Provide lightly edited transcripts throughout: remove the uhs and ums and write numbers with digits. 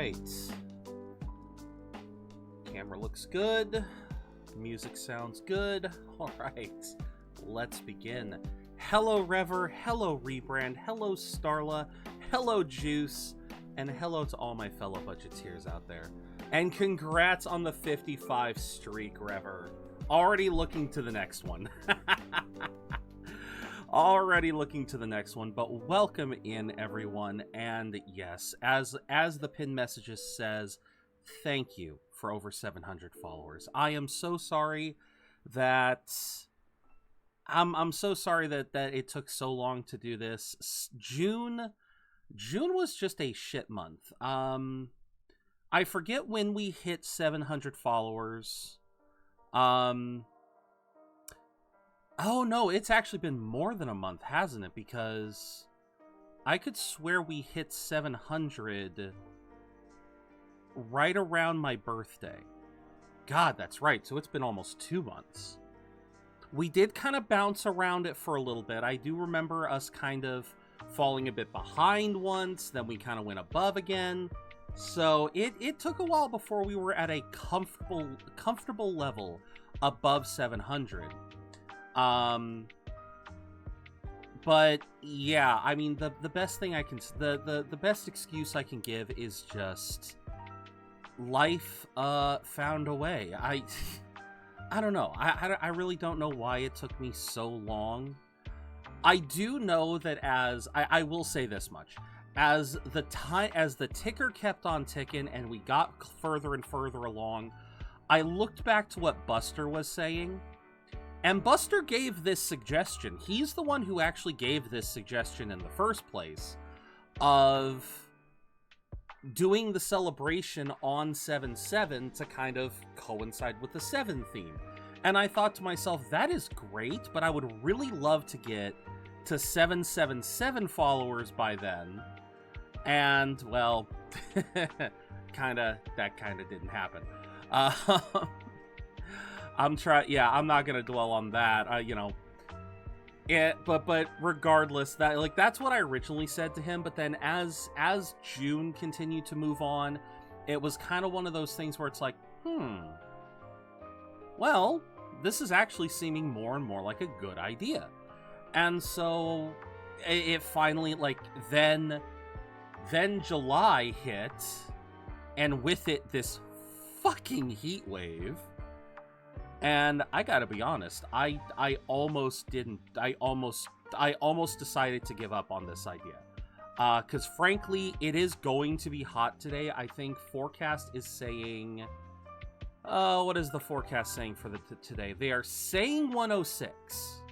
right. Camera looks good. Music sounds good. All right. Let's begin. Hello, Rever. Hello, Rebrand. Hello, Starla. Hello, Juice. And hello to all my fellow budgeteers out there. And congrats on the 55 streak, Rever. Already looking to the next one. Already looking to the next one, but welcome in, everyone. And yes, as the pinned messages says, thank you for over 700 followers. I am so sorry that I'm so sorry that it took so long to do this. June was just a shit month. I forget when we hit 700 followers. Oh no, it's actually been more than a month, hasn't it? Because I could swear we hit 700 right around my birthday. God, that's right. So it's been almost 2 months. We did kind of bounce around it for a little bit. I do remember us kind of falling a bit behind once, then we kind of went above again. So it took a while before we were at a comfortable level above 700. But yeah, I mean, the best thing I can, the best excuse I can give is just life, found a way. I don't know. I really don't know why it took me so long. I do know that I will say this much. As the ticker kept on ticking and we got further and further along, I looked back to what Buster was saying. And Buster gave this suggestion. He's the one who actually gave this suggestion in the first place of doing the celebration on 7/7 to kind of coincide with the 7 theme. And I thought to myself, that is great, but I would really love to get to 777 followers by then. And, well, that kind of didn't happen. I'm not gonna dwell on that. But regardless, that's what I originally said to him. But then as June continued to move on, it was kind of one of those things where it's like, well, this is actually seeming more and more like a good idea. And so it finally, then July hit, and with it this fucking heat wave. And I gotta be honest, I almost decided to give up on this idea. Because frankly, it is going to be hot today. I think forecast is saying, what is the forecast saying for today? They are saying 106.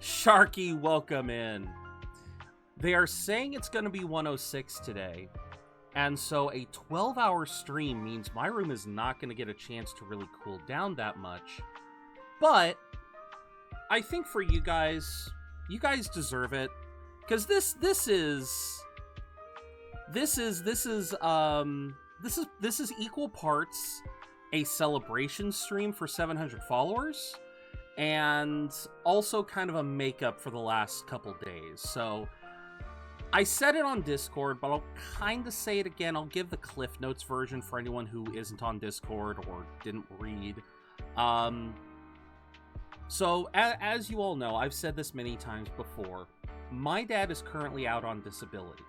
Sharky, welcome in. They are saying it's going to be 106 today. And so a 12-hour stream means my room is not going to get a chance to really cool down that much. But I think for you guys deserve it, because this is equal parts a celebration stream for 700 followers and also kind of a makeup for the last couple days. So I said it on Discord, but I'll kind of say it again. I'll give the Cliff Notes version for anyone who isn't on Discord or didn't read. So, as you all know, I've said this many times before. My dad is currently out on disability.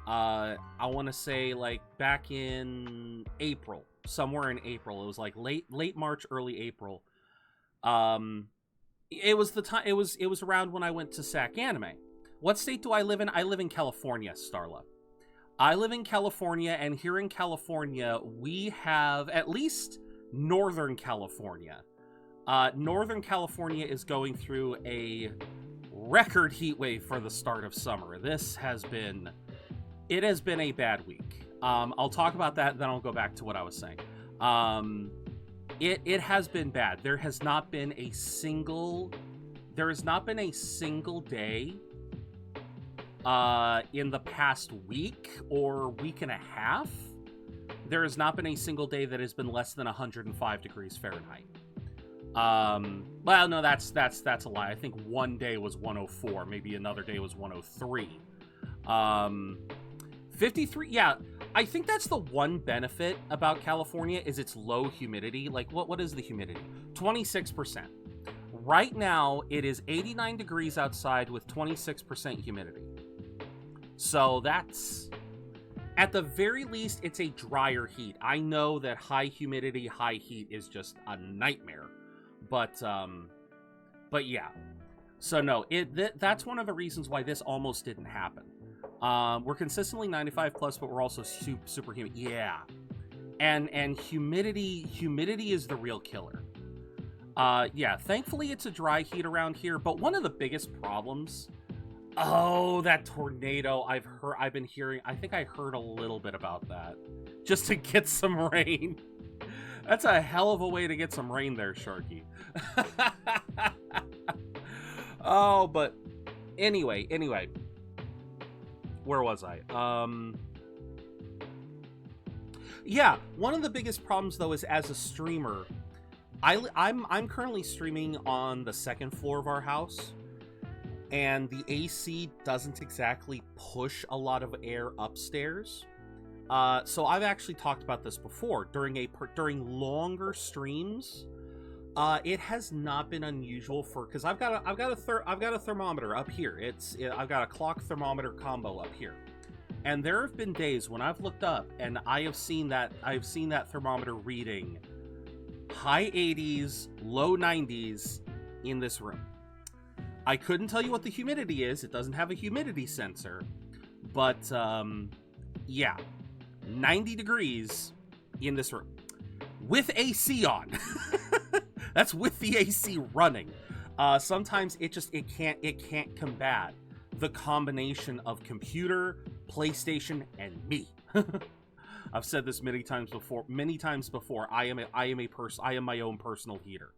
I want to say, back in April. Somewhere in April. It was, late March, early April. It was the time. It was around when I went to SAC Anime. What state do I live in? I live in California, Starla. I live in California, and here in California, we have, at least Northern California. Northern California is going through a record heat wave for the start of summer. It has been a bad week. I'll talk about that, then I'll go back to what I was saying. It has been bad. There has not been a single day in the past week or week and a half. There has not been a single day that has been less than 105 degrees Fahrenheit. Well, no, that's a lie. I think one day was 104. Maybe another day was 103. 53. Yeah, I think that's the one benefit about California is its low humidity. Like, what is the humidity? 26%. Right now, it is 89 degrees outside with 26% humidity. So that's, at the very least, it's a drier heat. I know that high humidity, high heat is just a nightmare. But yeah. So no, that's one of the reasons why this almost didn't happen. We're consistently 95 plus, but we're also super humid. Yeah. And humidity is the real killer. Yeah, thankfully it's a dry heat around here, but one of the biggest problems, oh, that tornado I've been hearing, I think I heard a little bit about that, just to get some rain. That's a hell of a way to get some rain there, Sharky. Oh, but anyway, where was I? Yeah, one of the biggest problems though is as a streamer, I'm currently streaming on the second floor of our house, and the AC doesn't exactly push a lot of air upstairs. So I've actually talked about this before during longer streams. It has not been unusual because I've got a thermometer up here. I've got a clock thermometer combo up here, and there have been days when I've looked up and I've seen that thermometer reading high 80s, low 90s in this room. I couldn't tell you what the humidity is. It doesn't have a humidity sensor, but yeah, 90 degrees in this room with AC on. That's with the AC running. Sometimes it can't combat the combination of computer, PlayStation, and me. I've said this many times before. I am my own personal heater.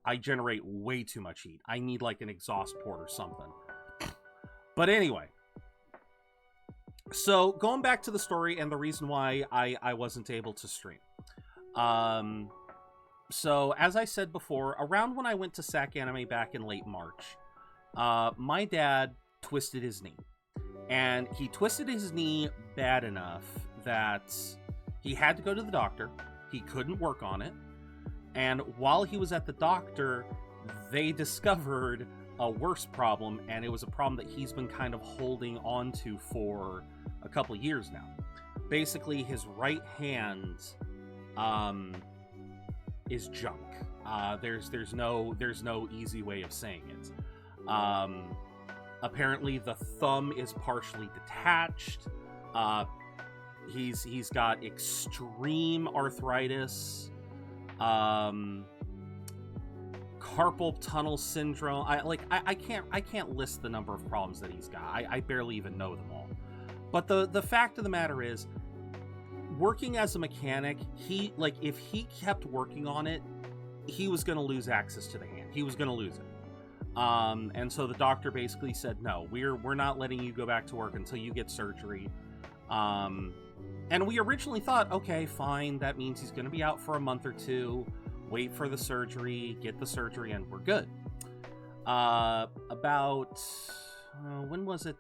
I generate way too much heat. I need like an exhaust port or something. But anyway, so going back to the story and the reason why I wasn't able to stream. So, as I said before, around when I went to SAC Anime back in late March, my dad twisted his knee. And he twisted his knee bad enough that he had to go to the doctor. He couldn't work on it. And while he was at the doctor, they discovered a worse problem, and it was a problem that he's been kind of holding on to for a couple of years now. Basically, his right hand is junk. There's no easy way of saying it. Apparently the thumb is partially detached. He's got extreme arthritis, carpal tunnel syndrome. I can't list the number of problems that he's got. I barely even know them all. But the fact of the matter is, working as a mechanic, if he kept working on it, he was going to lose access to the hand. He was going to lose it. And so the doctor basically said, no, we're not letting you go back to work until you get surgery. And we originally thought, okay, fine, that means he's going to be out for a month or two, wait for the surgery, get the surgery, and we're good. When was it?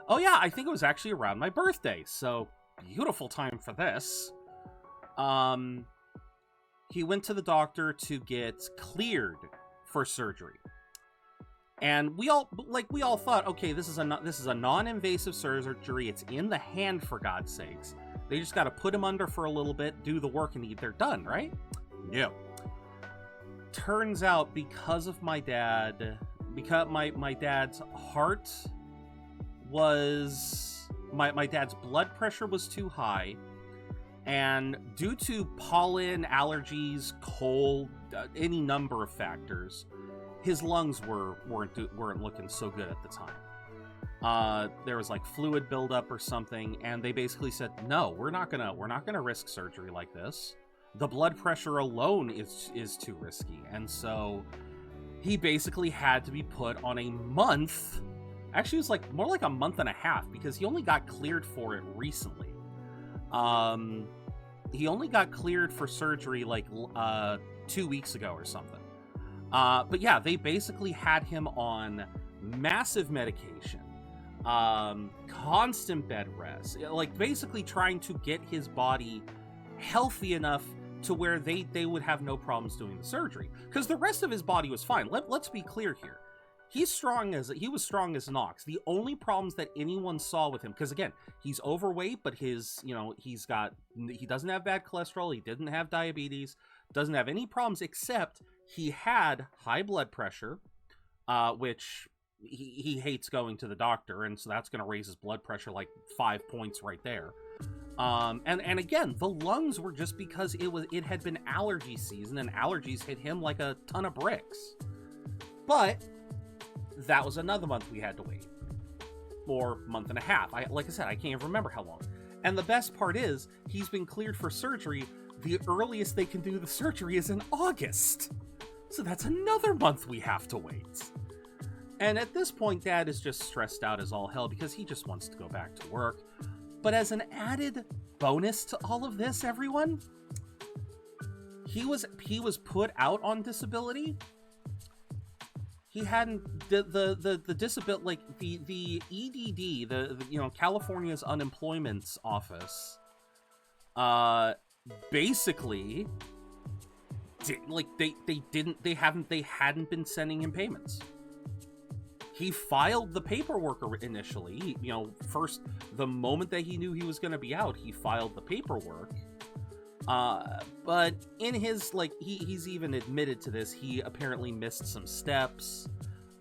Oh yeah, I think it was actually around my birthday, so beautiful time for this. He went to the doctor to get cleared for surgery. And we all thought, okay, this is a non-invasive surgery. It's in the hand, for God's sakes. They just got to put him under for a little bit, do the work, and they're done, right? No. Turns out, because of my dad, because my dad's heart was, my dad's blood pressure was too high, and due to pollen, allergies, cold, any number of factors, his lungs weren't looking so good at the time. There was like fluid buildup or something, and they basically said, no, we're not gonna risk surgery like this. The blood pressure alone is too risky. And so he basically had to be put on a month. Actually, it was like more like a month and a half, because he only got cleared for it recently. He only got cleared for surgery like 2 weeks ago or something. But yeah, they basically had him on massive medication. constant bed rest, like basically trying to get his body healthy enough to where they would have no problems doing the surgery, because the rest of his body was fine. Let's be clear here. He was strong as an ox. The only problems that anyone saw with him, because again, he's overweight, but he doesn't have bad cholesterol, he didn't have diabetes, doesn't have any problems, except he had high blood pressure, which he hates going to the doctor, and so that's going to raise his blood pressure like 5 points right there. And again, the lungs were just because it had been allergy season, and allergies hit him like a ton of bricks. But that was another month we had to wait, or month and a half. Like I said, I can't even remember how long. And the best part is, he's been cleared for surgery. The earliest they can do the surgery is in August. So that's another month we have to wait. And at this point, Dad is just stressed out as all hell because he just wants to go back to work. But as an added bonus to all of this, everyone, he was put out on disability. He hadn't the disability, like the EDD, the California's unemployment office, basically they hadn't been sending him payments. He filed the paperwork initially. First, the moment that he knew he was going to be out, he filed the paperwork. But in his, he's even admitted to this, he apparently missed some steps,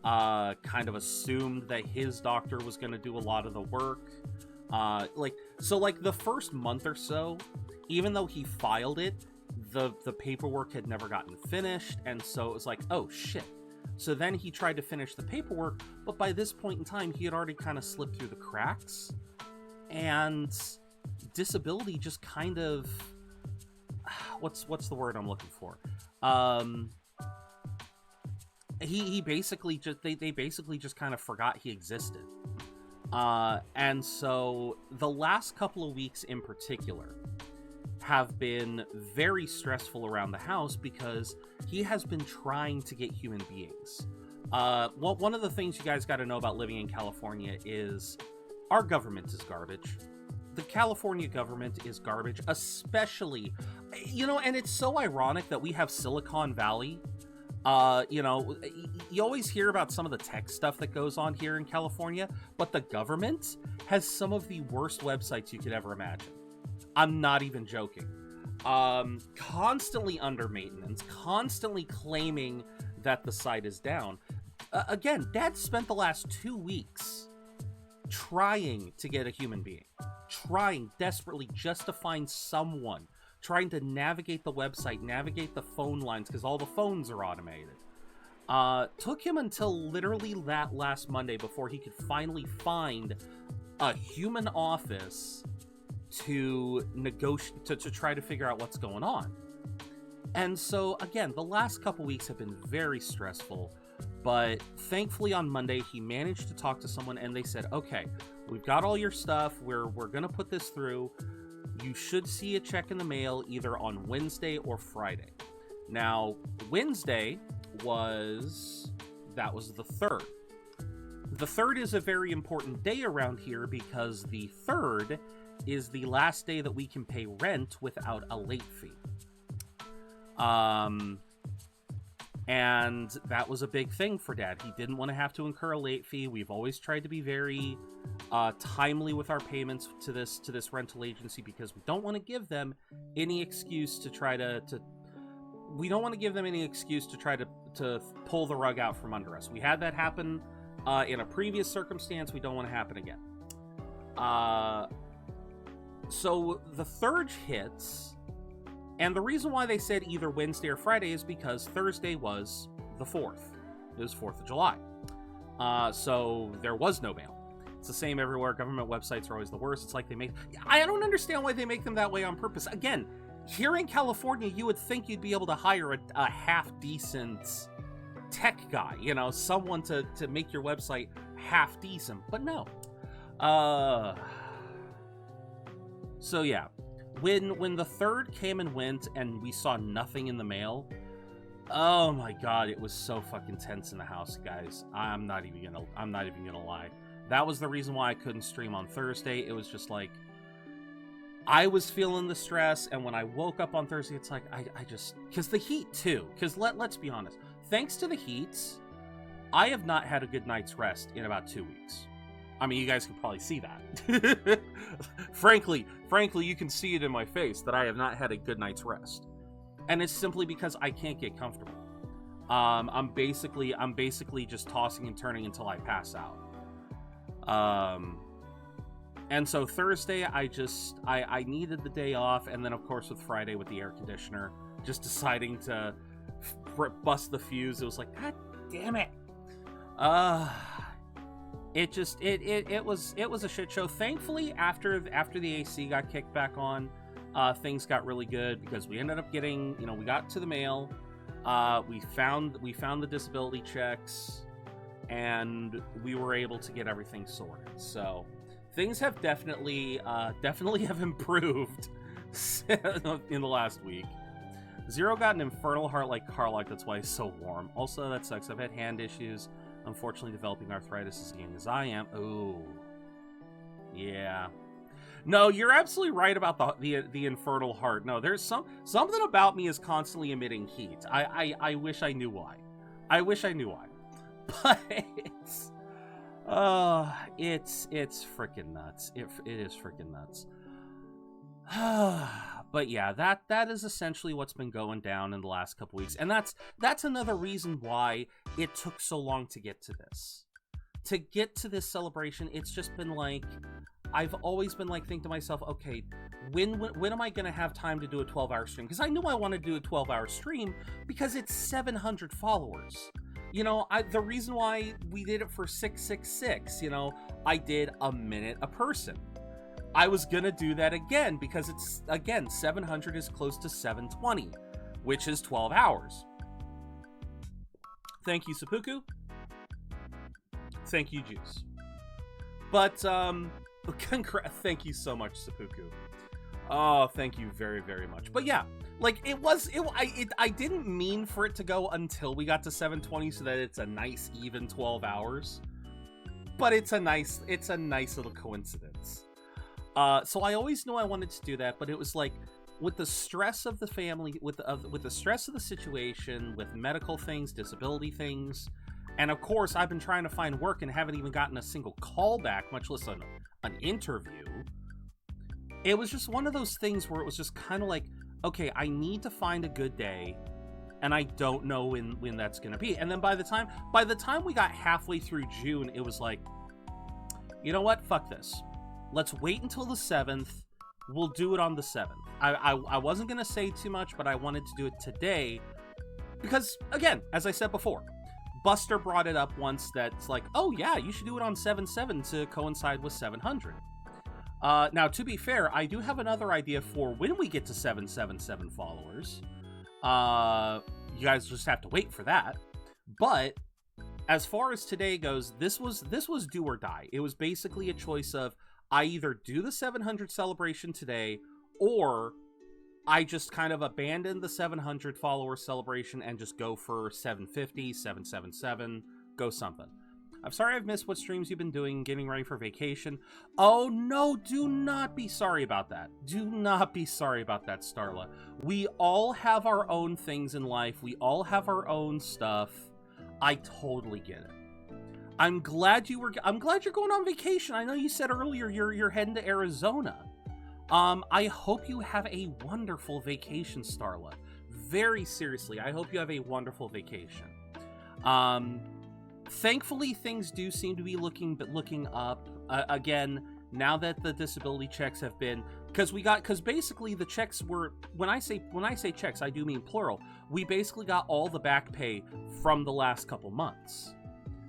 kind of assumed that his doctor was going to do a lot of the work. The first month or so, even though he filed it, the paperwork had never gotten finished, and so it was like, oh shit. So then he tried to finish the paperwork, but by this point in time, he had already kind of slipped through the cracks, and disability just kind of, what's the word I'm looking for? He basically just, they basically just kind of forgot he existed. And so the last couple of weeks in particular have been very stressful around the house because he has been trying to get human beings. One of the things you guys got to know about living in California is our government is garbage. The California government is garbage, especially, and it's so ironic that we have Silicon Valley. You always hear about some of the tech stuff that goes on here in California, but the government has some of the worst websites you could ever imagine. I'm not even joking. Constantly under maintenance, constantly claiming that the site is down. Again, Dad spent the last 2 weeks trying to get a human being. Trying desperately just to find someone. Trying to navigate the website, navigate the phone lines, because all the phones are automated. Took him until literally that last Monday before he could finally find a human office to negotiate, to try to figure out what's going on. And so, again, the last couple weeks have been very stressful, but thankfully on Monday, he managed to talk to someone, and they said, okay, we've got all your stuff, we're gonna put this through, you should see a check in the mail either on Wednesday or Friday. Now, Wednesday was the 3rd. The 3rd is a very important day around here because the 3rd is the last day that we can pay rent without a late fee. And that was a big thing for Dad. He didn't want to have to incur a late fee. We've always tried to be very timely with our payments to this rental agency because we don't want to give them any excuse to try to pull the rug out from under us. We had that happen in a previous circumstance. We don't want to happen again. So the 3rd hits, and the reason why they said either Wednesday or Friday is because Thursday was the 4th. It was 4th of July. So there was no mail. It's the same everywhere. Government websites are always the worst. It's like I don't understand why they make them that way on purpose. Again, here in California, you would think you'd be able to hire a half-decent tech guy, someone to make your website half-decent, but no. So yeah, when the 3rd came and went and we saw nothing in the mail, oh my god, it was so fucking tense in the house, guys. I'm not even gonna lie. That was the reason why I couldn't stream on Thursday. It was just like, I was feeling the stress, and when I woke up on Thursday, it's like, I just... Because the heat, too. Because let's be honest. Thanks to the heat, I have not had a good night's rest in about 2 weeks. I mean, you guys can probably see that. frankly, you can see it in my face that I have not had a good night's rest. And it's simply because I can't get comfortable. I'm basically just tossing and turning until I pass out. And so Thursday, I needed the day off, and then of course with Friday with the air conditioner, just deciding to bust the fuse. It was like, God damn it. It was a shit show. Thankfully, after the AC got kicked back on, things got really good because we ended up getting, we got to the mail, we found the disability checks, and we were able to get everything sorted. So things have definitely have improved in the last week. Zero got an infernal heart like Carlock, that's why he's so warm. Also, that sucks. I've had hand issues. Unfortunately, developing arthritis as young as I am. Ooh. Yeah. No, you're absolutely right about the infernal heart. No, there's something about me is constantly emitting heat. I wish I knew why. I wish I knew why. But it's freaking nuts. It is freaking nuts. But yeah, that is essentially what's been going down in the last couple weeks, and that's another reason why it took so long to get to this. To get to this celebration, it's just been like, I've always been like thinking to myself, okay, when am I gonna have time to do a 12-hour stream? Because I knew I wanted to do a 12-hour stream because it's 700 followers. The reason why we did it for 666, I did a minute a person. I was gonna do that again because it's, again, 700 is close to 720, which is 12 hours. Thank you, Seppuku. Thank you, Juice. But, thank you so much, Seppuku. Oh, thank you very, very much. But yeah, like, I didn't mean for it to go until we got to 720 so that it's a nice, even 12 hours. But it's a nice little coincidence. So I always knew I wanted to do that, but it was like, with the stress of the family, with the stress of the situation, with medical things, disability things, and of course, I've been trying to find work and haven't even gotten a single call back, much less an interview. It was just one of those things where it was just kind of like, okay, I need to find a good day, and I don't know when that's going to be. And then by the time we got halfway through June, it was like, you know what? Fuck this. Let's wait until the 7th. We'll do it on the 7th. I wasn't going to say too much, but I wanted to do it today because, again, as I said before, Buster brought it up once that's like, oh yeah, you should do it on 7/7 to coincide with 700. Now, to be fair, I do have another idea for when we get to 777 followers. You guys just have to wait for that. But as far as today goes, this was do or die. It was basically a choice of, I either do the 700 celebration today, or I just kind of abandon the 700 follower celebration and just go for 750, 777, go something. I'm sorry I've missed what streams you've been doing, getting ready for vacation. Oh no, do not be sorry about that. Do not be sorry about that, Starla. We all have our own things in life. We all have our own stuff. I totally get it. I'm glad you're going on vacation. I know you said earlier you're heading to Arizona. I hope you have a wonderful vacation, Starla. Very seriously, I hope you have a wonderful vacation. Thankfully, things do seem to be looking up. Again, now that the disability checks have been, because basically the checks were, when I say checks, I do mean plural. We basically got all the back pay from the last couple months.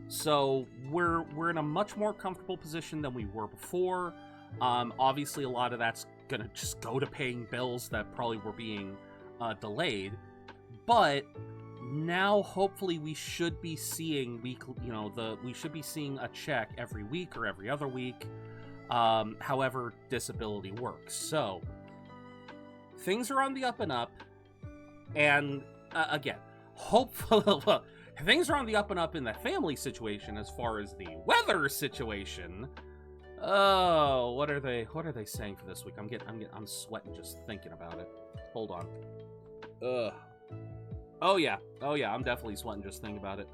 So we're in a much more comfortable position than we were before. Obviously, a lot of that's gonna just go to paying bills that probably were being delayed. But now, hopefully, we should be seeing we should be seeing a check every week or every other week. However, disability works. So things are on the up and up. And again, hopefully. things are on the up and up in the family situation. As far as the weather situation, oh, what are they saying for this week? I'm sweating just thinking about it. Hold on. Ugh. Oh yeah, I'm definitely sweating just thinking about it.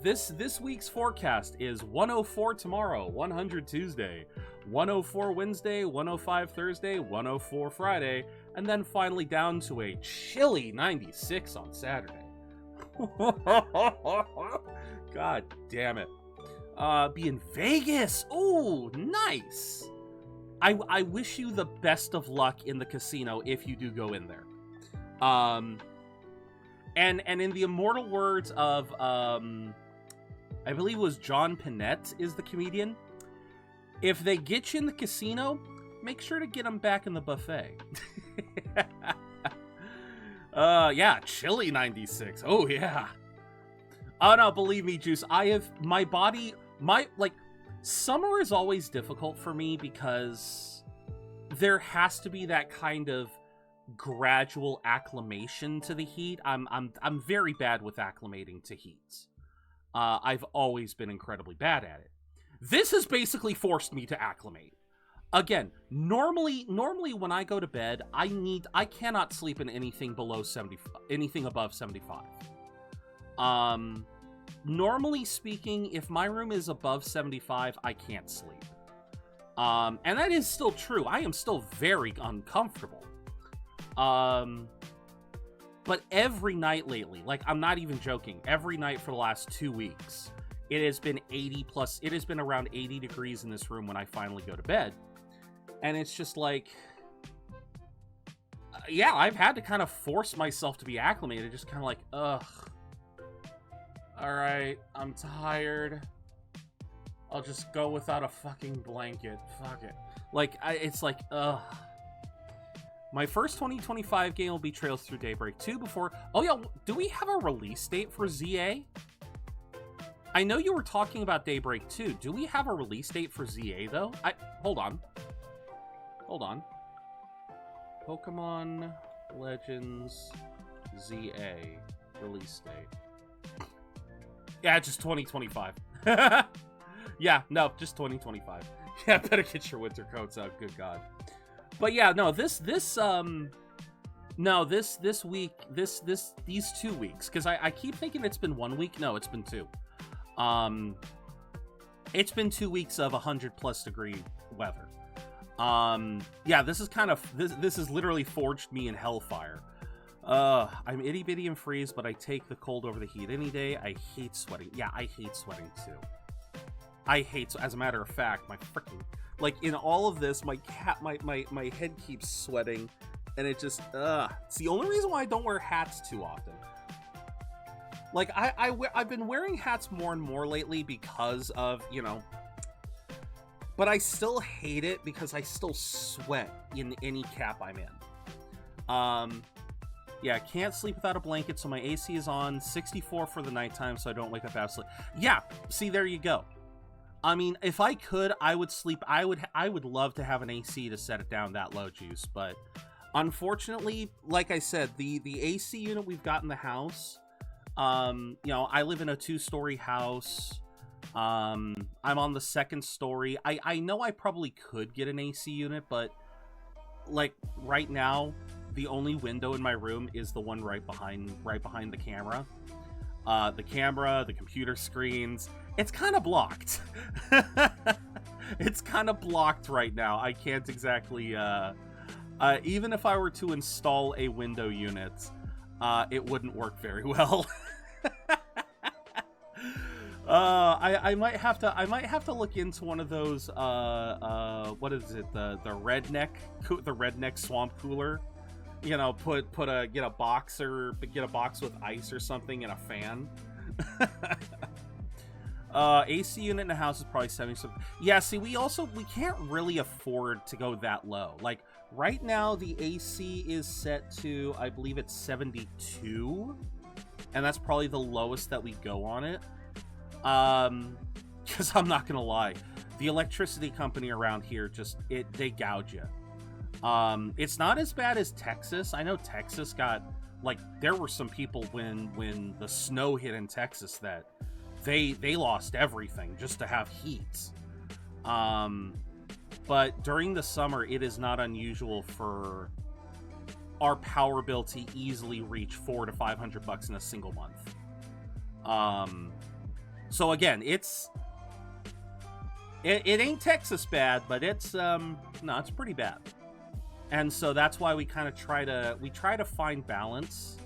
This week's forecast is 104 tomorrow, 100 Tuesday, 104 Wednesday, 105 Thursday, 104 Friday, and then finally down to a chilly 96 on Saturday. God damn it. Be in Vegas. Ooh, nice. I wish you the best of luck in the casino if you do go in there. And in the immortal words of, I believe it was John Pinette is the comedian, if they get you in the casino, make sure to get them back in the buffet. Yeah, chilly 96. Oh, yeah. Oh, no, believe me, Juice, summer is always difficult for me because there has to be that kind of gradual acclimation to the heat. I'm very bad with acclimating to heat. I've always been incredibly bad at it. This has basically forced me to acclimate. Again, normally when I go to bed, I cannot sleep in anything below 70, anything above 75. Normally speaking, if my room is above 75, I can't sleep. And that is still true. I am still very uncomfortable. But every night lately, like, I'm not even joking, every night for the last 2 weeks, it has been 80 plus, it has been around 80 degrees in this room when I finally go to bed. And it's just like, yeah, I've had to kind of force myself to be acclimated, just kind of like, ugh. Alright, I'm tired. I'll just go without a fucking blanket. Fuck it. Like, it's like, ugh. My first 2025 game will be Trails Through Daybreak 2 before... Oh yeah, do we have a release date for ZA? I know you were talking about Daybreak 2. Do we have a release date for ZA, though? Hold on. Hold on. Pokemon Legends ZA release date. Yeah, just 2025. Yeah, no, just 2025. Yeah, better get your winter coats out, good God. But yeah, no, these 2 weeks, because I keep thinking it's been 1 week. No, it's been 2. It's been 2 weeks of 100+ degree weather. Yeah, this is kind of, this has literally forged me in hellfire. I'm itty bitty and freeze, but I take the cold over the heat any day. I hate sweating. Yeah, I hate sweating too. As a matter of fact, my freaking, like, in all of this, my head keeps sweating, and it just, it's the only reason why I don't wear hats too often. Like, I've been wearing hats more and more lately because of, you know, but I still hate it because I still sweat in any cap I'm in. Yeah, can't sleep without a blanket, so my AC is on 64 for the nighttime, so I don't wake up absolutely. Yeah, see, there you go. I mean, if I could, I would sleep. I would love to have an AC to set it down that low, Juice. But unfortunately, like I said, the AC unit we've got in the house, you know, I live in a 2-story house. I'm on the 2nd story. I know I probably could get an AC unit, but like right now, the only window in my room is the one right behind the camera. The computer screens, it's kind of blocked. It's kind of blocked right now. I can't exactly, even if I were to install a window unit, it wouldn't work very well. I might have to look into one of those, what is it, the redneck swamp cooler. You know, get a box with ice or something and a fan. AC unit in the house is probably 70 something. Yeah, see, we can't really afford to go that low. Like right now the AC is set to, I believe it's 72, and that's probably the lowest that we go on it. Because I'm not gonna lie, the electricity company around here they gouge you. It's not as bad as Texas. I know Texas got like, there were some people when the snow hit in Texas that they lost everything just to have heat. But during the summer, it is not unusual for our power bill to easily reach $400 to $500 in a single month. So again, it ain't Texas bad, but it's it's pretty bad. And so that's why we kind of try to find balance.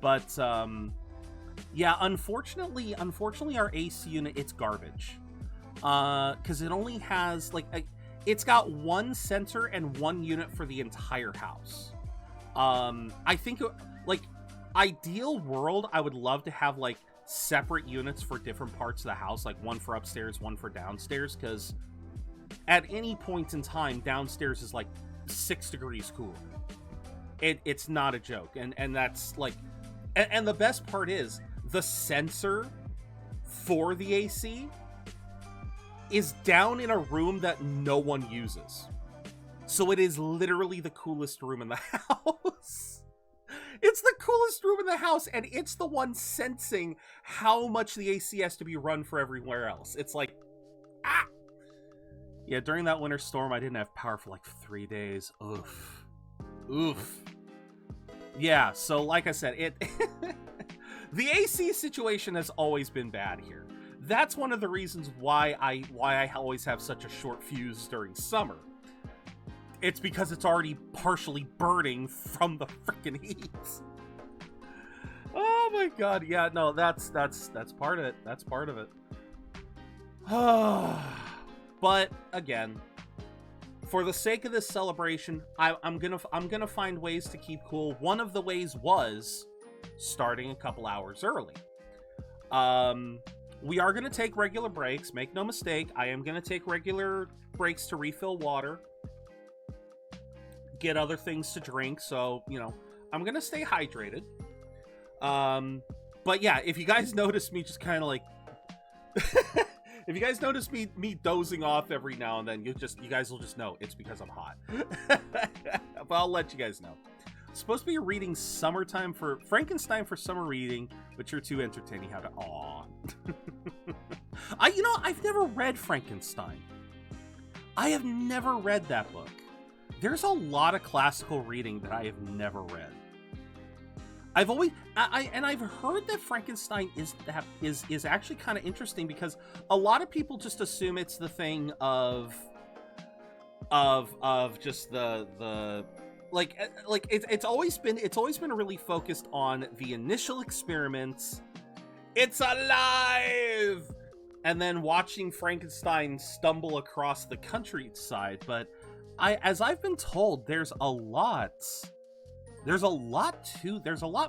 But yeah, unfortunately our AC unit, it's garbage. Because it only has it's got one sensor and one unit for the entire house. I think ideal world, I would love to have separate units for different parts of the house, like one for upstairs, one for downstairs, because at any point in time, downstairs is 6 degrees cooler. It's not a joke, and that's and the best part is the sensor for the AC is down in a room that no one uses. So it is literally the coolest room in the house. It's the coolest room in the house, and it's the one sensing how much the AC has to be run for everywhere else. It's ah! Yeah, during that winter storm, I didn't have power for 3 days. Oof. Oof. Yeah, so like I said, the AC situation has always been bad here. That's one of the reasons why I always have such a short fuse during summer. It's because it's already partially burning from the freaking heat. Oh my god, yeah, no, that's part of it. That's part of it. But again, for the sake of this celebration, I'm gonna find ways to keep cool. One of the ways was starting a couple hours early. We are gonna take regular breaks. Make no mistake, I am gonna take regular breaks to refill water, get other things to drink, so I'm gonna stay hydrated. But yeah, if you guys notice me just kind of if you guys notice me dozing off every now and then, you guys will just know it's because I'm hot. But I'll let you guys know. It's supposed to be reading Summertime for Frankenstein for summer reading, but you're too entertaining. How to I've never read Frankenstein. I have never read that book. There's a lot of classical reading that I have never read. I've heard that Frankenstein is actually kind of interesting, because a lot of people just assume it's the thing of just the it's always been really focused on the initial experiments. It's alive! And then watching Frankenstein stumble across the countryside, but as I've been told, there's a lot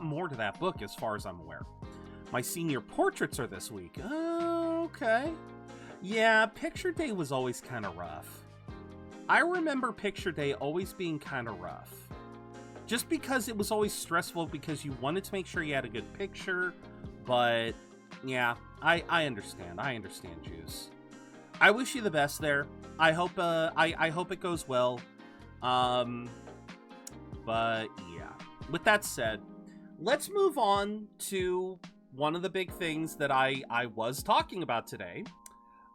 more to that book, as far as I'm aware. My senior portraits are this week. Oh, okay. Yeah, picture day was always kind of rough. I remember picture day always being kind of rough. Just because it was always stressful, because you wanted to make sure you had a good picture. But yeah, I understand. I understand, Juice. I wish you the best there. I hope it goes well. But yeah. With that said, let's move on to one of the big things that I was talking about today.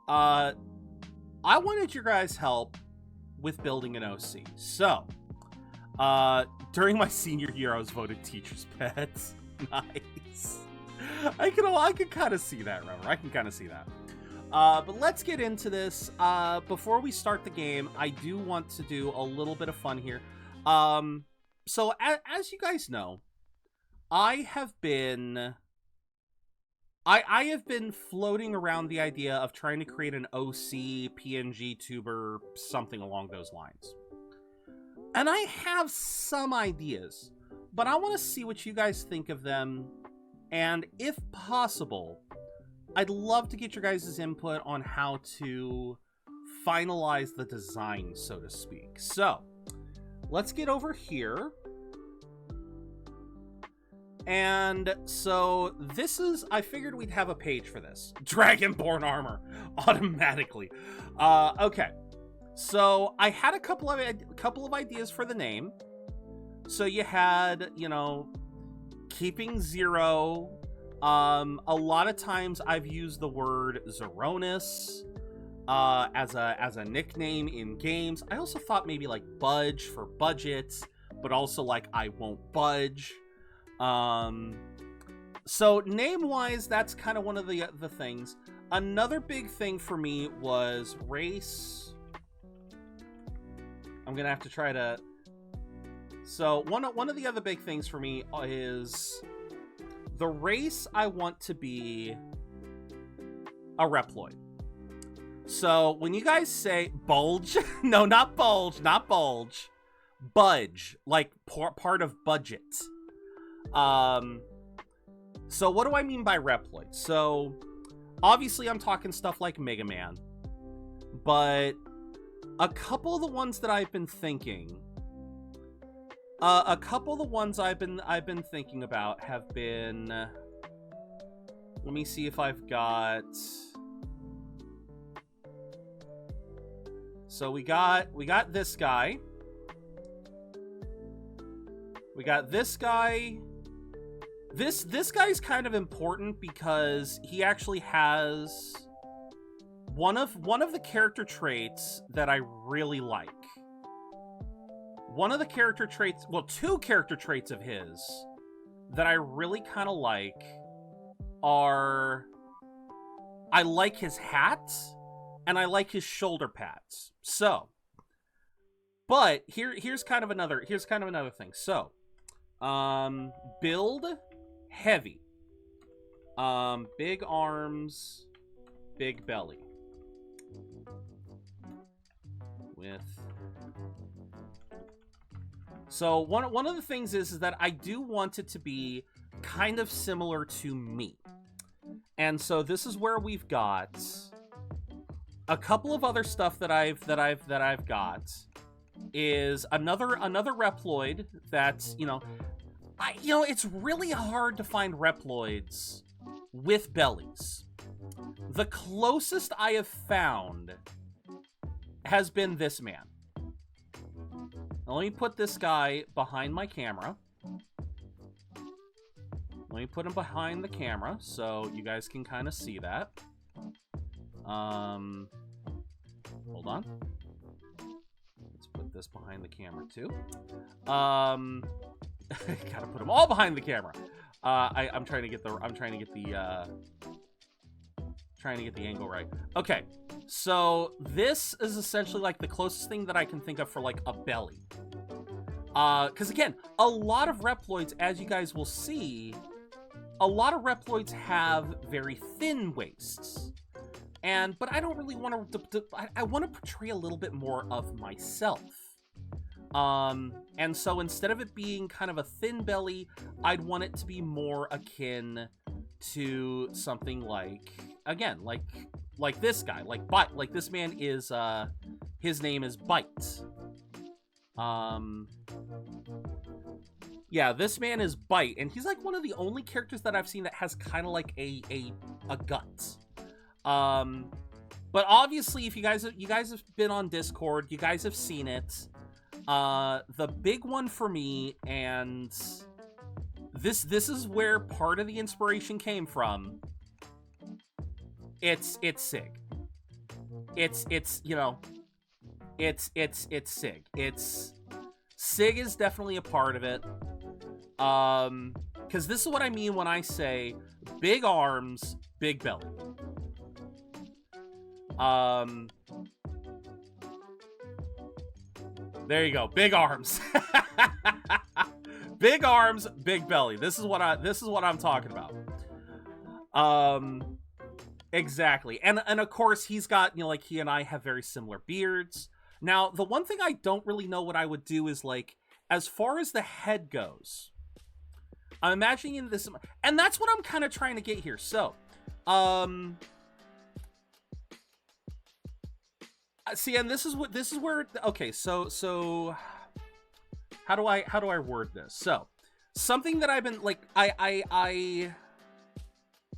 I wanted your guys' help with building an OC. So, during my senior year, I was voted teacher's pet. Nice. I can kind of see that, Trevor. I can kind of see that. But let's get into this. Before we start the game, I do want to do a little bit of fun here. So as you guys know, I have been floating around the idea of trying to create an OC, PNG, tuber, something along those lines. And I have some ideas, but I want to see what you guys think of them. And if possible, I'd love to get your guys' input on how to finalize the design, so to speak. So, let's get over here. And so this is, I figured we'd have a page for this. Dragonborn armor, automatically. Okay. So I had a couple of ideas for the name. So you had, keeping Zero. A lot of times I've used the word Zeronis as a nickname in games. I also thought maybe like Budge for budget, but also like I won't budge. So name-wise, that's kind of one of the things. Another big thing for me was race. I'm gonna have to try to. So one of the other big things for me is the race I want to be a Reploid. So when you guys say bulge, no, not bulge, not bulge, budge, like part of budget. So what do I mean by Reploid? So obviously I'm talking stuff like Mega Man, but a couple of the ones that I've been thinking, thinking about have been, let me see if I've got, so we got this guy. We got this guy. This guy's kind of important because he actually has one of the character traits that I really like. One of the character traits, well, two character traits of his that I really kind of like are, I like his hat and I like his shoulder pads. So, but here's kind of another thing. So, build heavy, big arms, big belly, with. So one of the things is that I do want it to be kind of similar to me, and so this is where we've got a couple of other stuff that I've got is another Reploid that's, you know, it's really hard to find Reploids with bellies. The closest I have found has been this man. Now, let me put this guy behind my camera. Let me put him behind the camera so you guys can kind of see that. Hold on. Let's put this behind the camera too. Gotta put them all behind the camera. I'm trying to get the angle right. Okay, so this is essentially like the closest thing that I can think of for like a belly. Because again, a lot of Reploids, as you guys will see, a lot of Reploids have very thin waists. But I don't really want to. I want to portray a little bit more of myself. And so instead of it being kind of a thin belly, I'd want it to be more akin to something like, again, like this guy, like Bite. Like this man is, his name is Bite. Yeah, this man is Bite, and he's like one of the only characters that I've seen that has kind of like a gut. But obviously, if you guys have been on Discord, you guys have seen it. The big one for me, and this is where part of the inspiration came from. It's Sig. It's you know, it's Sig. Sig is definitely a part of it. Because this is what I mean when I say big arms, big belly. There you go, big arms. Big arms, big belly. This is what I'm talking about. Exactly. And of course he's got, you know, like he and I have very similar beards. Now, the one thing I don't really know what I would do is like, as far as the head goes, I'm imagining this, and that's what I'm kind of trying to get here. So, see, and this is where, okay, so how do I word this? So, something that I've been like,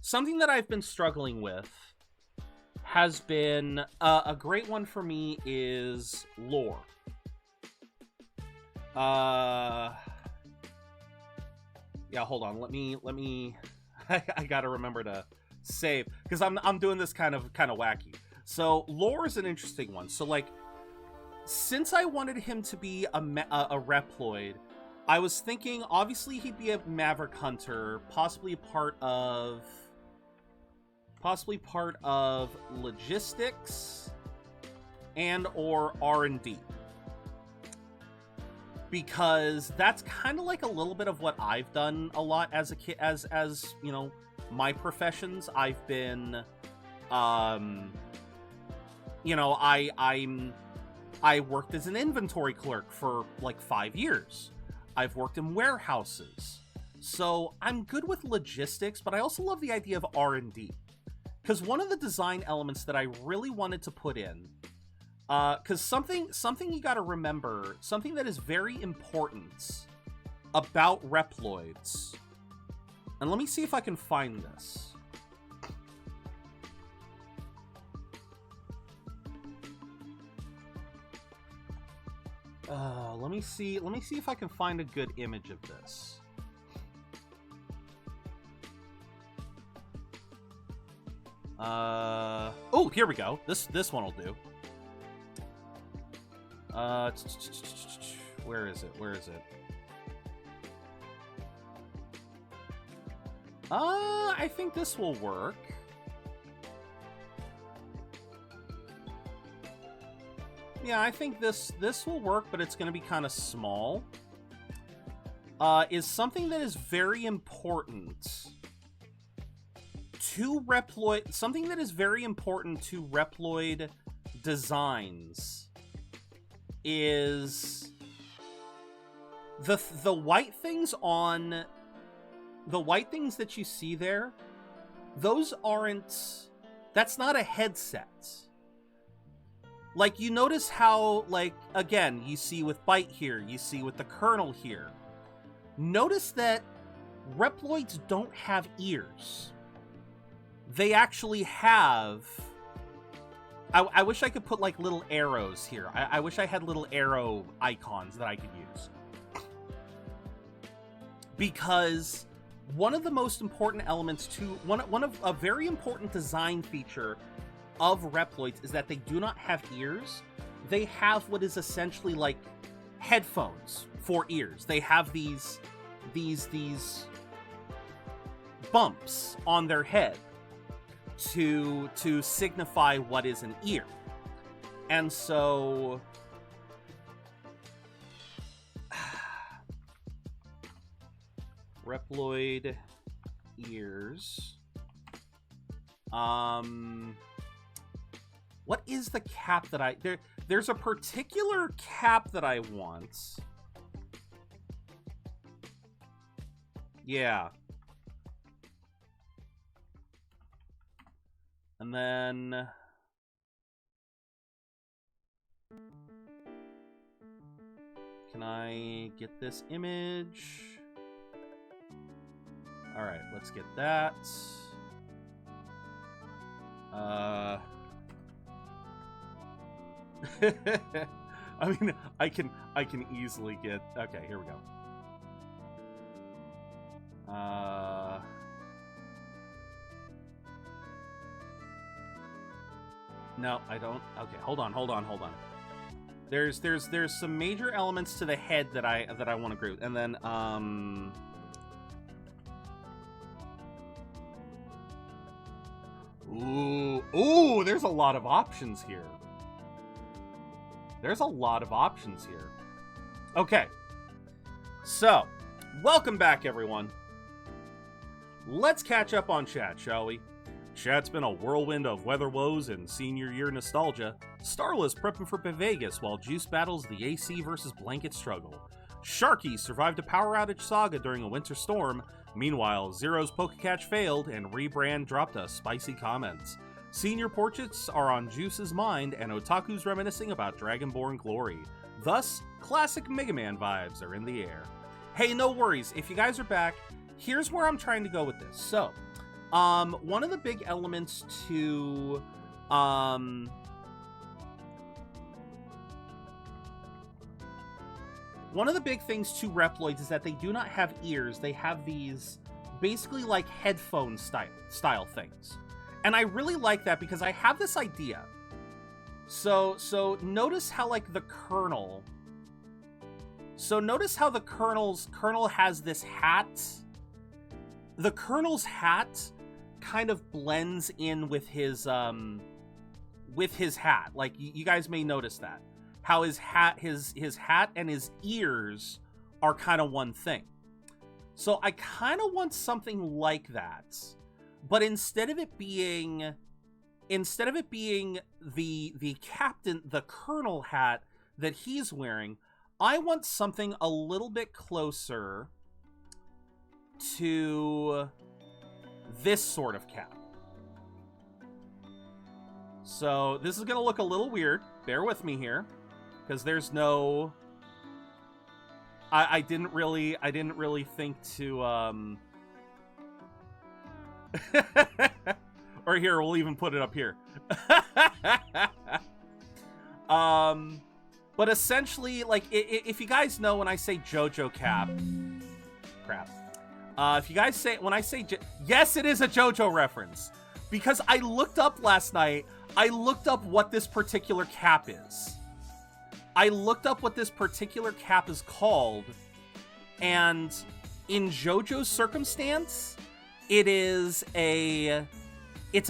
something that I've been struggling with has been a great one for me is lore. Yeah, hold on. Let me. I gotta remember to save because I'm doing this kind of wacky. So lore is an interesting one. So like, since I wanted him to be a Reploid, I was thinking obviously he'd be a Maverick Hunter, possibly part of logistics and or R&D. Because that's kind of like a little bit of what I've done a lot as a kid, as you know, my professions. I've been, you know, I worked as an inventory clerk for like 5 years. I've worked in warehouses, so I'm good with logistics. But I also love the idea of R&D, because one of the design elements that I really wanted to put in. Because something you gotta remember, something that is very important about Reploids, and let me see if I can find this. Let me see if I can find a good image of this. Oh, here we go. This one will do. Where is it? I think this will work. Yeah, I think this will work, but it's going to be kind of small. Is something that is very important to Reploid. Something that is very important to Reploid designs is the white things on the white things that you see there. Those aren't. That's not a headset. Like, you notice how, like, again, you see with Byte here, you see with the Colonel here. Notice that Reploids don't have ears. They actually have... I wish I could put, like, little arrows here. I wish I had little arrow icons that I could use. Because one of the most important elements to... One of a very important design feature of Reploids is that they do not have ears. They have what is essentially like headphones for ears. They have these bumps on their head to signify what is an ear. And so Reploid ears. What is the cap that I... There's a particular cap that I want. Yeah. And then... Can I get this image? Alright, let's get that. I mean, I can easily get... Okay, here we go. No, I don't. Okay, hold on. There's some major elements to the head that I want to agree with, and then ooh, there's a lot of options here. Okay, so welcome back, everyone. Let's catch up on chat, shall we? Chat's been a whirlwind of weather woes and senior year nostalgia. Starla's prepping for Vegas while Juice battles the AC versus blanket struggle. Sharky survived a power outage saga during a winter storm. Meanwhile, Zero's Pokecatch failed and Rebrand dropped us spicy comments. Senior portraits are on Juice's mind and Otaku's reminiscing about Dragonborn glory. Thus, classic Mega Man vibes are in the air. Hey, no worries, if you guys are back, here's where I'm trying to go with this. So, one of the big elements to, one of the big things to Reploids is that they do not have ears. They have these basically like headphone style things. And I really like that because I have this idea. So notice how like the Colonel. So notice how the Colonel has this hat. The Colonel's hat kind of blends in with his hat. Like you guys may notice that. How his hat and his ears are kind of one thing. So I kind of want something like that. But instead of it being the captain, the Colonel hat that he's wearing, I want something a little bit closer to this sort of cap. So this is gonna look a little weird. Bear with me here, because there's no. I didn't really think to or here, we'll even put it up here. But essentially, like, if you guys know when I say JoJo cap, crap. If you guys say, when I say, yes, it is a JoJo reference. Because I looked up last night, I looked up what this particular cap is. I looked up what this particular cap is called, and in JoJo's circumstance, it's a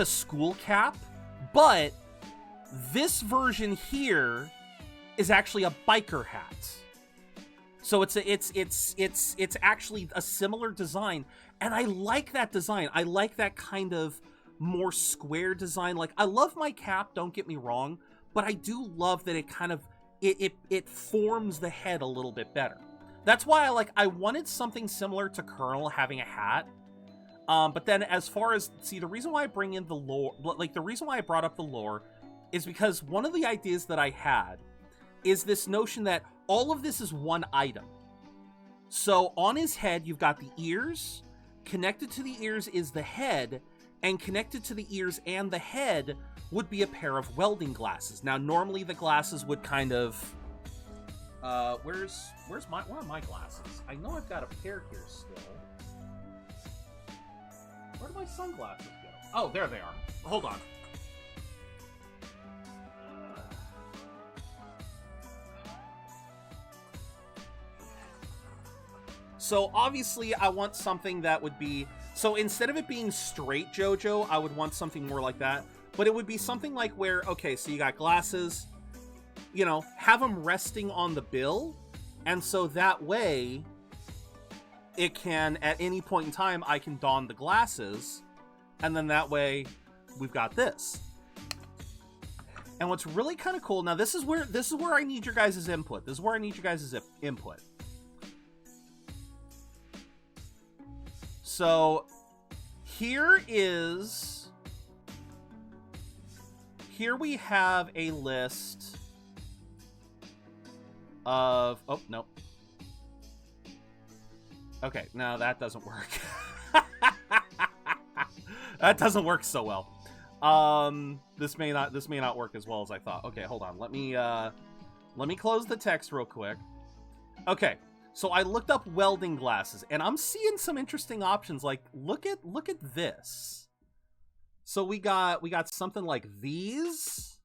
school cap, but this version here is actually a biker hat. So it's actually a similar design, and I like that design. I like that kind of more square design. Like, I love my cap, don't get me wrong, but I do love that it kind of it forms the head a little bit better. That's why I wanted something similar to Colonel having a hat. But then as far as, see, the reason why I bring in the lore, like the reason why I brought up the lore is because one of the ideas that I had is this notion that all of this is one item. So on his head, you've got the ears, connected to the ears is the head, and connected to the ears and the head would be a pair of welding glasses. Now, normally the glasses would kind of, where are my glasses? I know I've got a pair here still. Where do my sunglasses go? Oh, there they are. Hold on. So obviously I want something that would be, so instead of it being straight JoJo, I would want something more like that. But it would be something like where, okay, so you got glasses, you know, have them resting on the bill. And so that way it can, at any point in time, I can don the glasses. And then that way we've got this. And what's really kind of cool, now this is where I need your guys' input. This is where I need your guys' input. So here we have a list of, oh, no. Okay, no, that doesn't work. That doesn't work so well. This may not work as well as I thought. Okay, hold on. Let me close the text real quick. Okay. So I looked up welding glasses, and I'm seeing some interesting options. Like, look at this. So we got something like these.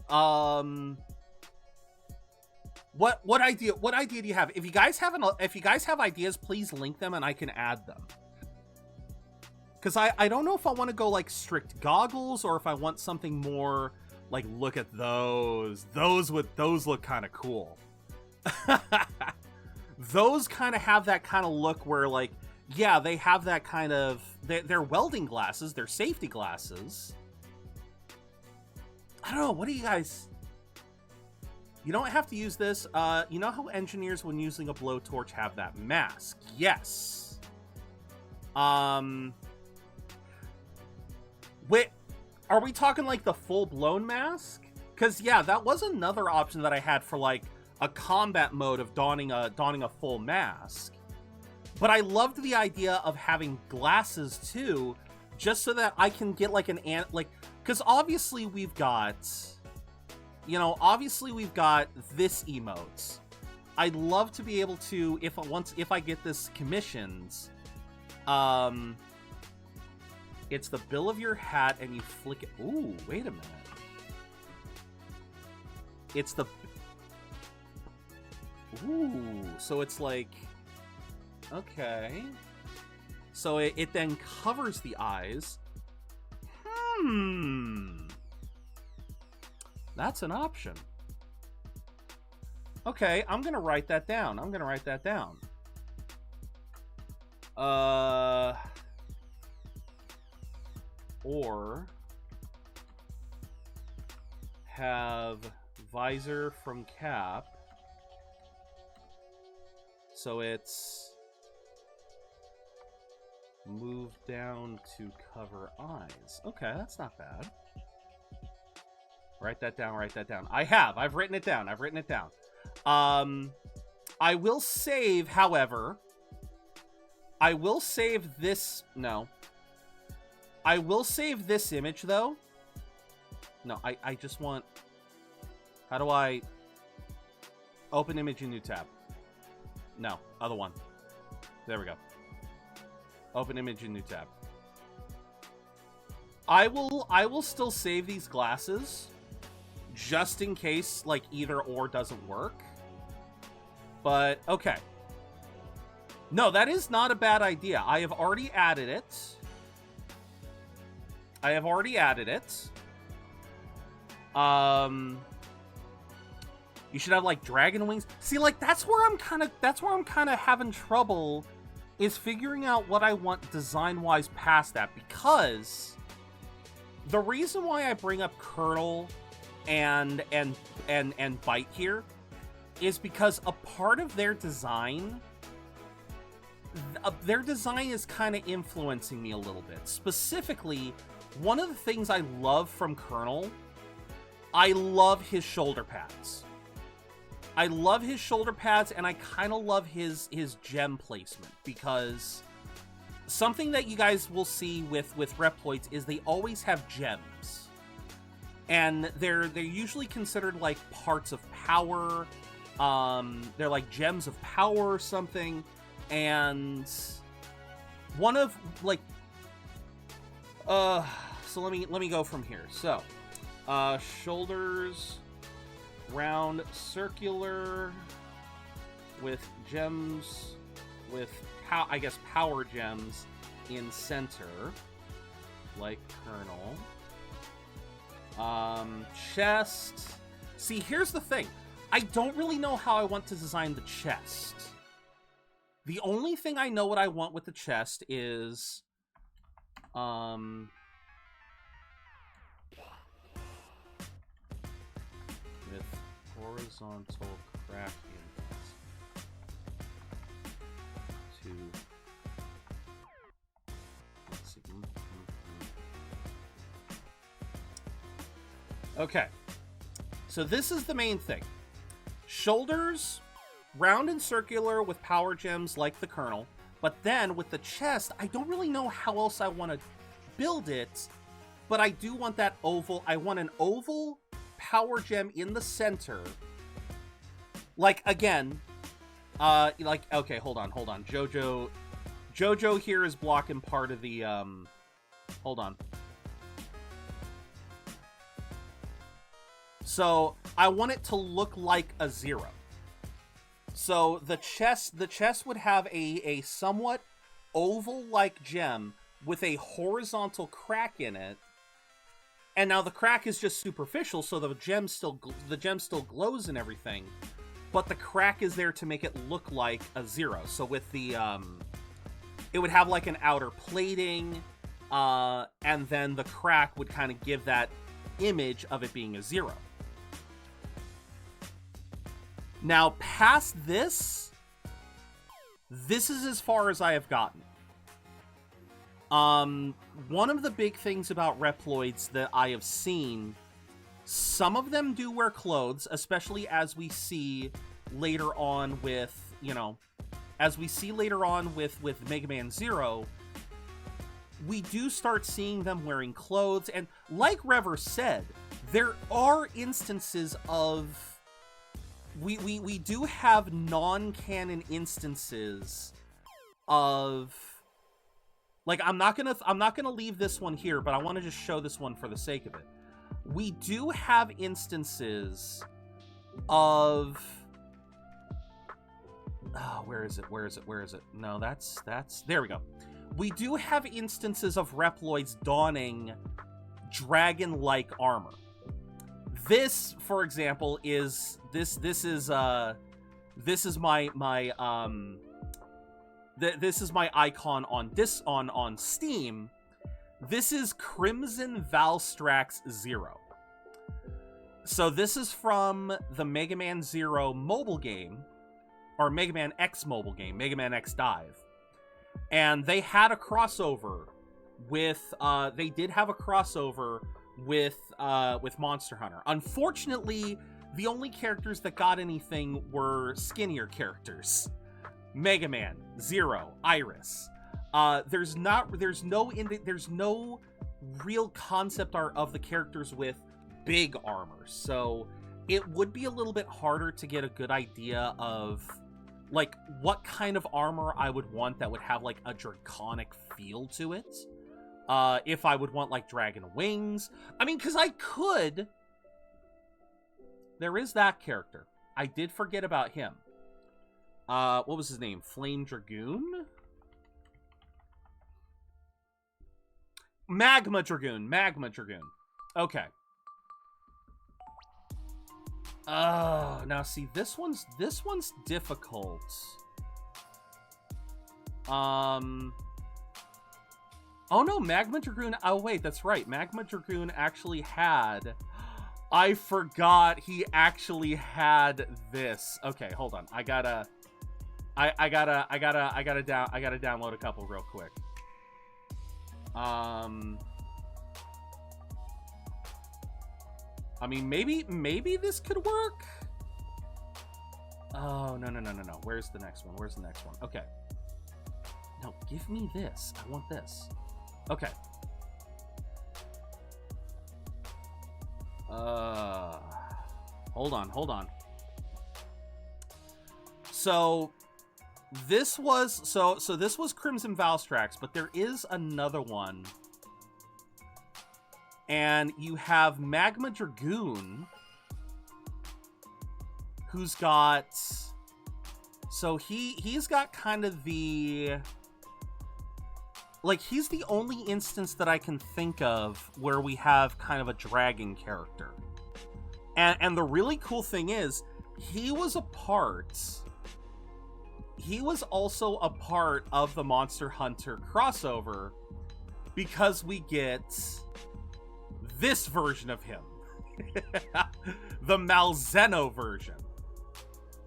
What idea do you have? If you guys have ideas, please link them and I can add them. Because I don't know if I want to go like strict goggles or if I want something more like, look at those. Those look kind of cool. Those kind of have that kind of look where, like, yeah, they have that kind of, they're welding glasses, they're safety glasses. I don't know, what do you guys, you don't have to use this. You know how engineers, when using a blowtorch, have that mask? Yes. Wait, are we talking like the full-blown mask? Because, yeah, that was another option that I had for, like, a combat mode of donning a full mask. But I loved the idea of having glasses too, just so that I can get like because obviously we've got, you know, this emote. I'd love to be able to, if I get this commissioned, it's the bill of your hat and you flick it. Ooh, wait a minute. It's the... Ooh, so it's like... Okay. So it then covers the eyes. That's an option. Okay, I'm gonna write that down. Or have visor from cap, so it's moved down to cover eyes. Okay, that's not bad. Write that down. I've written it down. I will save, however. I will save this. No. I will save this image, though. No, I just want... How do I... Open image in new tab. No, other one. There we go. Open image in new tab. I will still save these glasses, just in case, like, either or doesn't work. But, okay. No, that is not a bad idea. I have already added it. You should have, like, dragon wings. See, like, that's where I'm kind of having trouble, is figuring out what I want design-wise past that, because the reason why I bring up Colonel and Bite here is because a part of their design is kind of influencing me a little bit. Specifically, one of the things I love from Colonel, I love his shoulder pads. And I kind of love his gem placement, because something that you guys will see with Reploids is they always have gems. And they're usually considered like parts of power. They're like gems of power or something. And one of, like, so let me go from here. So, shoulders, round, circular, with gems, with power gems in center, like Colonel. Chest. See, here's the thing. I don't really know how I want to design the chest. The only thing I know what I want with the chest is, with horizontal crack inputs to, let's see. Okay, so this is the main thing. Shoulders, round and circular with power gems like the Colonel, but then with the chest, I don't really know how else I want to build it, but I do want that oval. I want an oval power gem in the center. Like, again, like, okay, hold on. Jojo here is blocking part of the, hold on. So, I want it to look like a zero. So, the chest would have a somewhat oval-like gem with a horizontal crack in it. And now the crack is just superficial, so the gem still glows and everything. But the crack is there to make it look like a zero. So with the, it would have like an outer plating, and then the crack would kind of give that image of it being a zero. Now, past this is as far as I have gotten. One of the big things about Reploids that I have seen, some of them do wear clothes, especially as we see later on with, with Mega Man Zero. We do start seeing them wearing clothes, and like Rever said, there are instances of we do have non-canon instances of, like, I'm not gonna leave this one here, but I want to just show this one for the sake of it. We do have instances of, oh, where is it? No, that's there we go. We do have instances of Reploids donning dragon-like armor. This, for example, is this is my icon on Steam. This is Crimson Valstrax Zero. So this is from the Mega Man Zero mobile game, or Mega Man X mobile game, Mega Man X Dive. And they had a crossover with, they did have a crossover with Monster Hunter. Unfortunately, the only characters that got anything were skinnier characters. Mega Man, Zero, Iris. There's no real concept art of the characters with big armor, so it would be a little bit harder to get a good idea of, like, what kind of armor I would want that would have, like, a draconic feel to it. If I would want, like, dragon wings. I mean, because I could. There is that character. I did forget about him. What was his name? Flame Dragoon? Magma Dragoon. Okay. Oh, now see, this one's difficult. Oh no, Magma Dragoon. Oh wait, that's right. Magma Dragoon actually had. I forgot he actually had this. Okay, hold on. I gotta download a couple real quick. I mean, maybe this could work. Oh, no. Where's the next one? Okay. No, give me this. I want this. Okay. Hold on. So this was this was Crimson Valstrax, but there is another one. And you have Magma Dragoon, who's got, so he's got kind of the, like, he's the only instance that I can think of where we have kind of a dragon character. And the really cool thing is, he was also a part of the Monster Hunter crossover, because we get this version of him. The Malzeno version,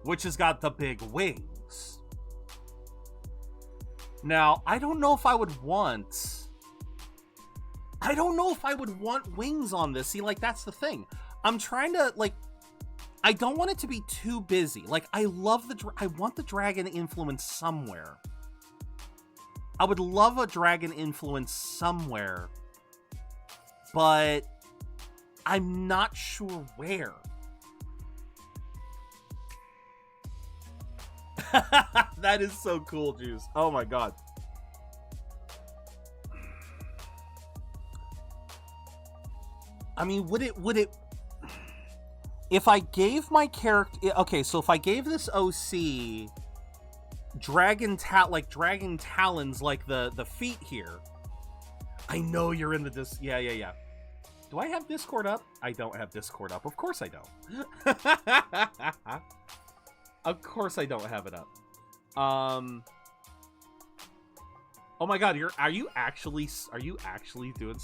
which has got the big wings. Now, I don't know if I would want wings on this. See, like, that's the thing. I'm trying to, like, I don't want it to be too busy. Like, I want the dragon influence somewhere. I would love a dragon influence somewhere, but I'm not sure where. That is so cool, Juice. Oh my god. I mean, would it if I gave my character, okay, so if I gave this OC dragon talons, like the feet here. I know you're in the yeah. Do I have Discord up? I don't have Discord up. Of course I don't. Of course I don't have it up. Oh my god, are you actually doing?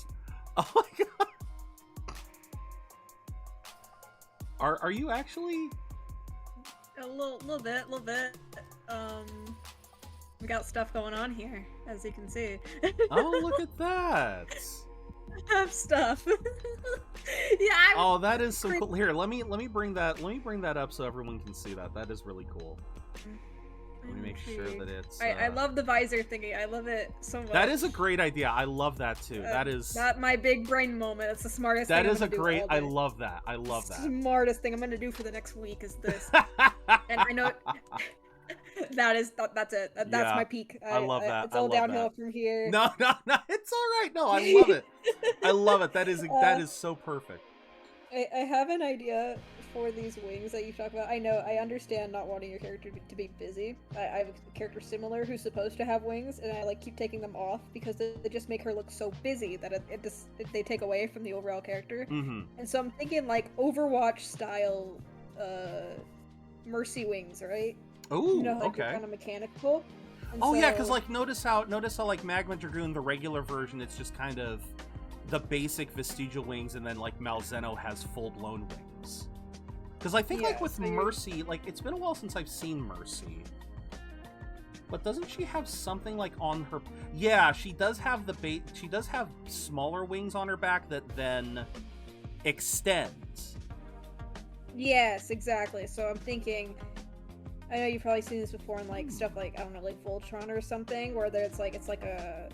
Oh my god. Are you actually? A little bit. We got stuff going on here, as you can see. Oh, look at that. I have stuff. Yeah. Oh, that is so cool. Here, let me bring that up so everyone can see that. That is really cool. Let me make sure that it's... I love the visor thingy. I love it so much. That is a great idea. I love that too. That is... That my big brain moment. It's the smartest that thing is I'm a gonna great... do all day. I love that. I love that. Smartest thing I'm gonna do for the next week is this. And I know... that's it. That's Yeah, my peak. I love that. It's all downhill from here. No, it's all right. No, I love it. I love it. That is so perfect. I have an idea for these wings that you talk about. I understand not wanting your character to be busy. I have a character similar who's supposed to have wings, and I like keep taking them off because they just make her look so busy that they take away from the overall character. Mm-hmm. And so I'm thinking like Overwatch style Mercy wings, right? Oh, you know, like okay. Kind of mechanical. And oh yeah, because like notice how like Magma Dragoon, the regular version, it's just kind of the basic vestigial wings, and then like Malzeno has full-blown wings. Because I think like with Mercy, like it's been a while since I've seen Mercy, but doesn't she have something like on her? Yeah, she does have she does have smaller wings on her back that then extends. Yes, exactly. So I'm thinking, I know you've probably seen this before in like stuff like, I don't know, like Voltron or something, where it's like a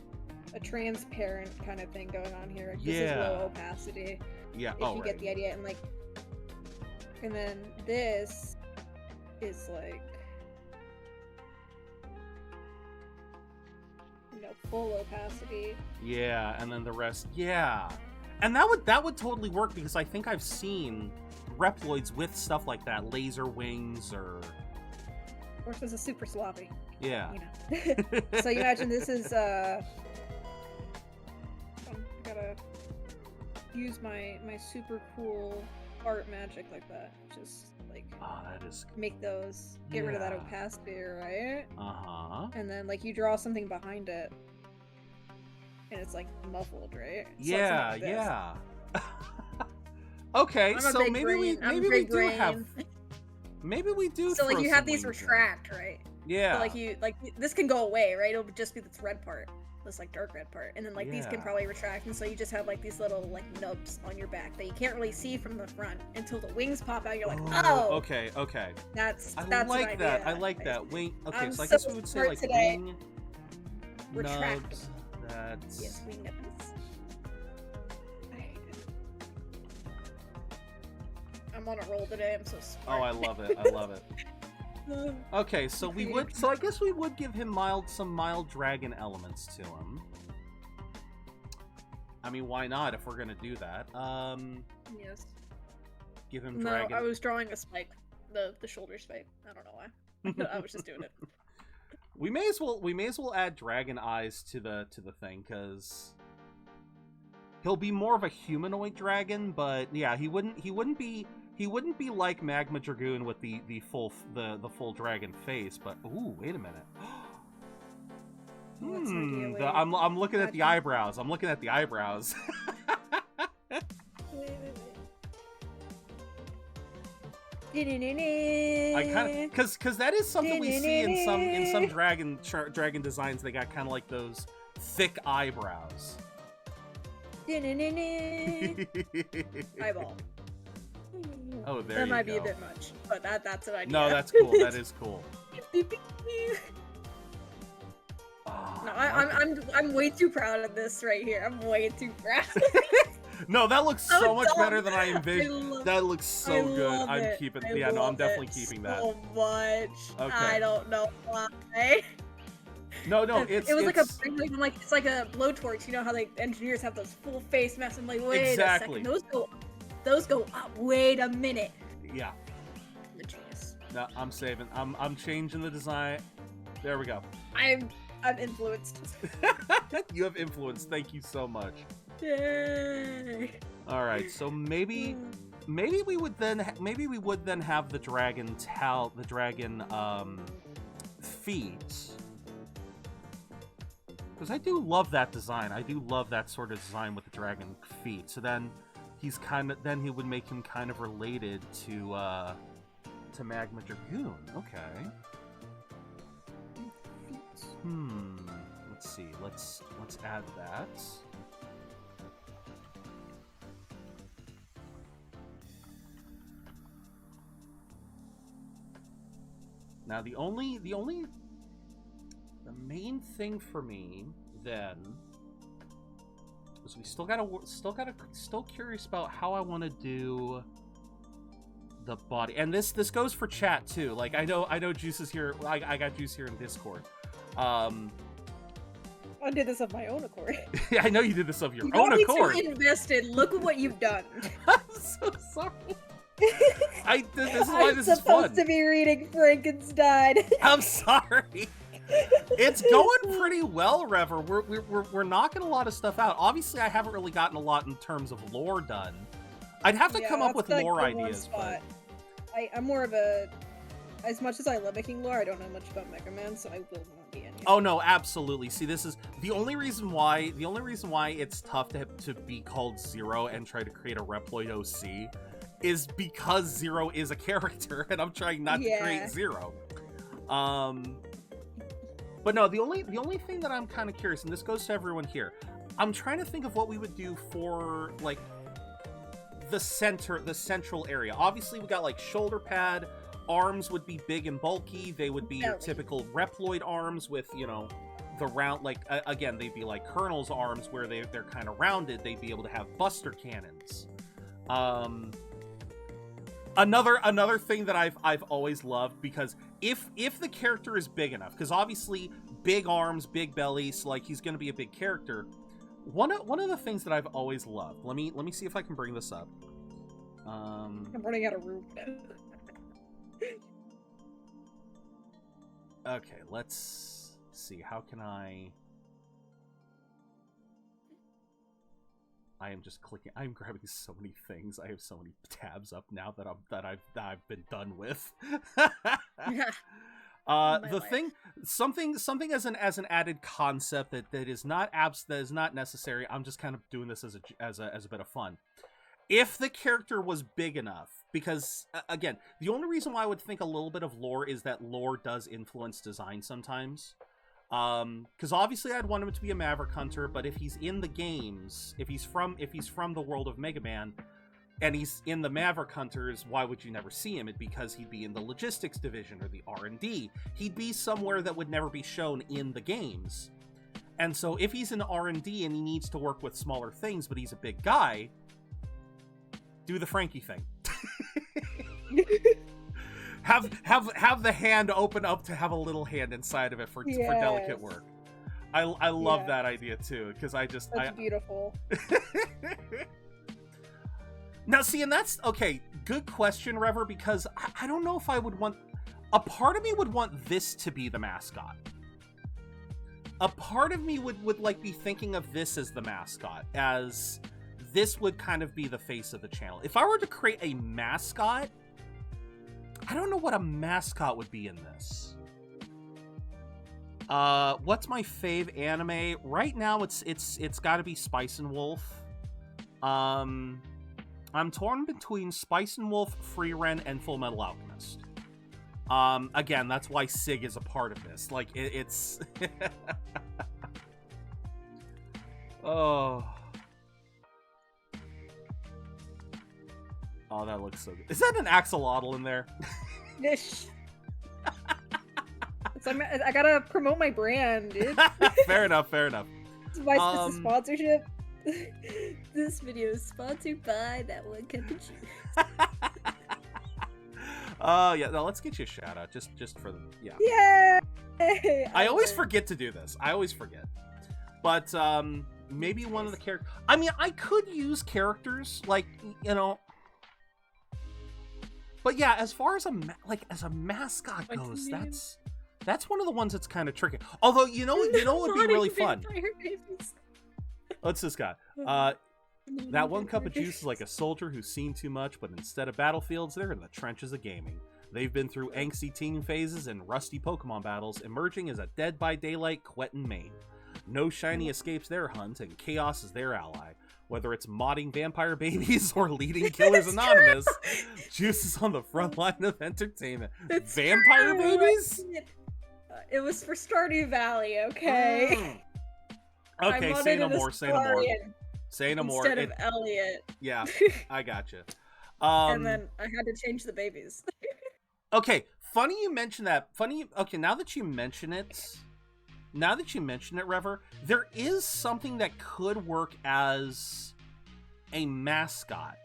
transparent kind of thing going on here. This is low opacity. Yeah. If you get the idea, and then this is like, you know, full opacity. Yeah, and then the rest. Yeah, and that would totally work because I think I've seen Reploids with stuff like that, laser wings or. Of course, this is super sloppy. Yeah. You know. So you imagine this is I'm gotta use my super cool art magic like that. Just like that is make those get rid of that opacity, right? Uh-huh. And then like you draw something behind it. And it's like muffled, right? Yeah, like yeah. Okay, so maybe we do have. Maybe we do. So like you have these retract, right? Yeah. So, like this can go away, right? It'll just be this red part, this like dark red part, and then like these can probably retract, and so you just have like these little like nubs on your back that you can't really see from the front until the wings pop out. You're like, oh. Okay. That's I like that. I like that. Wing. Okay, so I guess we would say like wing retract. Nubs. That's yes, wing nubs. I'm on a roll today. I'm so smart. Oh, I love it. I love it. Okay, so we would. So I guess we would give him some mild dragon elements to him. I mean, why not? If we're gonna do that. Yes. Give him dragon. No, I was drawing a spike, the shoulder spike. I don't know why. I was just doing it. We may as well add dragon eyes to the thing, because he'll be more of a humanoid dragon. But yeah, he wouldn't be like Magma Dragoon with the full dragon face. But ooh, wait a minute. I'm looking at the eyebrows. I'm looking at the eyebrows. I kind of because that is something we see in some dragon designs. They got kind of like those thick eyebrows. Eyeball. Oh, there that you might go. be a bit much, but that's an idea. No, that's cool. That is cool. No, I'm way too proud of this right here. I'm way too proud. No, that looks so much better than I envisioned. That looks so good. I'm keeping. Yeah, no, I'm definitely keeping that. So much. Okay. I don't know why. No, it was like it's like a blowtorch. You know how like engineers have those full face masks? I'm like, wait a second, those go up. Wait a minute. Yeah. I'm a genius. No, I'm saving. I'm changing the design. There we go. I'm influenced. You have influence. Thank you so much. Yay. All right, so maybe we would then have the dragon feet. Because I do love that design. I do love that sort of design with the dragon feet. So then he would make him kind of related to Magma Dragoon. Okay. Let's see. Let's add that. Now the main thing for me then is we still curious about how I want to do the body. And this goes for chat too. Like I know Juice is here. I got Juice here in Discord. I did this of my own accord. I know you did this of your own accord. You invested. Look at what you've done. I'm so sorry. This is why this is fun. I'm supposed to be reading Frankenstein. I'm sorry. It's going pretty well, Rever. We're knocking a lot of stuff out. Obviously, I haven't really gotten a lot in terms of lore done. I'd have to come up with lore ideas. But... I'm more of a... As much as I love making lore, I don't know much about Mega Man, so I will not be any. Oh no, absolutely. See, this is the only reason why it's tough to be called Zero and try to create a Reploid OC is because Zero is a character, and I'm trying not to create Zero. But no, the only thing that I'm kind of curious, and this goes to everyone here, I'm trying to think of what we would do for like the central area. Obviously, we got like shoulder pad. Arms would be big and bulky. They would be your typical Reploid arms with, you know, the round, like, again, they'd be like Colonel's arms where they're kind of rounded. They'd be able to have Buster cannons. Another thing that I've always loved, because if the character is big enough, because obviously big arms, big belly, so like he's going to be a big character. One of the things that I've always loved. Let me see if I can bring this up. I'm running out of room. Okay, let's see. How can I am just clicking. I'm grabbing so many things. I have so many tabs up now that I've been done with. Something as an added concept that is not necessary. I'm just kind of doing this as a bit of fun. If the character was big enough, because, again, the only reason why I would think a little bit of lore is that lore does influence design sometimes. Because obviously I'd want him to be a Maverick Hunter, but if he's in the games, if he's from the world of Mega Man, and he's in the Maverick Hunters, why would you never see him? It's because he'd be in the logistics division or the R&D. He'd be somewhere that would never be shown in the games. And so if he's in R&D and he needs to work with smaller things, but he's a big guy, do the Frankie thing. have the hand open up to have a little hand inside of it for delicate work. I love that idea too, because that's beautiful. Now see, and that's okay. Good question, Rever, because I don't know if I would want. A part of me would want this to be the mascot. A part of me would like be thinking of this as the mascot, as this would kind of be the face of the channel. If I were to create a mascot, I don't know what a mascot would be in this. What's my fave anime? Right now it's got to be Spice and Wolf. I'm torn between Spice and Wolf, Frieren, and Full Metal Alchemist. Again, that's why Sig is a part of this. Like it's Oh, that looks so good. Is that an axolotl in there? Ish. I gotta promote my brand, dude. Fair enough. This is a sponsorship. This video is sponsored by That One Cup of Juice. Yeah, no, let's get you a shout out just for the Yay! I always forget to do this. I always forget. But maybe one of the characters. I mean, I could use characters like, you know. But yeah, as far as a mascot goes, that's one of the ones that's kind of tricky. Although you know what would be really fun. What's this guy? That one cup of juice is like a soldier who's seen too much, but instead of battlefields, they're in the trenches of gaming. They've been through angsty teen phases and rusty Pokemon battles, emerging as a Dead by Daylight Quentin main. No shiny escapes their hunt, and chaos is their ally. Whether it's modding vampire babies or leading Killers Anonymous, Juice is on the front line of entertainment. It's vampire true. Babies? It was for Stardew Valley, okay? Okay, say no more. Say no more. Instead of Elliot. Yeah, I gotcha. And then I had to change the babies. Okay, Funny you mention that. Okay, now that you mention it, Rever, there is something that could work as a mascot.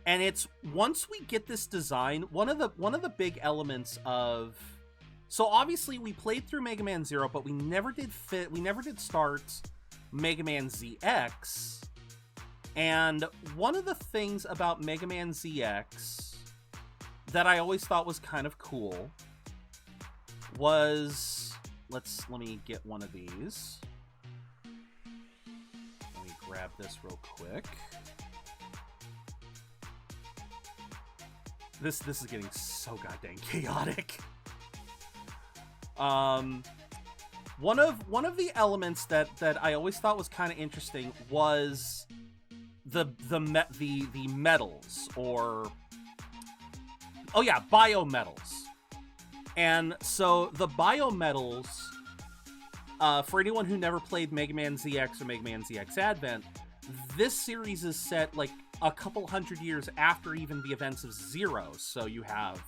And it's, once we get this design, one of the big elements of, so obviously we played through Mega Man Zero, but we never did start Mega Man ZX. And one of the things about Mega Man ZX that I always thought was kind of cool was, let me get one of these. Let me grab this real quick. This is getting so goddamn chaotic. One of the elements that I always thought was kind of interesting was the metals, or biometals. And so the biometals, for anyone who never played Mega Man ZX or Mega Man ZX Advent, this series is set like a couple hundred years after even the events of Zero. So you have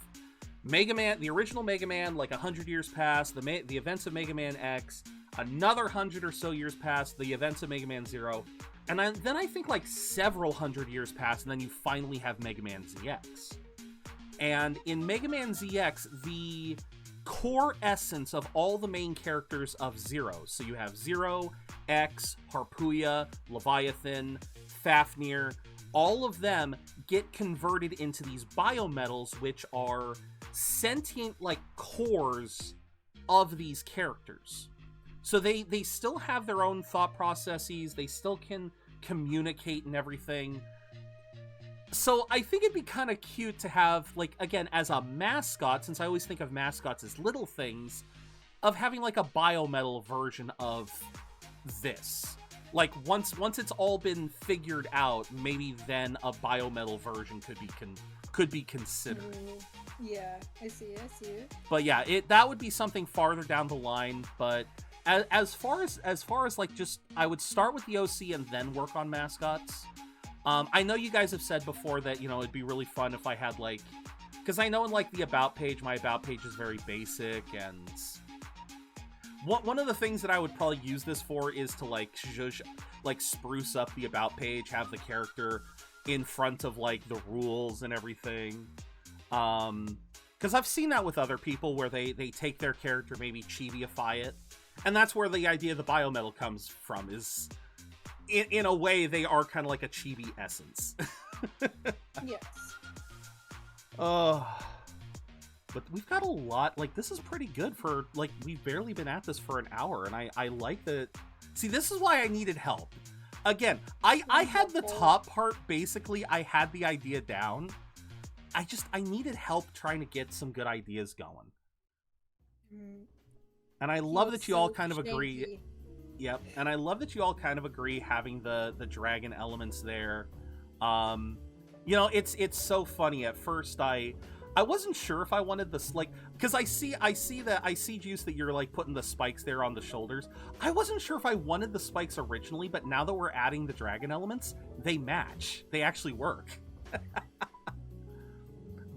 Mega Man, the original Mega Man, like 100 years past, the events of Mega Man X, another 100 or so years past, the events of Mega Man Zero, and then I think like several hundred years past, and then you finally have Mega Man ZX. And in Mega Man ZX, the core essence of all the main characters of Zero, so you have Zero, X, Harpooya, Leviathan, Fafnir, all of them get converted into these biometals, which are sentient, like, cores of these characters. So they still have their own thought processes, they still can communicate and everything. So I think it'd be kind of cute to have, like, again, as a mascot, since I always think of mascots as little things, of having, like, a biometal version of this. Like, once it's all been figured out, maybe then a biometal version could be considered. Yeah, I see it. But yeah, that would be something farther down the line. But as far as like, just, I would start with the OC and then work on mascots. I know you guys have said before that, you know, it'd be really fun if I had, like, because I know in, like, the About page, my About page is very basic, and one of the things that I would probably use this for is to, like, spruce up the About page, have the character in front of, like, the rules and everything. Because I've seen that with other people where they take their character, maybe chibi-ify it, and that's where the idea of the biometal comes from, is in a way they are kind of like a chibi essence. Yes. But we've got a lot, like, this is pretty good for, like, we've barely been at this for an hour, and I like that. See, this is why I needed help. Again, I had the top part, basically, I had the idea down. I needed help trying to get some good ideas going. And I love that you all kind of agree. Yep, and I love that you all kind of agree having the dragon elements there. You know, it's so funny. At first, I wasn't sure if I wanted this, like, because I see Juice, that you're, like, putting the spikes there on the shoulders. I wasn't sure if I wanted the spikes originally, but now that we're adding the dragon elements, they match. They actually work.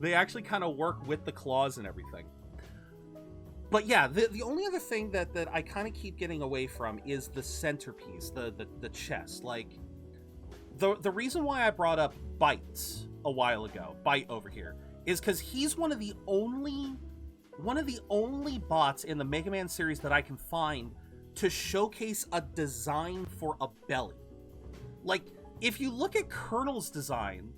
They actually kind of work with the claws and everything. But yeah, the only other thing that I kind of keep getting away from is the centerpiece, the chest. Like, the reason why I brought up Bite a while ago, Bite over here, is because he's one of the only bots in the Mega Man series that I can find to showcase a design for a belly. Like, if you look at Colonel's design,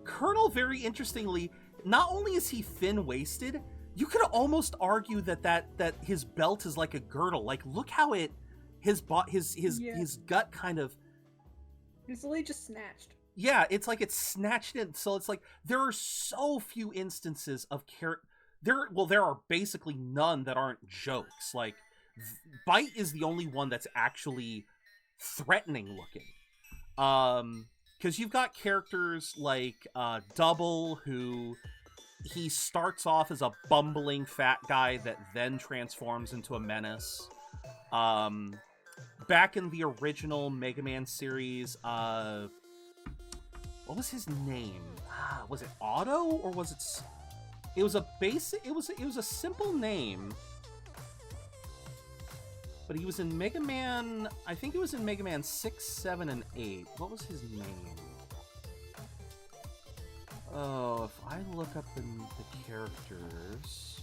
Colonel, very interestingly, not only is he thin-waisted, you could almost argue that his belt is like a girdle. Like, look how his gut kind of, it's literally just snatched. Yeah, it's like it's snatched in. So it's like there are so few instances of there are basically none that aren't jokes. Like, Bite is the only one that's actually threatening looking. Because you've got characters like Double, who he starts off as a bumbling fat guy that then transforms into a menace. Back in the original Mega Man series, what was his name? Was it Otto, or was it... It was a basic. It was a simple name. But he was in Mega Man. I think it was in Mega Man 6, 7, and 8. What was his name? Oh, if I look up the characters.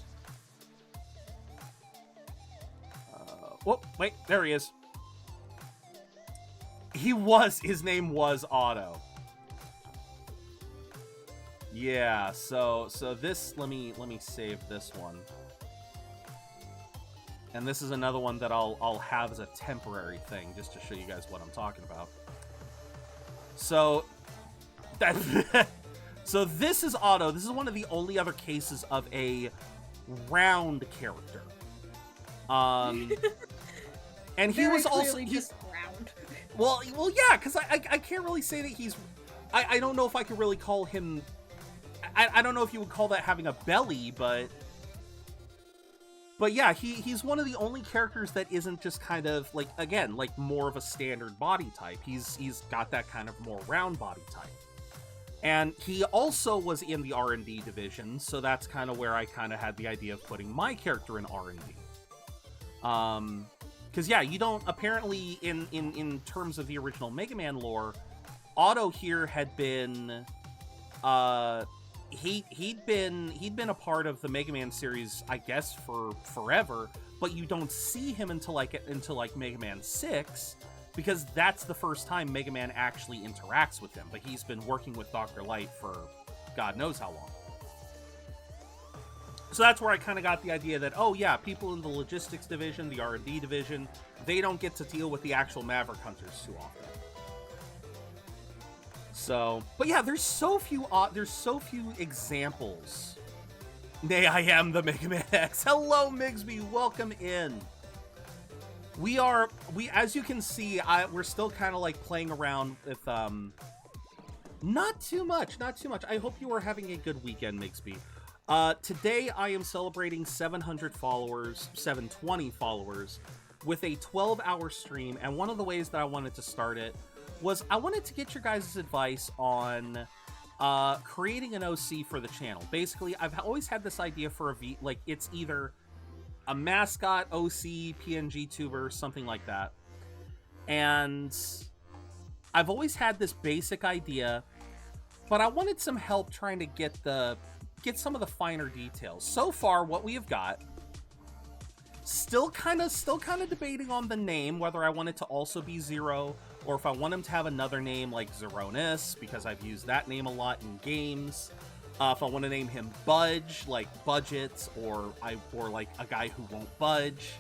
Oh, wait, there he is. His name was Otto. Yeah, so this, let me save this one. And this is another one that I'll have as a temporary thing, just to show you guys what I'm talking about. So that so this is Otto. This is one of the only other cases of a round character. And he was also just round. Well, yeah, because I can't really say that he's. I don't know if I could really call him. I don't know if you would call that having a belly, but yeah, he's one of the only characters that isn't just kind of like, again, like more of a standard body type. He's got that kind of more round body type. And he also was in the R&D division, so that's kind of where I kind of had the idea of putting my character in R&D. Because yeah, you don't, apparently in terms of the original Mega Man lore, Otto here had been he'd been a part of the Mega Man series, I guess, for forever, but you don't see him until Mega Man 6, because that's the first time Mega Man actually interacts with him. But he's been working with Dr. Light for God knows how long. So that's where I kind of got the idea that, oh yeah, people in the logistics division, the R&D division, they don't get to deal with the actual Maverick Hunters too often. So, but yeah, there's so few examples. Nay, I am the Mega Man X. Hello, Migsby, welcome in. We as you can see, we're still kind of like playing around with, not too much. I hope you are having a good weekend, Migsby. Today I am celebrating 720 followers with a 12-hour stream, and one of the ways that I wanted to start it was I wanted to get your guys' advice on creating an OC for the channel. Basically, I've always had this idea for like it's either a mascot, OC, PNG tuber, something like that. And I've always had this basic idea, but I wanted some help trying to get some of the finer details. So far, what we have got, still kind of debating on the name, whether I want it to also be Zero, or if I want him to have another name like Zeronis, because I've used that name a lot in games. If I want to name him Budge, like Budgets, or like a guy who won't budge.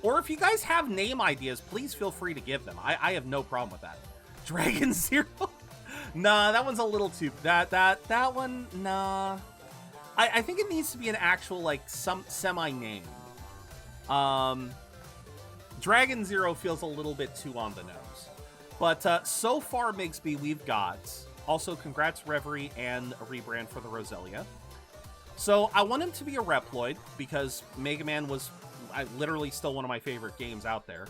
Or if you guys have name ideas, please feel free to give them. I have no problem with that. Dragon Zero? Nah, that one's a little too... That one, nah. I think it needs to be an actual, like, semi-name. Dragon Zero feels a little bit too on the nose. But so far, Migsby, we've got... Also, congrats, Reverie, and a rebrand for the Roselia. So, I want him to be a Reploid, because Mega Man was literally still one of my favorite games out there.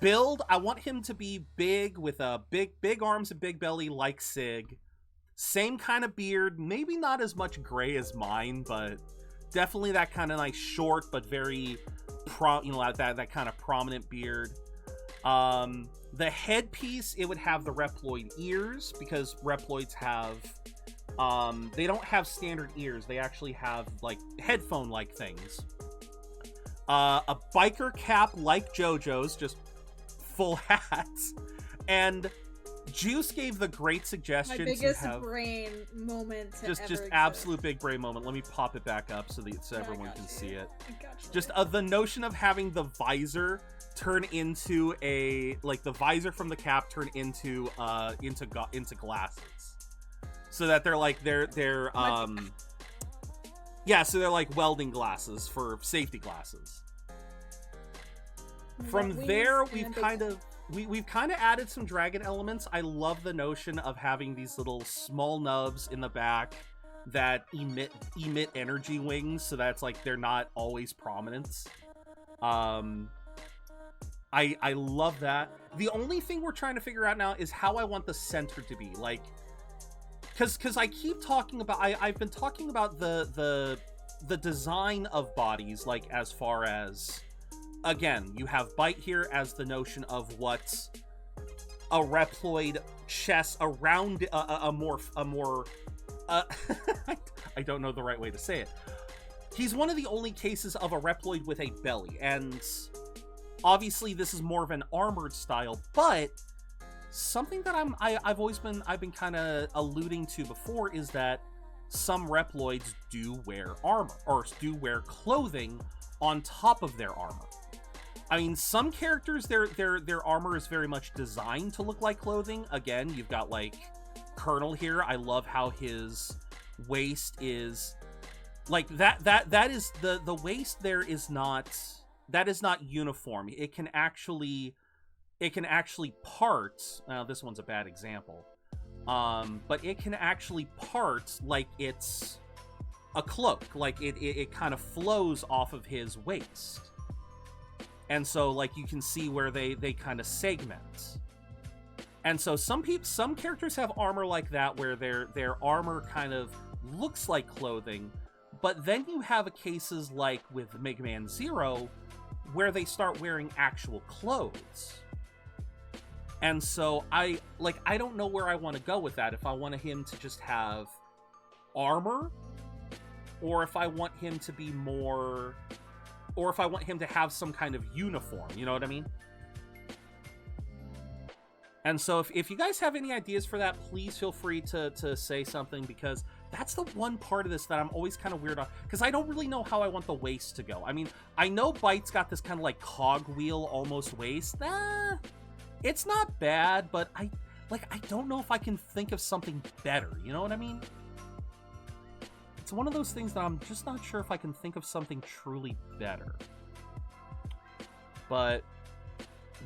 Build, I want him to be big, with a big arms and big belly like Sig. Same kind of beard, maybe not as much gray as mine, but definitely that kind of nice short, but very, that kind of prominent beard. The headpiece, it would have the Reploid ears, because Reploids have, they don't have standard ears, they actually have, like, headphone-like things. A biker cap like JoJo's, just full hats, and Juice gave the great suggestion. My biggest brain moment to just exist. absolute big brain moment. Let me pop it back up so everyone can see it. Just the notion of having the visor turn into the visor from the cap turn into glasses, so that they're so they're like welding glasses for safety glasses. From there, we've kind of added some dragon elements. I love the notion of having these little small nubs in the back that emit energy wings, so that's like they're not always prominent. I love that. The only thing we're trying to figure out now is how I want the center to be. Like, because I keep talking about, I've been talking about the design of bodies, like as far as, again, you have Bite here as the notion of what a Reploid chest around a more I don't know the right way to say it. He's one of the only cases of a Reploid with a belly, and obviously this is more of an armored style, but something that I've been kind of alluding to before is that some Reploids do wear armor, or do wear clothing on top of their armor. I mean, some characters, their armor is very much designed to look like clothing. Again, you've got like Colonel here. I love how his waist is like that is the waist there is not, that is not uniform. It can actually part. This one's a bad example. But it can actually part like it's a cloak, like it kind of flows off of his waist. And so, like, you can see where they kind of segment. And so some characters have armor like that, where their armor kind of looks like clothing. But then you have cases like with Mega Man Zero, where they start wearing actual clothes. And so I don't know where I want to go with that. If I want him to just have armor, or if I want him to be more, or if I want him to have some kind of uniform, you know what I mean? And so if you guys have any ideas for that, please feel free to say something, because that's the one part of this that I'm always kind of weird on, because I don't really know how I want the waist to go. I mean, I know Bite's got this kind of like cogwheel almost waist. It's not bad, but I don't know if I can think of something better, you know what I mean? It's one of those things that I'm just not sure if I can think of something truly better. But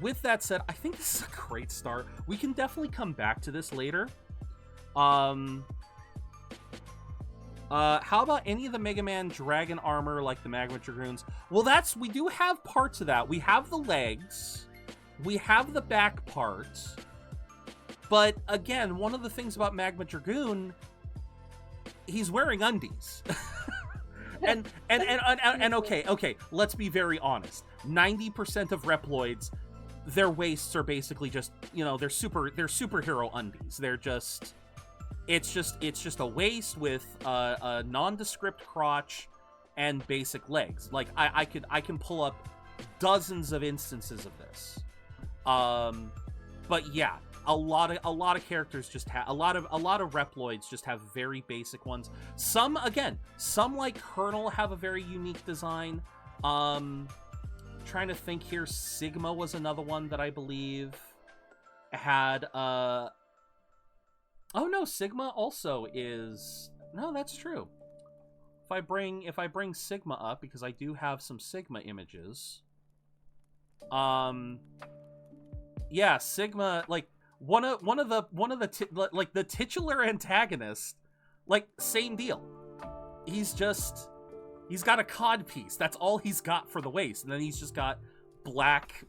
with that said, I think this is a great start. We can definitely come back to this later. How about any of the Mega Man Dragon armor, like the Magma Dragoons? Well, we do have parts of that. We have the legs. We have the back parts. But again, one of the things about Magma Dragoon, he's wearing undies. and okay, let's be very honest. 90% of Reploids, their waists are basically just, you know, they're superhero undies. They're just, it's just a waist with a nondescript crotch and basic legs. Like I can pull up dozens of instances of this. But yeah, a lot of characters just have a lot of Reploids just have very basic ones. Some like Colonel have a very unique design. Trying to think here, Sigma was another one that I believe had oh no, Sigma also is, no, that's true. If I bring Sigma up, because I do have some Sigma images. Yeah, Sigma, like one of the titular antagonist, like same deal. He's got a cod piece. That's all he's got for the waist, and then he's just got black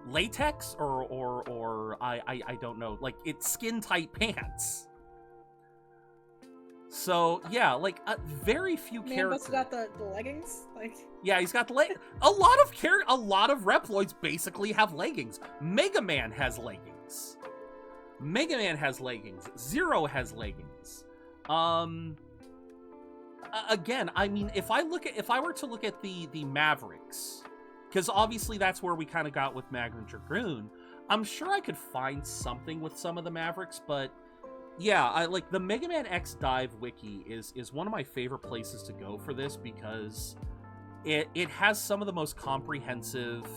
latex or I don't know, like it's skin tight pants. So yeah, like very few characters. Man, got the leggings, like. Yeah, he's got the leg. A lot of Reploids basically have leggings. Mega Man has leggings. Zero has leggings. Again, I mean, if I were to look at the Mavericks, because obviously that's where we kind of got with Magma Dragoon, I'm sure I could find something with some of the Mavericks, but yeah, I like the Mega Man X Dive wiki is one of my favorite places to go for this, because it has some of the most comprehensive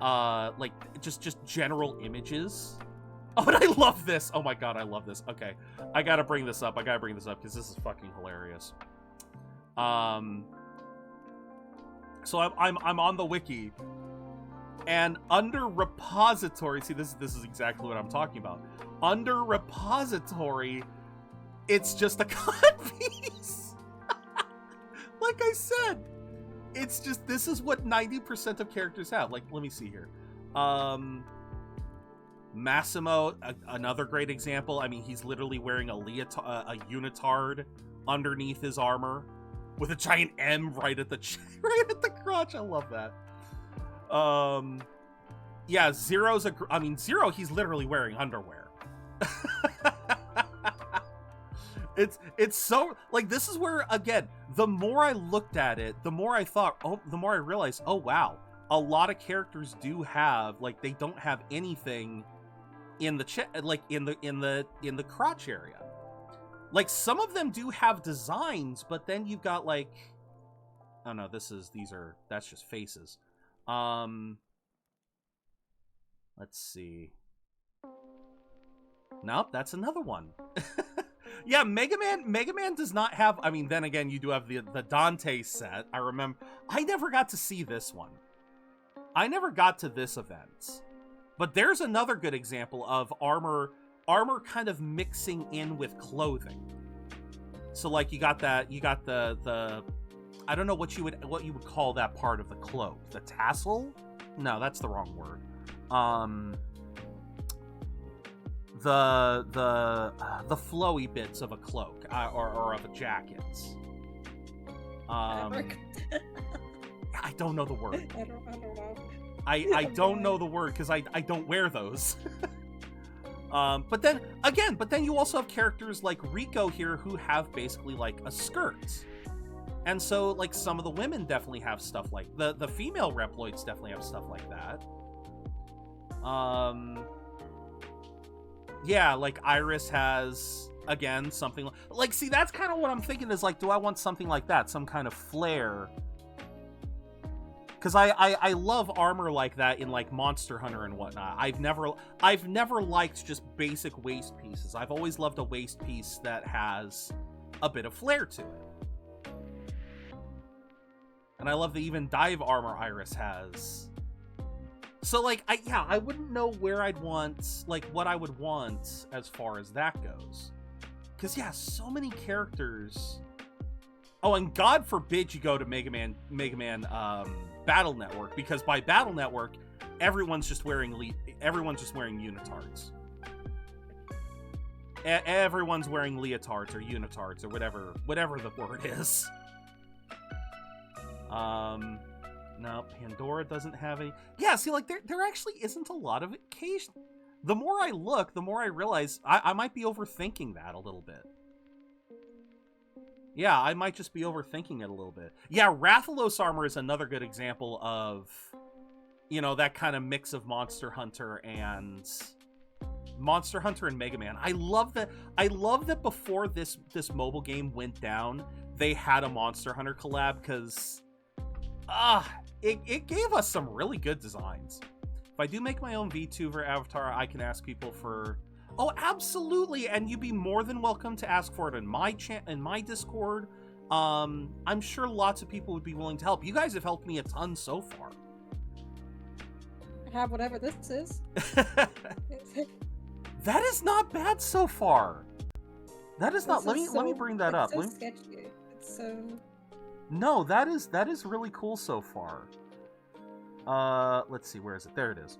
like just general images. Oh, and I love this. Oh my god, I love this. Okay, I gotta bring this up because this is fucking hilarious. So I'm on the wiki, and under repository, see, this is exactly what I'm talking about. Under repository, it's just a cut piece. Like I said, it's just, this is what 90% of characters have. Like, let me see here. Massimo, another great example. I mean, he's literally wearing a unitard underneath his armor with a giant M right at the right at the crotch. I love that. Yeah, Zero, he's literally wearing underwear. It's so, like, this is where, again, the more I looked at it, the more I realized, oh wow, a lot of characters do have, like, they don't have anything in the in the crotch area. Like, some of them do have designs, but then you've got, like, oh no, that's just faces. Let's see. Nope, that's another one. Yeah, Mega Man does not have, I mean, then again, you do have the Dante set. I remember, I never got to see this one. I never got to this event. But there's another good example of armor kind of mixing in with clothing. So, like, you got the I don't know what you would call that part of the cloak. The tassel? No, that's the wrong word. The flowy bits of a cloak or of a jacket. I don't know the word. I don't know. I don't know the word because I don't wear those. But then you also have characters like Rico here who have basically like a skirt. And so, like, some of the women definitely have stuff like the female Reploids definitely have stuff like that. Yeah, like Iris has, again, something like, see, that's kind of what I'm thinking is, like, do I want something like that? Some kind of flare? Because I love armor like that in, like, Monster Hunter and whatnot. I've never liked just basic waist pieces. I've always loved a waist piece that has a bit of flair to it. And I love the even dive armor Iris has. So, like, I wouldn't know where I'd want, like, what I would want as far as that goes. Because, yeah, so many characters. Oh, and God forbid you go to Mega Man Battle Network, because by Battle Network, everyone's just wearing unitards. Everyone's wearing leotards or unitards or whatever the word is. No, Pandora doesn't have any. Yeah, see, like, there actually isn't a lot of occasion. The more I look, the more I realize I might be overthinking that a little bit. Yeah, I might just be overthinking it a little bit. Yeah, Rathalos armor is another good example of, you know, that kind of mix of Monster Hunter and Mega Man. I love that before this mobile game went down, they had a Monster Hunter collab, because it gave us some really good designs. If I do make my own VTuber avatar, I can ask people for... Oh, absolutely, and you'd be more than welcome to ask for it in my Discord. I'm sure lots of people would be willing to help. You guys have helped me a ton so far. I have whatever this is. That is not bad so far. That is not. Let me bring that up. It's so sketchy. It's so... No, that is really cool so far. Let's see, where is it? There it is.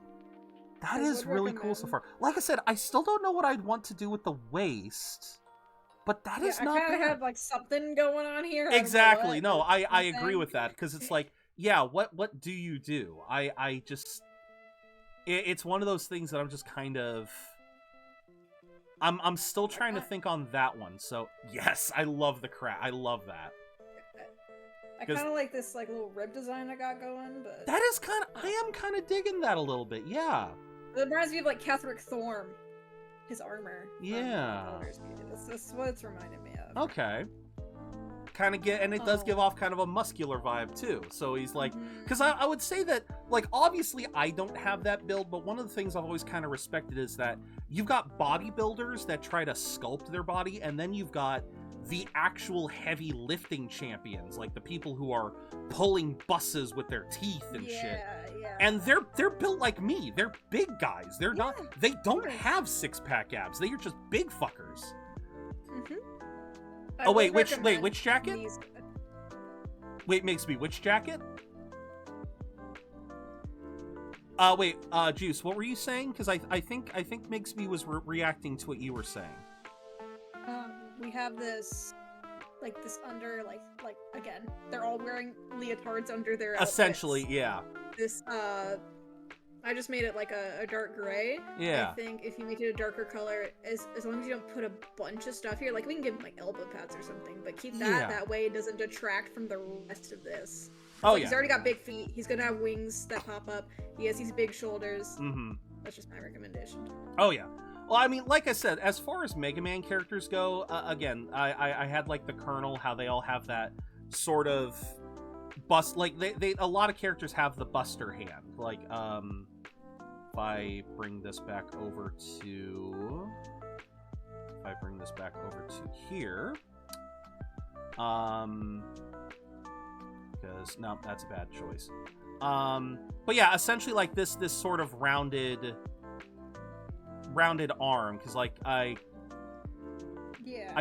That is really cool so far. Like I said, I still don't know what I'd want to do with the waist, but that is not bad. I kind of have, like, something going on here. Exactly. No, I agree with that, because it's like, yeah, what do you do? I just... It's one of those things that I'm just kind of... I'm still trying to think on that one. So, yes, I love the crap. I love that. I kind of like this, like, little rib design I got going, but... That is kind of... I am kind of digging that a little bit, yeah. It reminds me of, like, Catherick Thorm. His armor. Yeah. That's what it's reminding me of. Okay. Kind of and it does give off kind of a muscular vibe, too. So he's like... Because I would say that, like, obviously I don't have that build, but one of the things I've always kind of respected is that you've got bodybuilders that try to sculpt their body, and then you've got the actual heavy lifting champions, like the people who are pulling buses with their teeth and shit. Yeah. And they're built like me. They're big guys. They're not. They don't have 6-pack abs. They are just big fuckers. Oh wait, which jacket? Wait, makes me which jacket? Wait, Juice, what were you saying? Because I think Migsby was reacting to what you were saying. We have this, like, this under, like, again, they're all wearing leotards under their outfits. Essentially, yeah. This, I just made it like a dark gray. Yeah. I think if you make it a darker color, as long as you don't put a bunch of stuff here, like, we can give him, like, elbow pads or something, but keep that, that way it doesn't detract from the rest of this. Oh, like, he's already got big feet, he's gonna have wings that pop up, he has these big shoulders. Mm-hmm. That's just my recommendation. Oh, yeah. Well, I mean, like I said, as far as Mega Man characters go, again, I had, like, the Colonel, how they all have that sort of bust, like, they a lot of characters have the Buster hand. Like, if I bring this back over to here, because, no, that's a bad choice. But yeah, essentially, like, this sort of rounded arm, because, like, I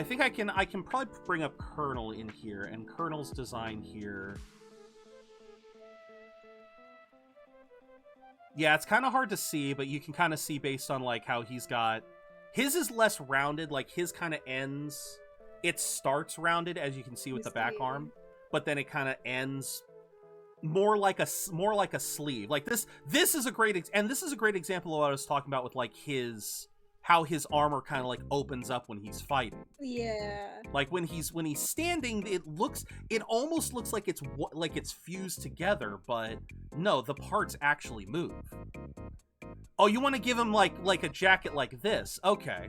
think I can probably bring up Colonel in here, and Colonel's design here. Yeah, it's kind of hard to see, but you can kind of see based on, like, how he's got, his is less rounded, like, his kind of ends, it starts rounded, as you can see with the back arm, but then it kind of ends more like a sleeve. Like, this is a great example of what I was talking about with, like, how his armor kind of, like, opens up when he's fighting. Yeah. Like, when he's standing, it almost looks like it's fused together, but no, the parts actually move. Oh, you want to give him like a jacket like this? Okay.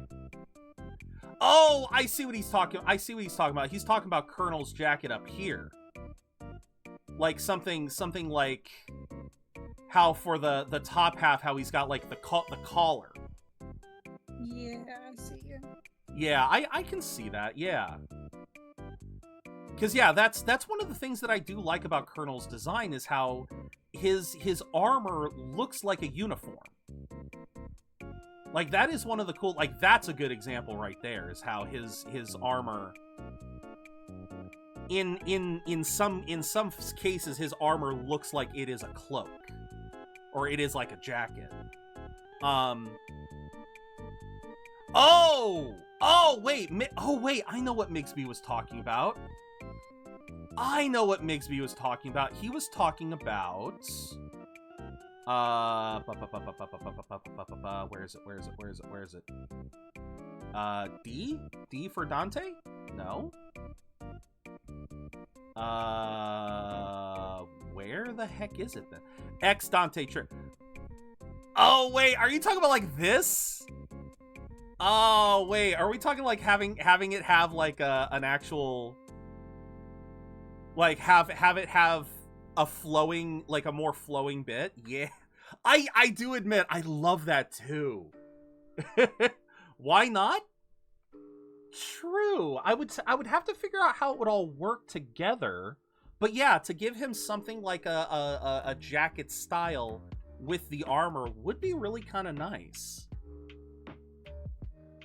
Oh, I see what he's talking about. He's talking about Colonel's jacket up here. Like something like how for the top half, how he's got, like, the collar. Yeah, I see you. Yeah, I can see that, yeah. Because, yeah, that's one of the things that I do like about Colonel's design, is how his armor looks like a uniform. Like, that is one of the cool, like, that's a good example right there, is how his armor, in some cases, his armor looks like it is a cloak, or it is like a jacket. Oh, wait, I know what Migsby was talking about. He was talking about, where is it? D for Dante? No. Where the heck is it then? X Dante trip. Oh, wait, are you talking about, like, this? Oh, wait, are we talking, like, having it have, like, an actual, like, have it have a flowing, like, a more flowing bit? Yeah. I do admit, I love that, too. Why not? True. I would have to figure out how it would all work together. But yeah, to give him something like a jacket style with the armor would be really kind of nice.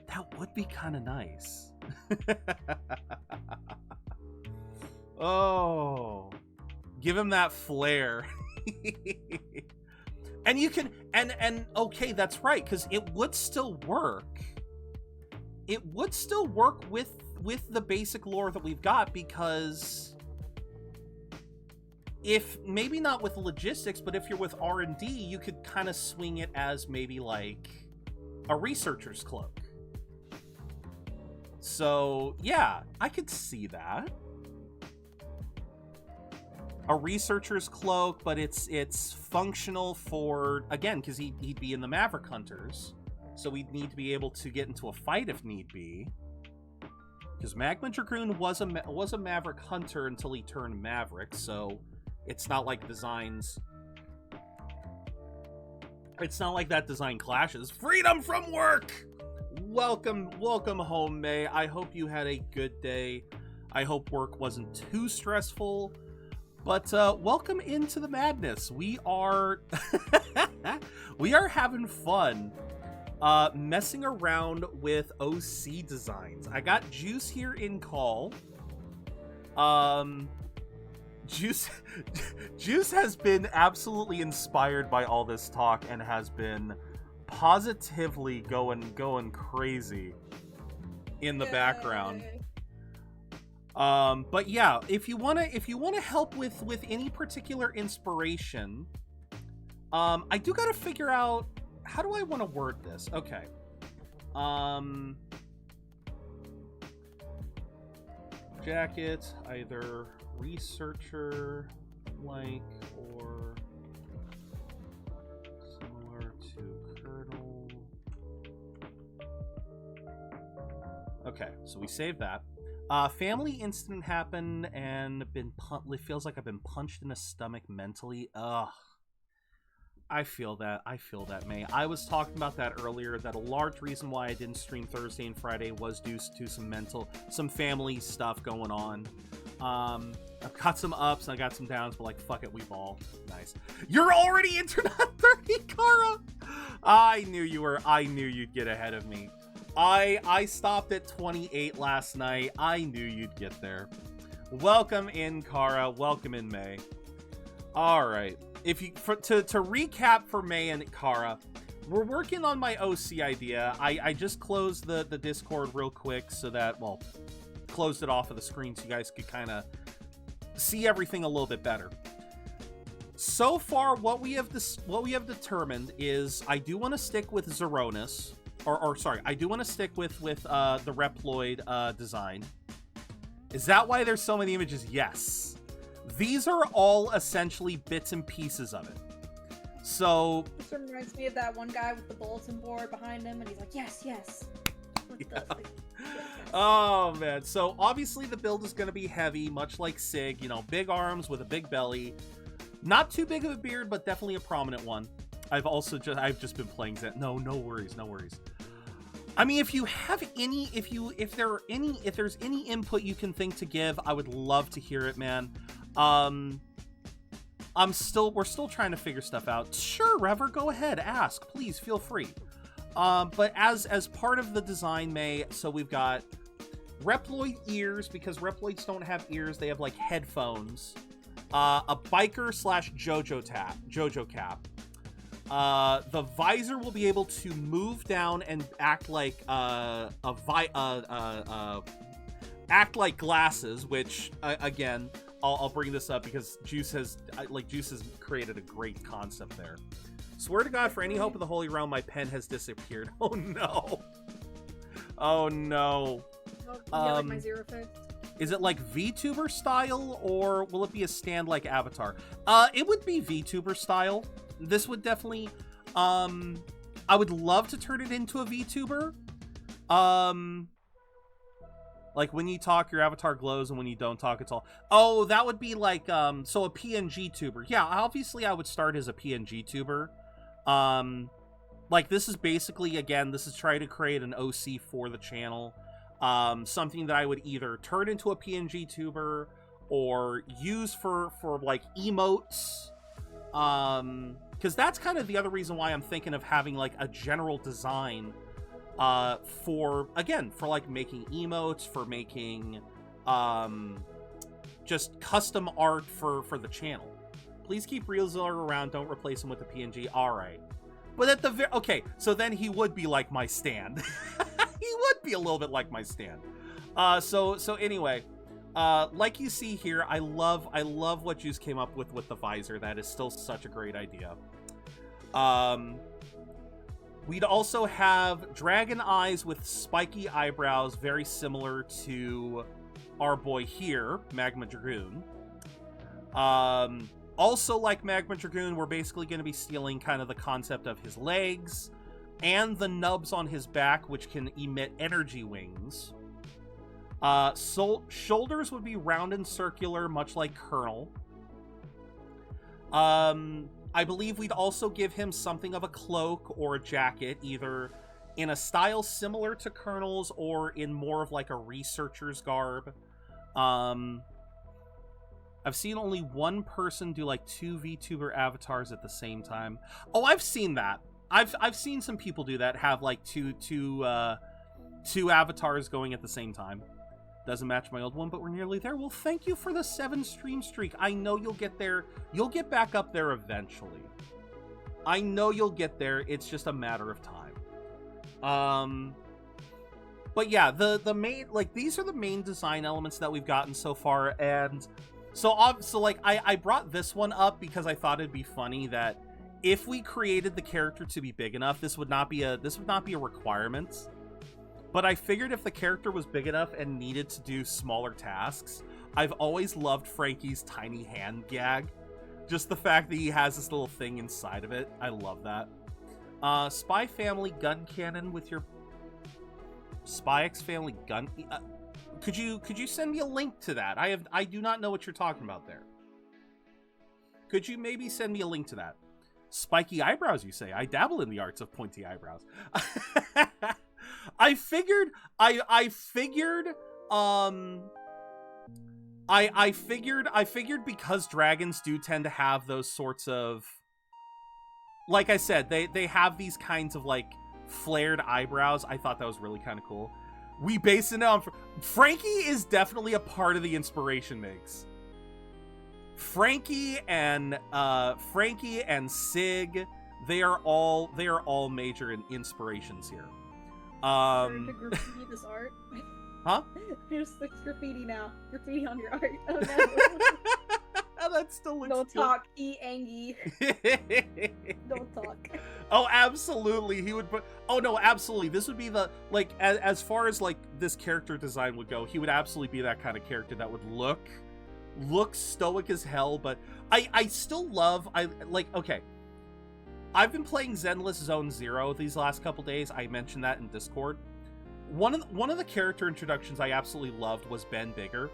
That would be kind of nice. Oh, give him that flair. And you can, and okay, that's right, because it would still work. It would still work with the basic lore that we've got, because if, maybe not with logistics, but if you're with R&D, you could kind of swing it as maybe like a researcher's cloak. So, yeah, I could see that. A researcher's cloak, but it's functional for, again, because he'd be in the Maverick Hunters, so we'd need to be able to get into a fight if need be. Because Magma Dragoon was a Maverick Hunter until he turned Maverick, so it's not like designs... It's not like that design clashes. Freedom from work! Welcome home, May. I hope you had a good day. I hope work wasn't too stressful. But welcome into the madness. We are having fun messing around with OC designs. I got Juice here in call. Juice Juice has been absolutely inspired by all this talk and has been positively going crazy in the background. But yeah, if you wanna help with any particular inspiration, I do gotta figure out how do I want to word this. Okay. Jacket, either researcher like or similar to Colonel. Okay, so we saved that. Family incident happened and feels like I've been punched in the stomach mentally. Ugh. I feel that, May. I was talking about that earlier, that a large reason why I didn't stream Thursday and Friday was due to some family stuff going on. I've got some ups and I got some downs, but like, fuck it, we ball. Nice. You're already internet 30, Kara! I knew you'd get ahead of me. I stopped at 28 last night. I knew you'd get there. Welcome in, Kara. Welcome in, May. All right. To recap for May and Kara, we're working on my OC idea. I just closed the Discord real quick so that, well, closed it off of the screen so you guys could kind of see everything a little bit better. So far, what we have determined is I do want to stick with Zeronis, I do want to stick with the Reploid design. Is that why there's so many images? Yes. These are all essentially bits and pieces of it. So this reminds me of that one guy with the bulletin board behind him, and he's like, yes. Yeah. Oh man, so obviously the build is going to be heavy, much like Sig, you know, big arms with a big belly, not too big of a beard, but definitely a prominent one. I've just been playing Zen. No worries. I mean, if there's any input you can think to give, I would love to hear it, man. We're still trying to figure stuff out. Sure, Rever, go ahead, ask, please, feel free. But as part of the design, May, so we've got Reploid ears, because Reploids don't have ears, they have like headphones. A biker / Jojo cap. The visor will be able to move down and act like glasses, which again, I'll bring this up because Juice has created a great concept there. Swear to God, for any hope of the Holy Realm, my pen has disappeared. Oh no. Oh no. Like my zero face. Is it like VTuber style, or will it be a stand like Avatar? It would be VTuber style. This would definitely, I would love to turn it into a VTuber. Like when you talk, your avatar glows, and when you don't talk, it's all. Oh, that would be like, so a PNG tuber. Yeah, obviously I would start as a PNG tuber. Like this is basically, again, this is trying to create an OC for the channel. Something that I would either turn into a PNG tuber or use for like emotes. Because that's kind of the other reason why I'm thinking of having like a general design for like making emotes, for making just custom art for the channel. Please keep RealZilla around, don't replace him with a PNG. Alright. But at the okay, so then he would be like my stand. He would be a little bit like my stand. So anyway, like you see here, I love what Juice came up with the visor. That is still such a great idea. We'd also have dragon eyes with spiky eyebrows, very similar to our boy here, Magma Dragoon. Also, like Magma Dragoon, we're basically going to be stealing kind of the concept of his legs and the nubs on his back, which can emit energy wings. Shoulders would be round and circular, much like Colonel. I believe we'd also give him something of a cloak or a jacket, either in a style similar to Colonel's or in more of like a researcher's garb. I've seen only one person do like 2 VTuber avatars at the same time. Oh, I've seen that. I've seen some people do that, have like two avatars going at the same time. Doesn't match my old one, but we're nearly there. Well, thank you for the 7 stream streak. I know you'll get there. You'll get back up there eventually. I know you'll get there. It's just a matter of time. But yeah, the main, like, these are the main design elements that we've gotten so far. And so like, I brought this one up because I thought it'd be funny that if we created the character to be big enough, this would not be a requirement. But I figured if the character was big enough and needed to do smaller tasks, I've always loved Frankie's tiny hand gag. Just the fact that he has this little thing inside of it. I love that. Spy Family gun cannon with your Spy X Family gun. Could you send me a link to that? I do not know what you're talking about there. Could you maybe send me a link to that? Spiky eyebrows, you say? I dabble in the arts of pointy eyebrows. I figured because dragons do tend to have those sorts of, like I said, they have these kinds of like flared eyebrows. I thought that was really kind of cool. We base it on Frankie is definitely a part of the inspiration mix. Frankie and Sig, they are all major inspirations here. To graffiti this art. Huh? There's graffiti now. Graffiti on your art. Oh no. That still looks Don't good. talk, Angie. Don't talk. Oh, absolutely. He would put. Oh no, absolutely. This would be the, like, as far as like this character design would go, he would absolutely be that kind of character that would look stoic as hell. But I still love. Okay. I've been playing Zenless Zone Zero these last couple days. I mentioned that in Discord. One of the character introductions I absolutely loved was Ben Bigger,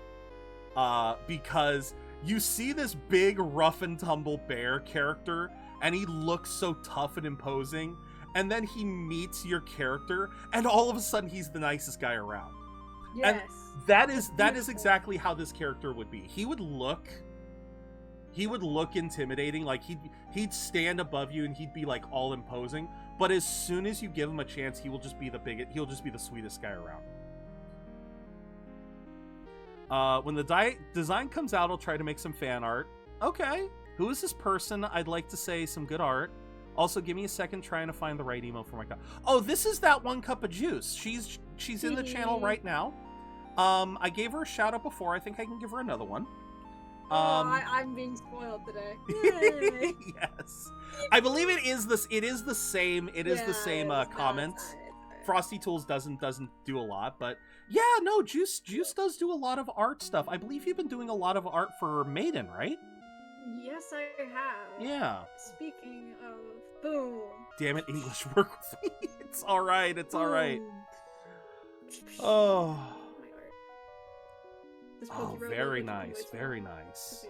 because you see this big rough and tumble bear character, and he looks so tough and imposing, and then he meets your character, and all of a sudden he's the nicest guy around. Yes. And that is exactly how this character would be. He would look intimidating, like he'd stand above you and he'd be like all imposing, but as soon as you give him a chance, he'll just be the sweetest guy around. When the design comes out, I'll try to make some fan art. Okay. Who is this person? I'd like to say some good art. Also, give me a second trying to find the right emo for my cup. Oh, this is that one cup of juice. She's in the channel right now. I gave her a shout out before. I think I can give her another one. I'm being spoiled today. Yay. Yes, I believe it is the same comment. Frosty Tools doesn't do a lot, but yeah, no, Juice does do a lot of art stuff. I believe you've been doing a lot of art for Maiden, right? Yes, I have. Yeah. Speaking of, boom. Damn it, English, work with me. It's all right. It's all right. Oh. Oh, very nice, very nice.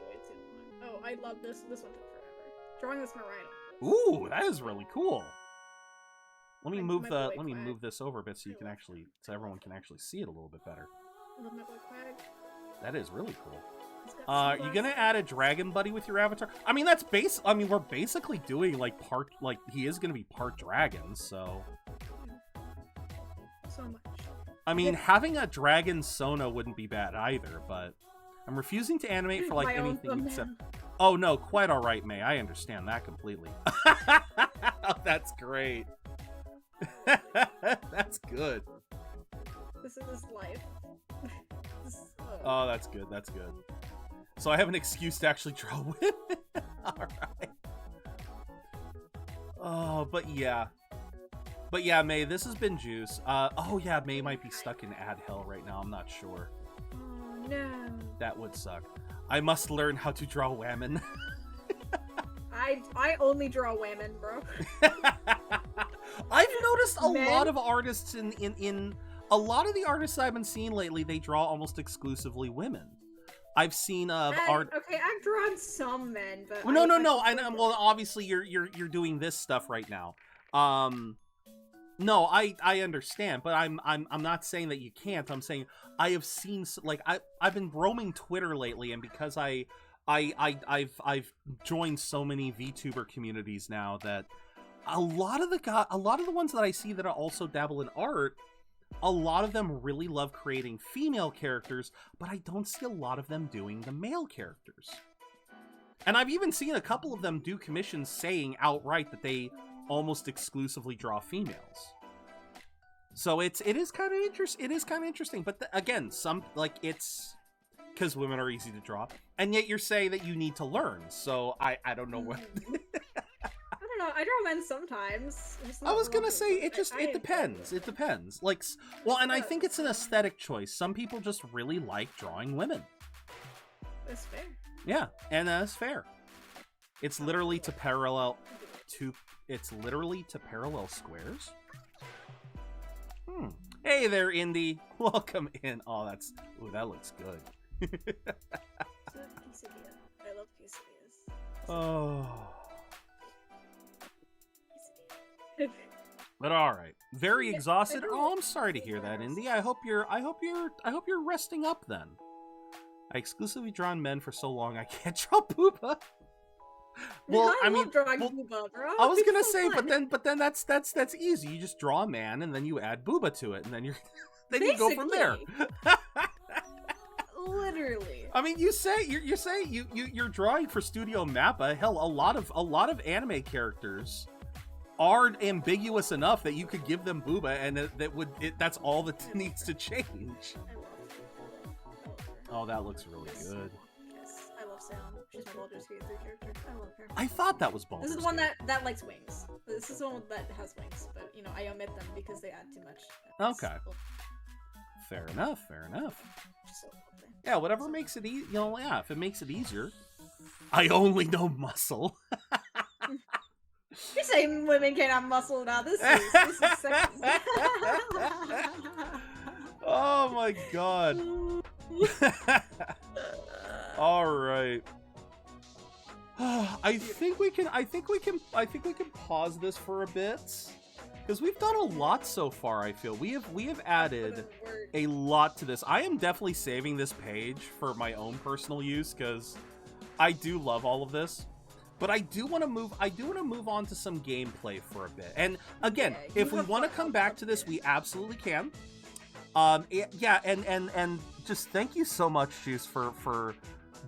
Oh, I love this. This one took forever. Drawing this Marino. Ooh, that is really cool. Let me move this over a bit so everyone can actually see it a little bit better. That is really cool. Are you gonna add a dragon buddy with your avatar? I mean, we're basically doing he is gonna be part dragon, so. So much. I mean, having a dragon Sona wouldn't be bad either, but I'm refusing to animate for anything except. Oh no, quite all right, May. I understand that completely. That's great. That's good. This is life. Oh, that's good. That's good. So I have an excuse to actually draw women. All right. Oh, but yeah. But yeah, May, this has been Juice. Oh yeah, May might be stuck in ad hell right now. I'm not sure. Oh no. That would suck. I must learn how to draw women. I only draw women, bro. I've noticed a lot of artists in a lot of the artists I've been seeing lately, they draw almost exclusively women. I've seen art. Okay, I've drawn some men, but well, no. Well, obviously you're doing this stuff right now. No, I understand, but I'm not saying that you can't. I'm saying I have seen I've been roaming Twitter lately, and because I've joined so many VTuber communities now that a lot of the ones that I see that are also dabble in art, a lot of them really love creating female characters, but I don't see a lot of them doing the male characters. And I've even seen a couple of them do commissions saying outright that they almost exclusively draw females. So it is kind of interesting. But again, it's because women are easy to draw, and yet you're saying that you need to learn. So I don't know what. I don't know. I draw men sometimes. I was gonna say it depends. It depends. Like, well, and I think it's an aesthetic choice. Some people just really like drawing women. That's fair. Yeah, and that's fair. It's literally to parallel squares. Hey there, Indy. Welcome in. Oh, that looks good. I love quesadillas. Oh. But all right. Very exhausted. Oh, I'm sorry to hear that, Indy. I hope you're resting up then. I exclusively drawn men for so long I can't draw Booba. Well, I mean, Booba, bro. I was gonna say, but then that's easy. You just draw a man and then you add Booba to it, and then you go from there. Literally. I mean, you're drawing for Studio Mappa. Hell, a lot of anime characters are ambiguous enough that you could give them Booba, and that's all that needs to change. Oh, that looks really good. Yes, I love Sam. She's my Baldur's Gate 3 character. I love her. I thought that was Baldur's Gate. This is the one that likes wings. This is the one that has wings, but I omit them because they add too much. Okay. Fair enough. So yeah, whatever makes it easy. If it makes it easier. I only know muscle. You're saying women can't have muscle now. This is sexy. Oh my god. All right. I think we can pause this for a bit because we've done a lot so far. I feel we have added a lot to this. I am definitely saving this page for my own personal use because I do love all of this. But I do want to move on to some gameplay for a bit. And again, if we want to come back to this, we absolutely can. Yeah, and just thank you so much, Juice, for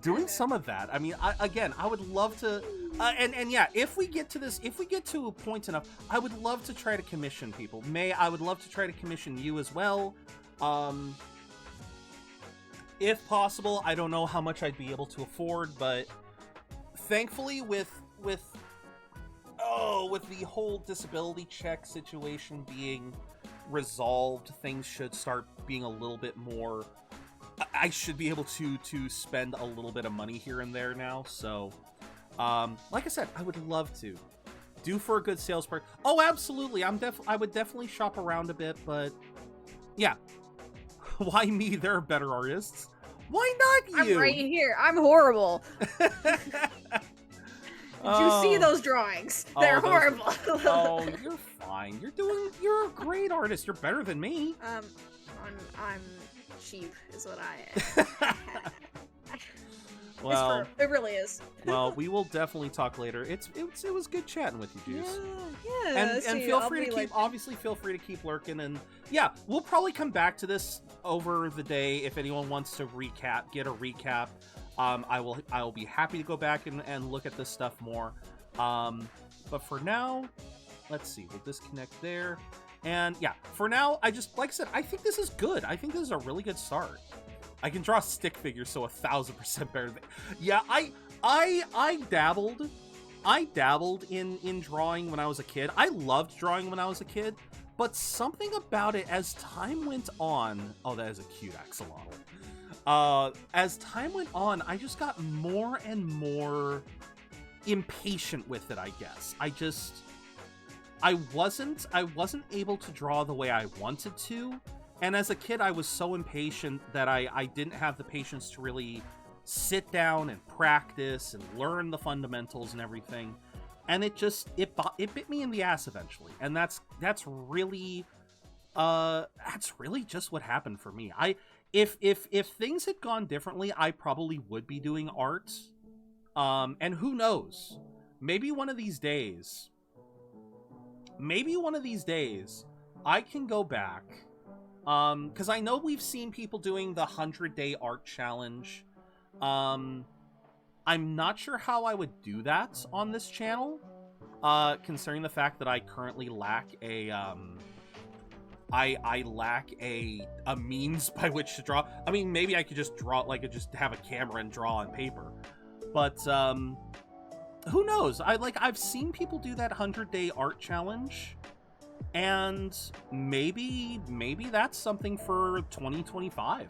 doing some of that. I mean, I would love to, and yeah, if we get to a point enough, I would love to try to commission people. I would love to try to commission you as well. If possible. I don't know how much I'd be able to afford, but thankfully with the whole disability check situation being resolved, things should start being a little bit more. I should be able to spend a little bit of money here and there now. So, like I said, I would love to do for a good sales price. Oh, absolutely. I would definitely shop around a bit, but yeah. Why me? There are better artists. Why not you? I'm right here. I'm horrible. Did you see those drawings? They're horrible. Oh, you're fine. You're a great artist. You're better than me. I'm cheap, is what I am. Well, it really is. Well, we will definitely talk later. It was good chatting with you, Juice. Yeah. And feel free to feel free to keep lurking, and yeah, we'll probably come back to this over the day if anyone wants to get a recap. I will be happy to go back and look at this stuff more. But for now, let's see. We'll disconnect there. And yeah, for now, like I said, I think this is good. I think this is a really good start. I can draw stick figures, so 1,000% better than... Yeah, I dabbled. I dabbled in drawing when I was a kid. I loved drawing when I was a kid, but something about it as time went on... Oh, that is a cute axolotl. As time went on, I just got more and more impatient with it, I guess. I wasn't able to draw the way I wanted to. And as a kid, I was so impatient that I didn't have the patience to really sit down and practice and learn the fundamentals and everything. And it bit me in the ass eventually. And that's really just what happened for me. If things had gone differently, I probably would be doing art. And who knows? Maybe one of these days, I can go back Because I know we've seen people doing the 100-day art challenge. I'm not sure how I would do that on this channel, considering the fact that I currently lack a, I lack a means by which to draw. I mean, maybe I could just draw, like, just have a camera and draw on paper. But, who knows? I've seen people do that 100-day art challenge, and maybe that's something for 2025.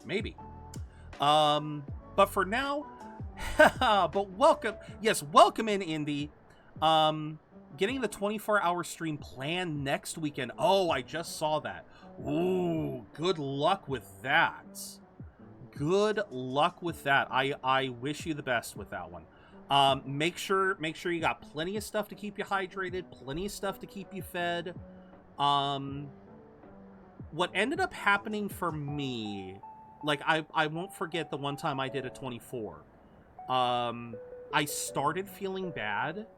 Maybe. But for now, but welcome in, Indy. Getting the 24-hour stream planned next weekend. Oh, I just saw that. Ooh, good luck with that. Good luck with that. I wish you the best with that one. Make sure you got plenty of stuff to keep you hydrated, plenty of stuff to keep you fed. What ended up happening for me, like, I won't forget the one time I did a 24. I started feeling bad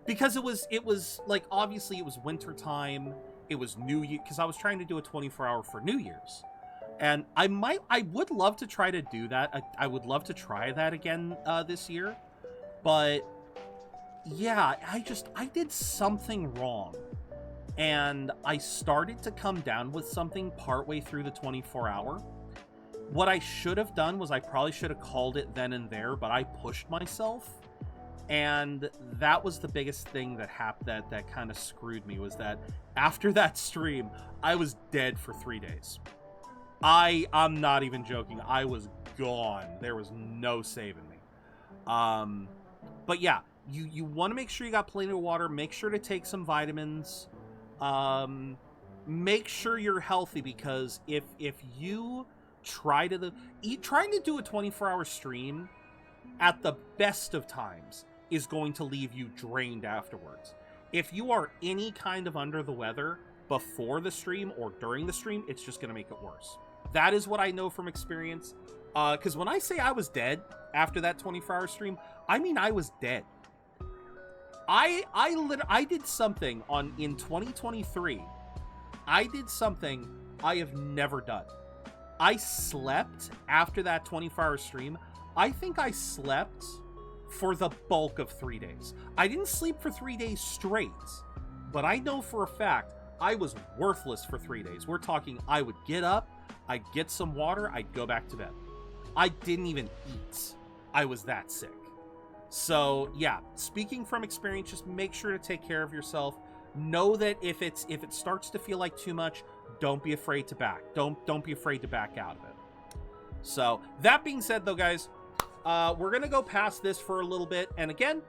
because it was like, obviously it was winter time. It was New Year, because I was trying to do a 24-hour for New Year's. And I would love to try to do that. I would love to try that again this year. But yeah, I did something wrong. And I started to come down with something partway through the 24-hour. What I should have done was I probably should have called it then and there, but I pushed myself. And that was the biggest thing that happened that kind of screwed me, was that after that stream, I was dead for 3 days. I'm not even joking. I was gone. There was no saving me. But yeah, you want to make sure you got plenty of water. Make sure to take some vitamins. Make sure you're healthy, because if you trying to do a 24-hour stream at the best of times is going to leave you drained afterwards. If you are any kind of under the weather before the stream or during the stream, it's just going to make it worse. That is what I know from experience. Because when I say I was dead after that 24-hour stream, I mean I was dead. I did something in 2023. I did something I have never done. I slept after that 24-hour stream. I think I slept for the bulk of 3 days. I didn't sleep for 3 days straight, but I know for a fact I was worthless for 3 days. We're talking, I would get up, I'd get some water, I'd go back to bed. I didn't even eat. I was that sick. So yeah, speaking from experience, just make sure to take care of yourself. Know that if it starts to feel like too much, don't be afraid to back. Don't be afraid to back out of it. So that being said, though, guys, we're gonna go past this for a little bit, and again,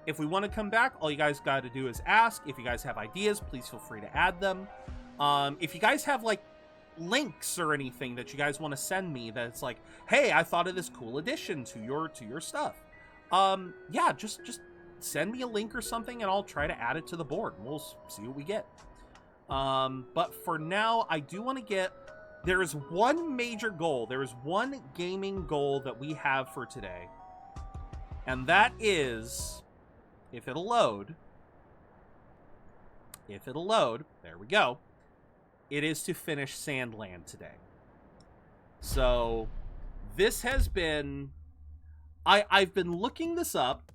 if we want to come back, all you guys got to do is ask. If you guys have ideas, please feel free to add them. If you guys have like links or anything that you guys want to send me, that's like, hey, I thought of this cool addition to your stuff, yeah, just send me a link or something, and I'll try to add it to the board, and we'll see what we get. But for now, I do want to get... There is one major goal. There is one gaming goal that we have for today. And that is... If it'll load, there we go. It is to finish Sand Land today. So, this has been... I've been looking this up,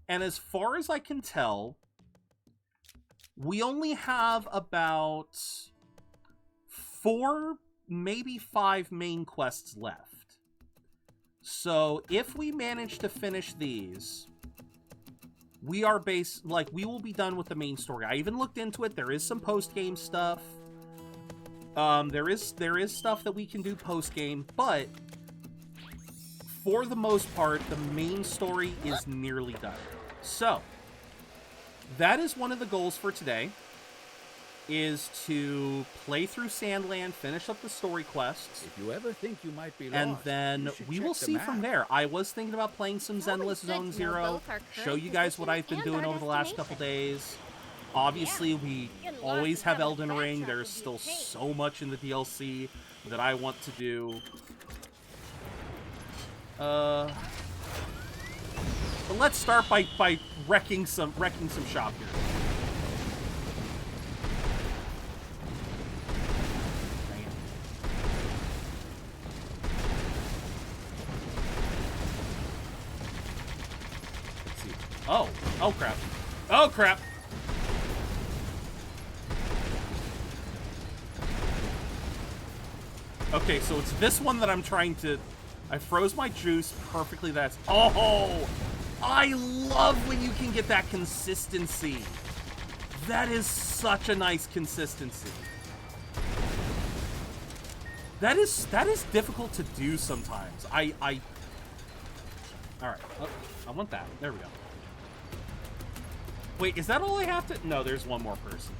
and as far as I can tell, we only have about 4, maybe 5 main quests left. So if we manage to finish these, we will be done with the main story. I even looked into it. There is some post-game stuff. There is stuff that we can do post-game, but for the most part, the main story is nearly done. So, that is one of the goals for today, is to play through Sand Land, finish up the story quests. If you ever think you might be lost, and then we will see from there. I was thinking about playing some Zenless Zone Zero, show you guys what I've been doing over the last couple days. Obviously, we always have Elden Ring. There's still so much in the DLC that I want to do. But let's start by wrecking some shop here. Oh. Oh, crap. Oh, crap. Okay, so it's this one that I'm trying to... I froze my juice perfectly. That's... Oh! I love when you can get that consistency. That is such a nice consistency. That is difficult to do sometimes. All right. Oh, I want that. There we go. Wait, is that all I have to... No, there's one more person.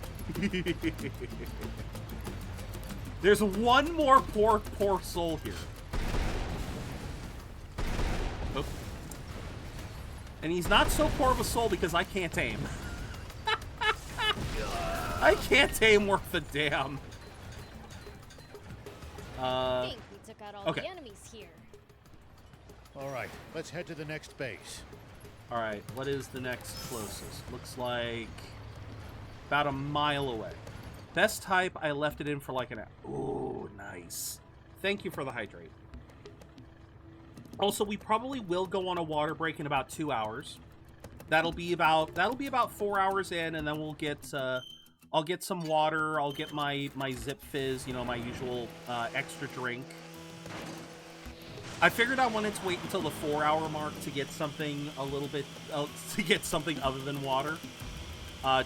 There's one more poor soul here. Oh. And he's not so poor of a soul because I can't aim. I can't aim worth a damn. I think we took out all okay. the enemies here. All right, let's head to the next base. All right, what is the next closest? Looks like about a mile away. Best type, I left it in for like an hour. Ooh, nice. Thank you for the hydrate. Also, we probably will go on a water break in about 2 hours. That'll be about 4 hours in, and then we'll get I'll get some water, I'll get my Zip Fizz, you know, my usual extra drink. I figured I wanted to wait until the 4 hour mark to get something a little bit to get something other than water.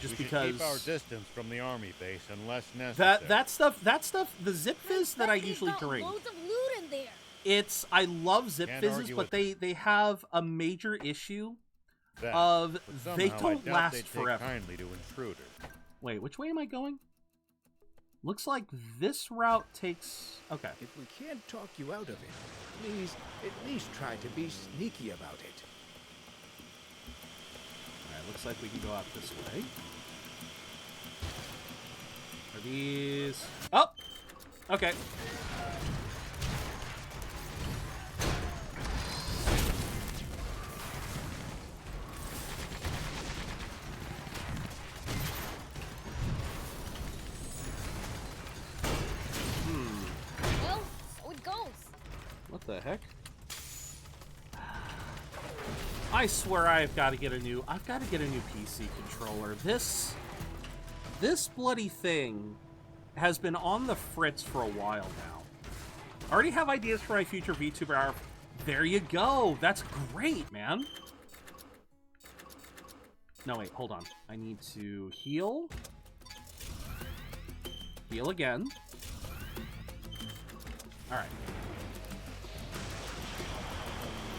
Just because keep our distance from the army base unless necessary. that stuff, the Zip Fizz that I usually drink. Loads of loot in there. I love Zip Fizzes, but they have a major issue of they don't last forever. Kindly to intruders. Wait, which way am I going? Looks like this route takes... Okay. If we can't talk you out of it, please at least try to be sneaky about it. Alright, looks like we can go out this way. Are these... Oh! Okay. Well, so it goes. What the heck? I swear I've got to get a new PC controller. This bloody thing has been on the fritz for a while now. I already have ideas for my future VTuber hour. There you go. That's great, man. No, wait, hold on. I need to heal. Heal again. Alright.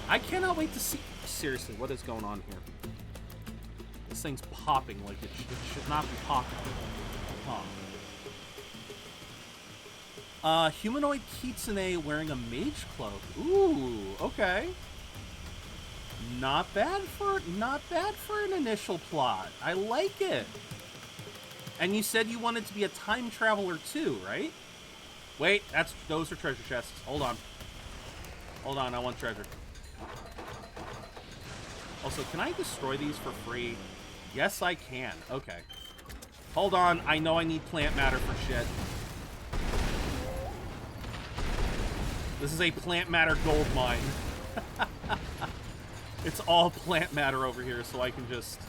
I cannot wait to see... Seriously, what is going on here? This thing's popping like it should not be popping. Huh. Humanoid Kitsune wearing a mage cloak. Ooh, okay. Not bad for an initial plot. I like it. And you said you wanted to be a time traveler too, right? Wait, those are treasure chests. Hold on. Hold on, I want treasure. Also, can I destroy these for free? Yes, I can. Okay. Hold on, I know I need plant matter for shit. This is a plant matter gold mine. It's all plant matter over here, so I can just...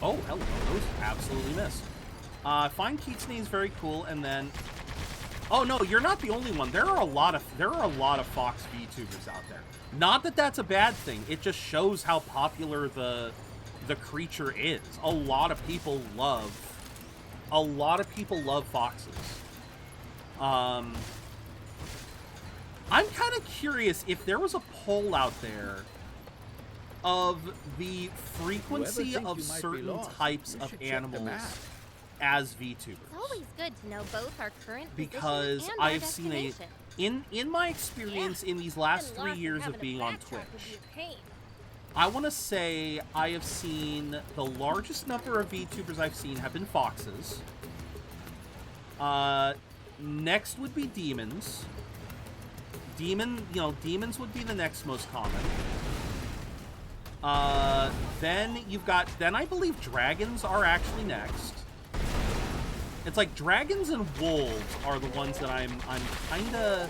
Oh, hello. Those absolutely missed. Find Kitsune is very cool, and then... Oh no, you're not the only one. There are a lot of Fox VTubers out there. Not that that's a bad thing. It just shows how popular the creature is. A lot of people love foxes. I'm kind of curious if there was a poll out there of the frequency of certain types of animals as VTubers. It's always good to know both our current because position and I've our seen destination. in my experience in these last 3 years of being on Twitch, I want to say I have seen the largest number of VTubers I've seen have been foxes. Next would be demons. Demons would be the next most common. Then I believe dragons are actually next. It's like dragons and wolves are the ones that I'm kinda...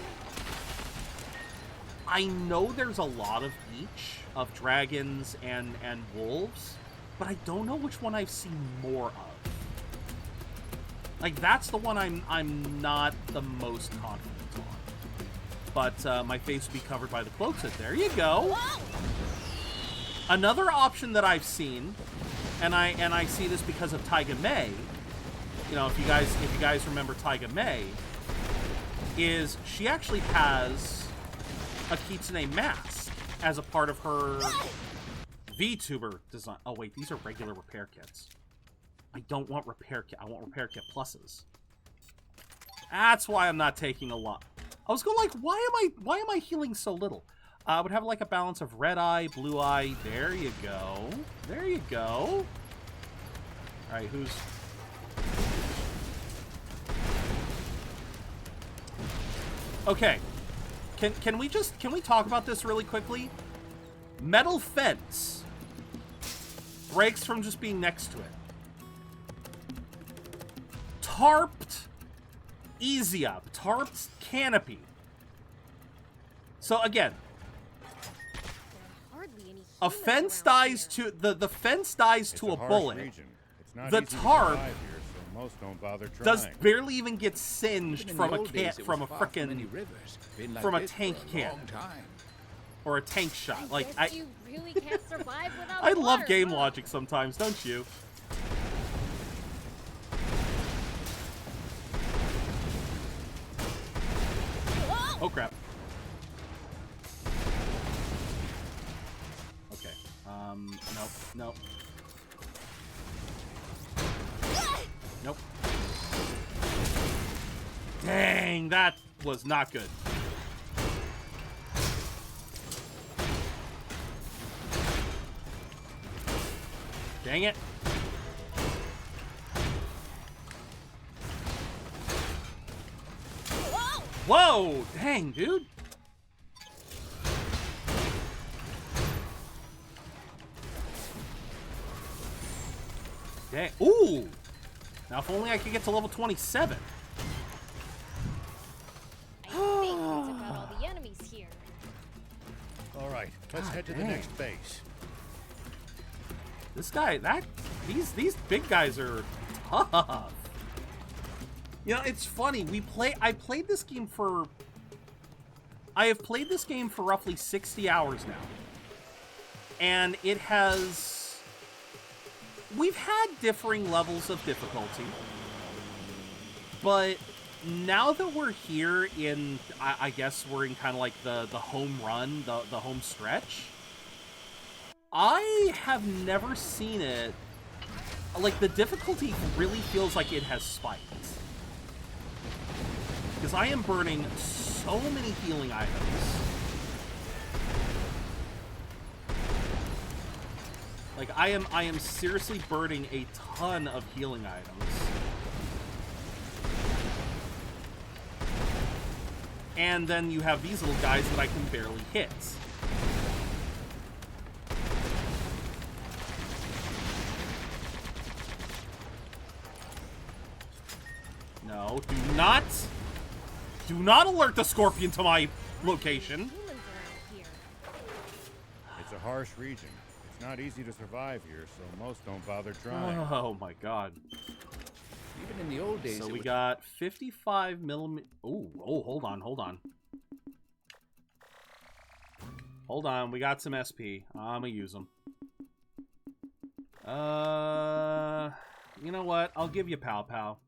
I know there's a lot of each, of dragons and wolves, but I don't know which one I've seen more of. Like, that's the one I'm not the most confident on. But my face would be covered by the cloak set. There you go. Whoa! Another option that I've seen, and I see this because of Taiga Mei. You know, if you guys remember Taiga Mei, is she actually has a Kitsune mask as a part of her VTuber design. Oh wait, these are regular repair kits. I don't want repair kit. I want repair kit pluses. That's why I'm not taking a lot. I was going like, why am I healing so little? I would have like a balance of red eye, blue eye. There you go. There you go. All right, who's? Okay. Can we talk about this really quickly? Metal fence breaks from just being next to it. Tarped easy up. Tarped canopy. So again, a fence dies to the fence dies to a bullet. The tarp does barely even get singed from a tank can or a tank shot. Like you really can't survive without I love water, game huh? logic sometimes, don't you? Whoa! Oh crap. Okay. Nope. Nope. Dang, that was not good. Dang it. Whoa! Whoa! Dang, dude. Dang. Ooh! Now, if only I could get to level 27. I think we took out all the enemies here. All right, let's head to the dang. next base. This guy, these big guys are tough. You know, it's funny. I have played this game for roughly 60 hours now. And we've had differing levels of difficulty. But now that we're here in, I guess we're in kind of like the home run, the home stretch, I have never seen it, like, the difficulty really feels like it has spiked. Because I am burning so many healing items. Like, I am seriously burning a ton of healing items. And then you have these little guys that I can barely hit. No, do not alert the scorpion to my location. Humans around here. It's a harsh region. It's not easy to survive here, so most don't bother trying. Oh my god. Even in the old days, So it we was- got 55 millimeter. Oh, hold on. Hold on, we got some SP. I'm gonna use them. You know what? I'll give you Pow Pow.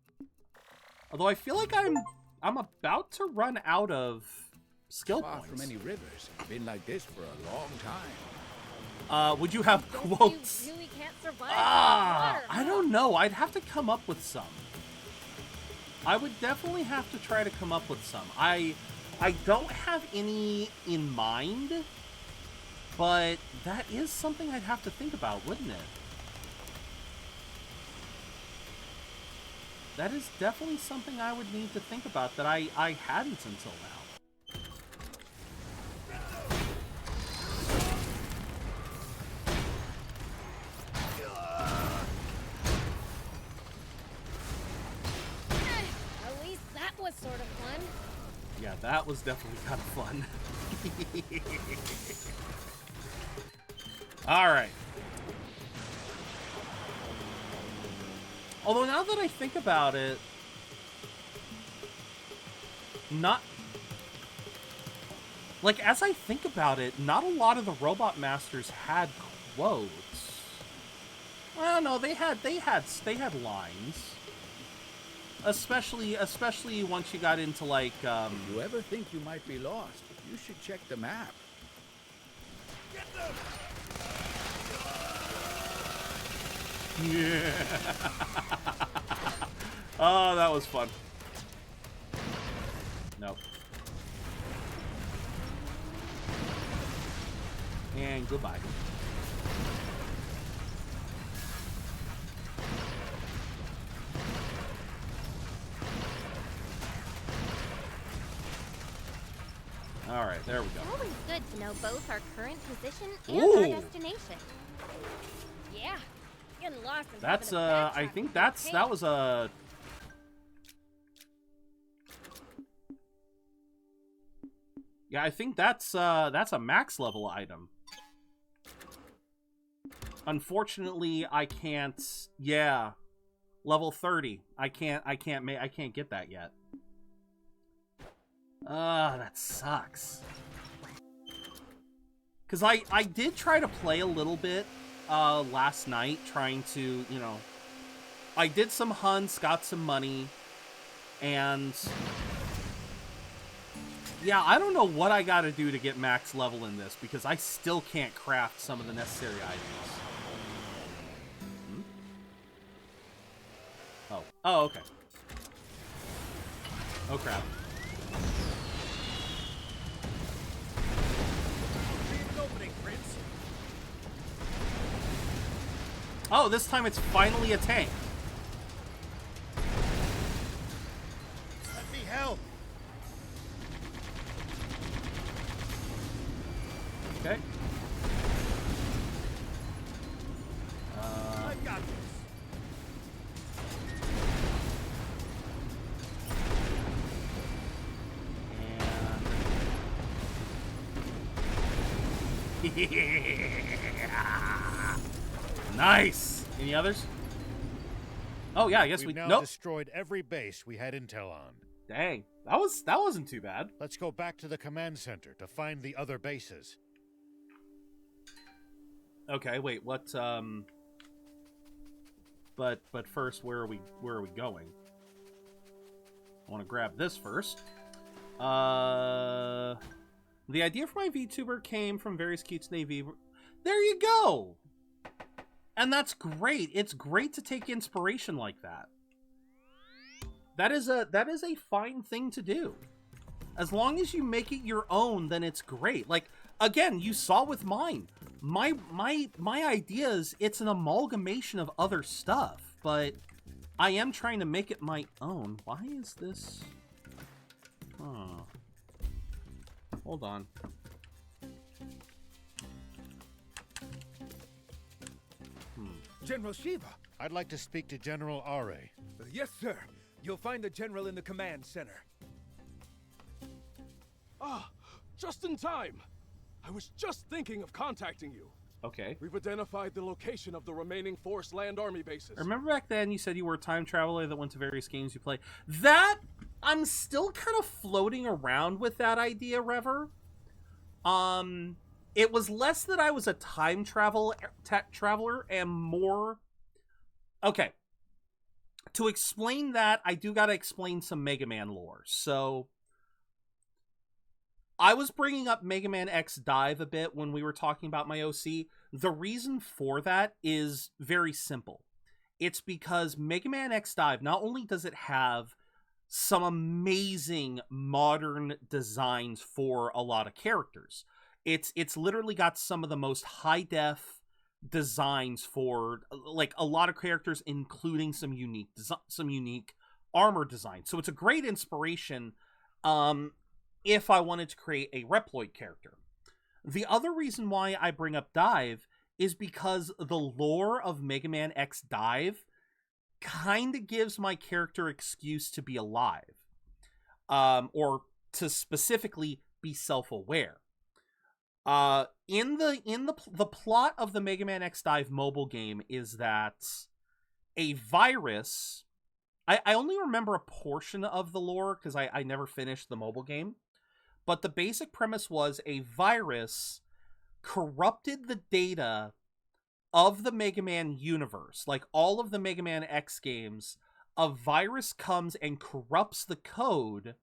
Although I feel like I'm about to run out of skill far points. from any rivers. Been like this for a long time. Would you have Guess quotes? You really can't survive without water, I don't know. I'd have to come up with some. I would definitely have to try to come up with some. I don't have any in mind, but that is something I'd have to think about, wouldn't it? That is definitely something I would need to think about that I hadn't until now. At least that was sort of fun. Yeah, that was definitely kind of fun. All right. Although now that I think about it, not like as I think about it, not a lot of the Robot Masters had quotes. Well, no, they had lines. Especially once you got into like If you ever think you might be lost, you should check the map. Get them! Yeah. Oh, that was fun. Nope. And goodbye. All right, there we go. It's always good to know both our current position and Ooh. our destination. Yeah, getting lost and That's having a I backtrack think can be a pain. that was a yeah, I think that's a max level item. Unfortunately, I can't. Yeah, level 30. I can't get that yet. That sucks. Cause I did try to play a little bit last night, trying to, you know, I did some hunts, got some money, and yeah, I don't know what I gotta do to get max level in this, because I still can't craft some of the necessary items. Hmm? Oh, okay. Oh crap. Oh, this time it's finally a tank. Let me help. Okay. I've got this. Nice. Any others? Oh yeah, I guess We've we. now Nope. destroyed every base we had intel on. Dang, that wasn't too bad. Let's go back to the command center to find the other bases. Okay, wait. What? But first, where are we going? I want to grab this first. The idea for my VTuber came from various cutes Navy. There you go. And that's great. It's great to take inspiration like that. That is a fine thing to do. As long as you make it your own, then it's great. Like, again, you saw with mine. My ideas, it's an amalgamation of other stuff, but I am trying to make it my own. Why is this? Huh. Hold on. General Shiva. I'd like to speak to General Are. Yes, sir. You'll find the general in the command center. Ah, just in time. I was just thinking of contacting you. Okay. We've identified the location of the remaining force land army bases. Remember back then you said you were a time traveler that went to various games you play? That, I'm still kind of floating around with that idea, Rever. It was less that I was a time traveler and more... Okay. To explain that, I do gotta explain some Mega Man lore. So, I was bringing up Mega Man X Dive a bit when we were talking about my OC. The reason for that is very simple. It's because Mega Man X Dive, not only does it have some amazing modern designs for a lot of characters, it's literally got some of the most high-def designs for like a lot of characters, including some unique armor designs. So it's a great inspiration if I wanted to create a Reploid character. The other reason why I bring up Dive is because the lore of Mega Man X Dive kind of gives my character excuse to be alive, or to specifically be self-aware. The plot of the Mega Man X Dive mobile game is that a virus. I only remember a portion of the lore because I never finished the mobile game. But the basic premise was a virus corrupted the data of the Mega Man universe. Like all of the Mega Man X games, a virus comes and corrupts the code,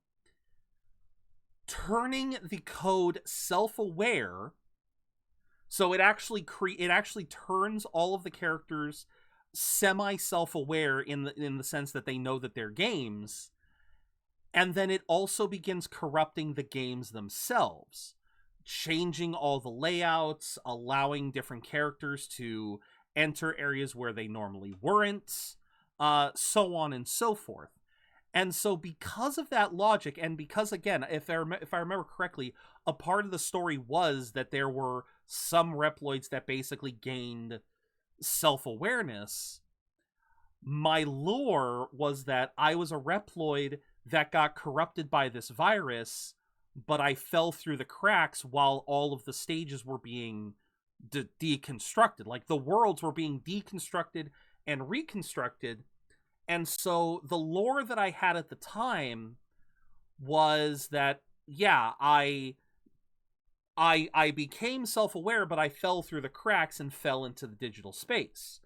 turning the code self-aware. So it actually turns all of the characters semi-self-aware in the sense that they know that they're games. And then it also begins corrupting the games themselves, changing all the layouts, allowing different characters to enter areas where they normally weren't, so on and so forth. And so because of that logic, and because, again, if I remember correctly, a part of the story was that there were some Reploids that basically gained self-awareness, my lore was that I was a Reploid that got corrupted by this virus, but I fell through the cracks while all of the stages were being deconstructed. Like, the worlds were being deconstructed and reconstructed. And so the lore that I had at the time was that, yeah, I became self-aware, but I fell through the cracks and fell into the digital space.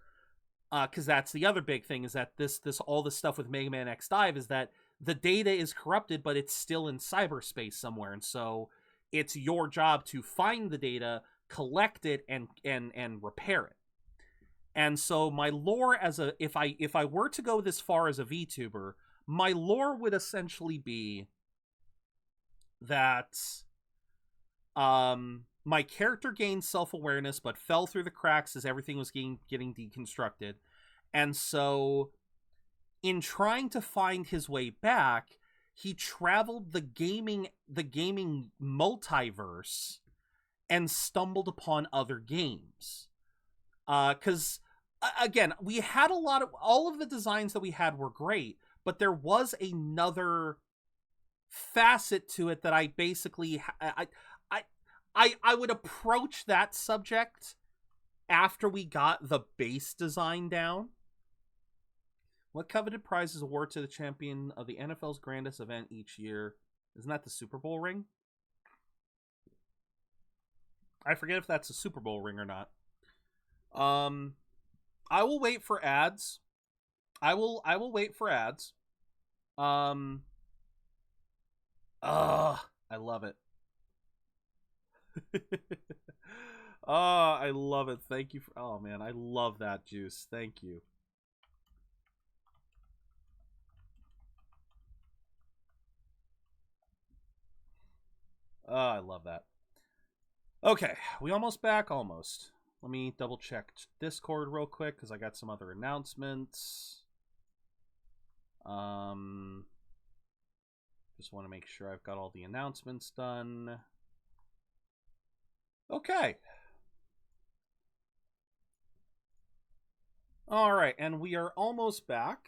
Because that's the other big thing, is that all this stuff with Mega Man X Dive is that the data is corrupted, but it's still in cyberspace somewhere. And so it's your job to find the data, collect it, and repair it. And so my lore if I were to go this far as a VTuber, my lore would essentially be that my character gained self-awareness but fell through the cracks as everything was getting deconstructed. And so in trying to find his way back, he traveled the gaming multiverse and stumbled upon other games. Because, again, we had all of the designs that we had were great, but there was another facet to it that I basically, I would approach that subject after we got the base design down. What coveted prize is awarded to the champion of the NFL's grandest event each year? Isn't that the Super Bowl ring? I forget if that's a Super Bowl ring or not. I will wait for ads. I will wait for ads. I love it. I love it. Thank you oh man, I love that, Juice. Thank you. I love that. Okay, we almost back? Almost. Let me double check Discord real quick because I got some other announcements. Just want to make sure I've got all the announcements done. Okay. All right, and we are almost back.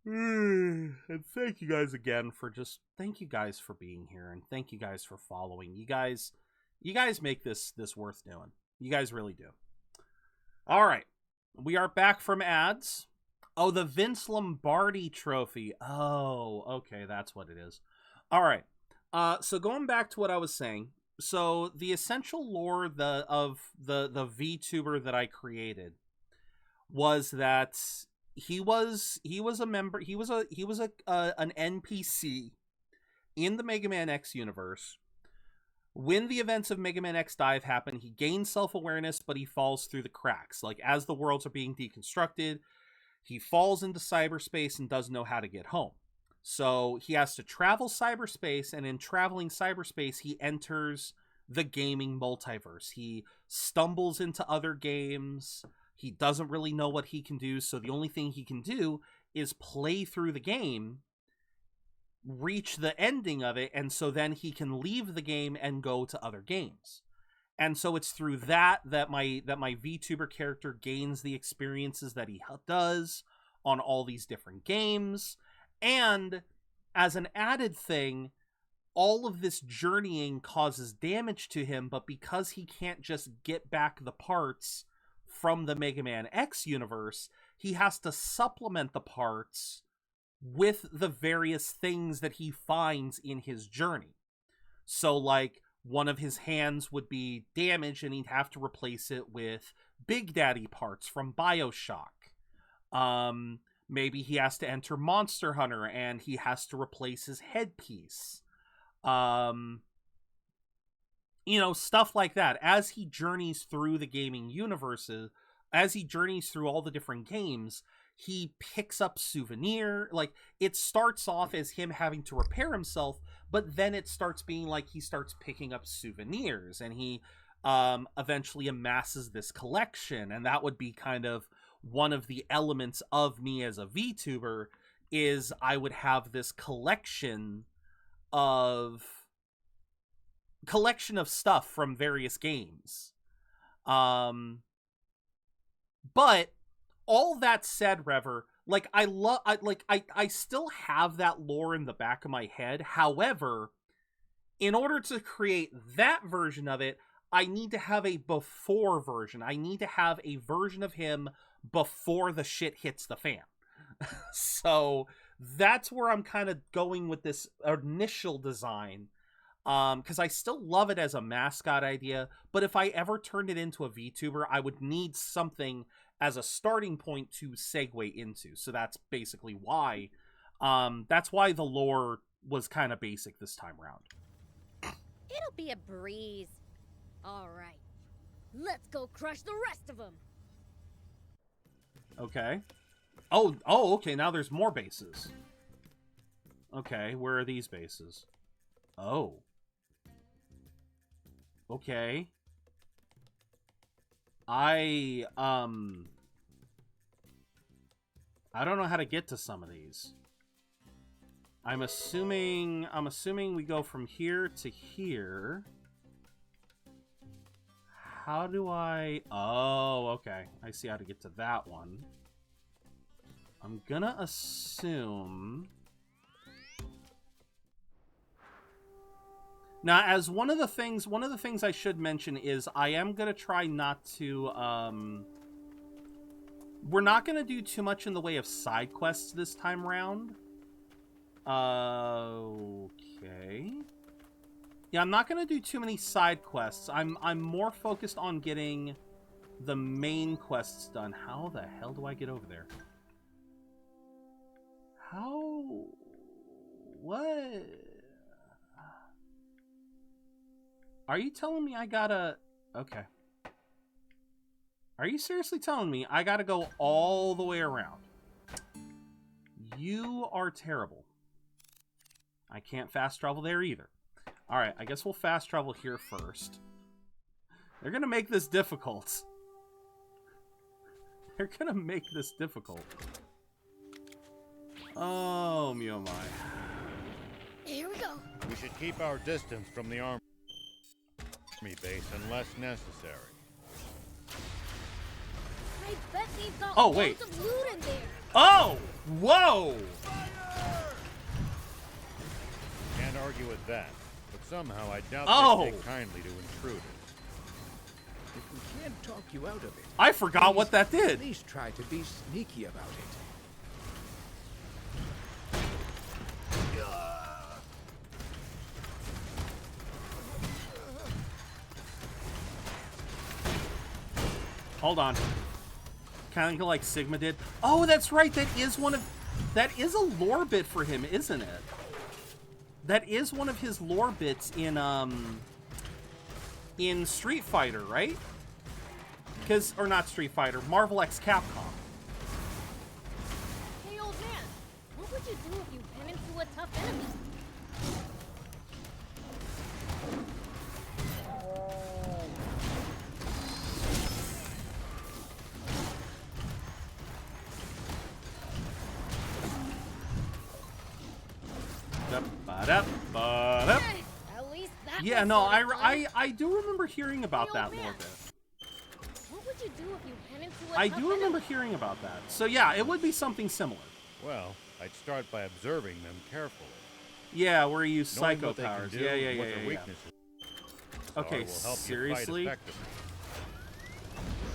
And thank you guys again for thank you guys for being here, and thank you guys for following. You guys make this worth doing. You guys really do. All right, we are back from ads. Oh, the Vince Lombardi trophy. Oh, okay, that's what it is. All right. So going back to what I was saying, so the essential lore of the VTuber that I created was that he was a member. He was an NPC in the Mega Man X universe. When the events of Mega Man X Dive happen, he gains self-awareness, but he falls through the cracks. Like, as the worlds are being deconstructed, he falls into cyberspace and doesn't know how to get home. So he has to travel cyberspace, and in traveling cyberspace, he enters the gaming multiverse. He stumbles into other games. He doesn't really know what he can do, so the only thing he can do is play through the game, reach the ending of it, and so then he can leave the game and go to other games. And so it's through that my VTuber character gains the experiences that he does on all these different games. And as an added thing, all of this journeying causes damage to him, but because he can't just get back the parts from the Mega Man X universe, he has to supplement the parts with the various things that he finds in his journey. So, like, one of his hands would be damaged and he'd have to replace it with Big Daddy parts from BioShock. Maybe he has to enter Monster Hunter and he has to replace his headpiece. You know, stuff like that. As he journeys through the gaming universes, as he journeys through all the different games, he picks up souvenir. Like, it starts off as him having to repair himself, but then it starts being like he starts picking up souvenirs, and he eventually amasses this collection. And that would be kind of one of the elements of me as a VTuber, is I would have this collection of stuff from various games. But all that said, Rever, like, I still have that lore in the back of my head. However, in order to create that version of it, I need to have a before version. I need to have a version of him before the shit hits the fan. So that's where I'm kind of going with this initial design. Because I still love it as a mascot idea, but if I ever turned it into a VTuber, I would need something as a starting point to segue into. So that's basically why. That's why the lore was kind of basic this time around. It'll be a breeze. All right, let's go crush the rest of them. Okay. Oh, okay, now there's more bases. Okay, where are these bases? Oh. Okay. I don't know how to get to some of these. I'm assuming we go from here to here. How do I... Oh, okay. I see how to get to that one. I'm gonna assume... Now, as one of the things I should mention is I am gonna try not to, we're not gonna do too much in the way of side quests this time around. Okay. Yeah, I'm not gonna do too many side quests. I'm more focused on getting the main quests done. How the hell do I get over there? How? What? Are you telling me I gotta... Okay. Are you seriously telling me I gotta go all the way around? You are terrible. I can't fast travel there either. Alright, I guess we'll fast travel here first. They're gonna make this difficult. They're gonna make this difficult. Oh, me oh my. Here we go. We should keep our distance from the army base unless necessary. I bet they've got Oh, wait. loads of loot in there. Oh! Whoa! Can't argue with that, but somehow I doubt they take kindly to intruders. If we can't talk you out of it, I forgot what that at did. least try to be sneaky about it. Hold on. Kind of like Sigma did. Oh, that's right. That is a lore bit for him, isn't it? That is one of his lore bits in Street Fighter, right? Or not Street Fighter, Marvel x Capcom. Hey, old man, what would you do if you ran into a tough enemy? At least that Yeah, was no, sort of fun. I do remember hearing about that lore bit. What would you do if you ran into a I tough do remember enemy? hearing about that. So yeah, it would be something similar. Well, I'd start by observing them carefully. Yeah, where you use Knowing psycho what they can powers. do Yeah, and what their weaknesses are Okay, will help seriously? You fight effectively.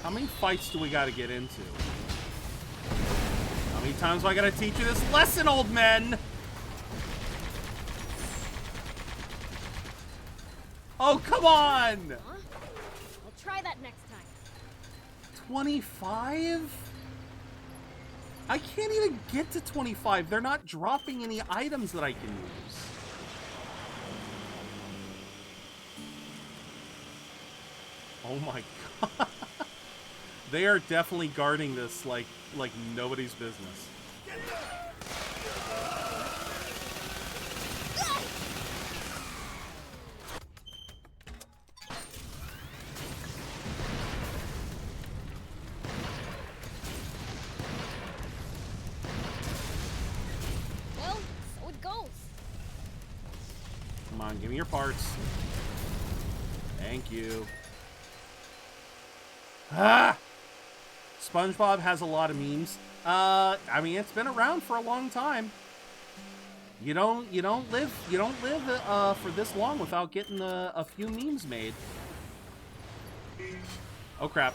How many fights do we gotta get into? How many times do I gotta teach you this lesson, old men? Oh, come on! Huh? I'll try that next time. 25? I can't even get to 25. They're not dropping any items that I can use. Oh my god. They are definitely guarding this like nobody's business. Well, so it goes. Come on, give me your parts. Thank you. Ah! SpongeBob has a lot of memes. I mean, it's been around for a long time. You don't live for this long without getting a few memes made. Oh crap.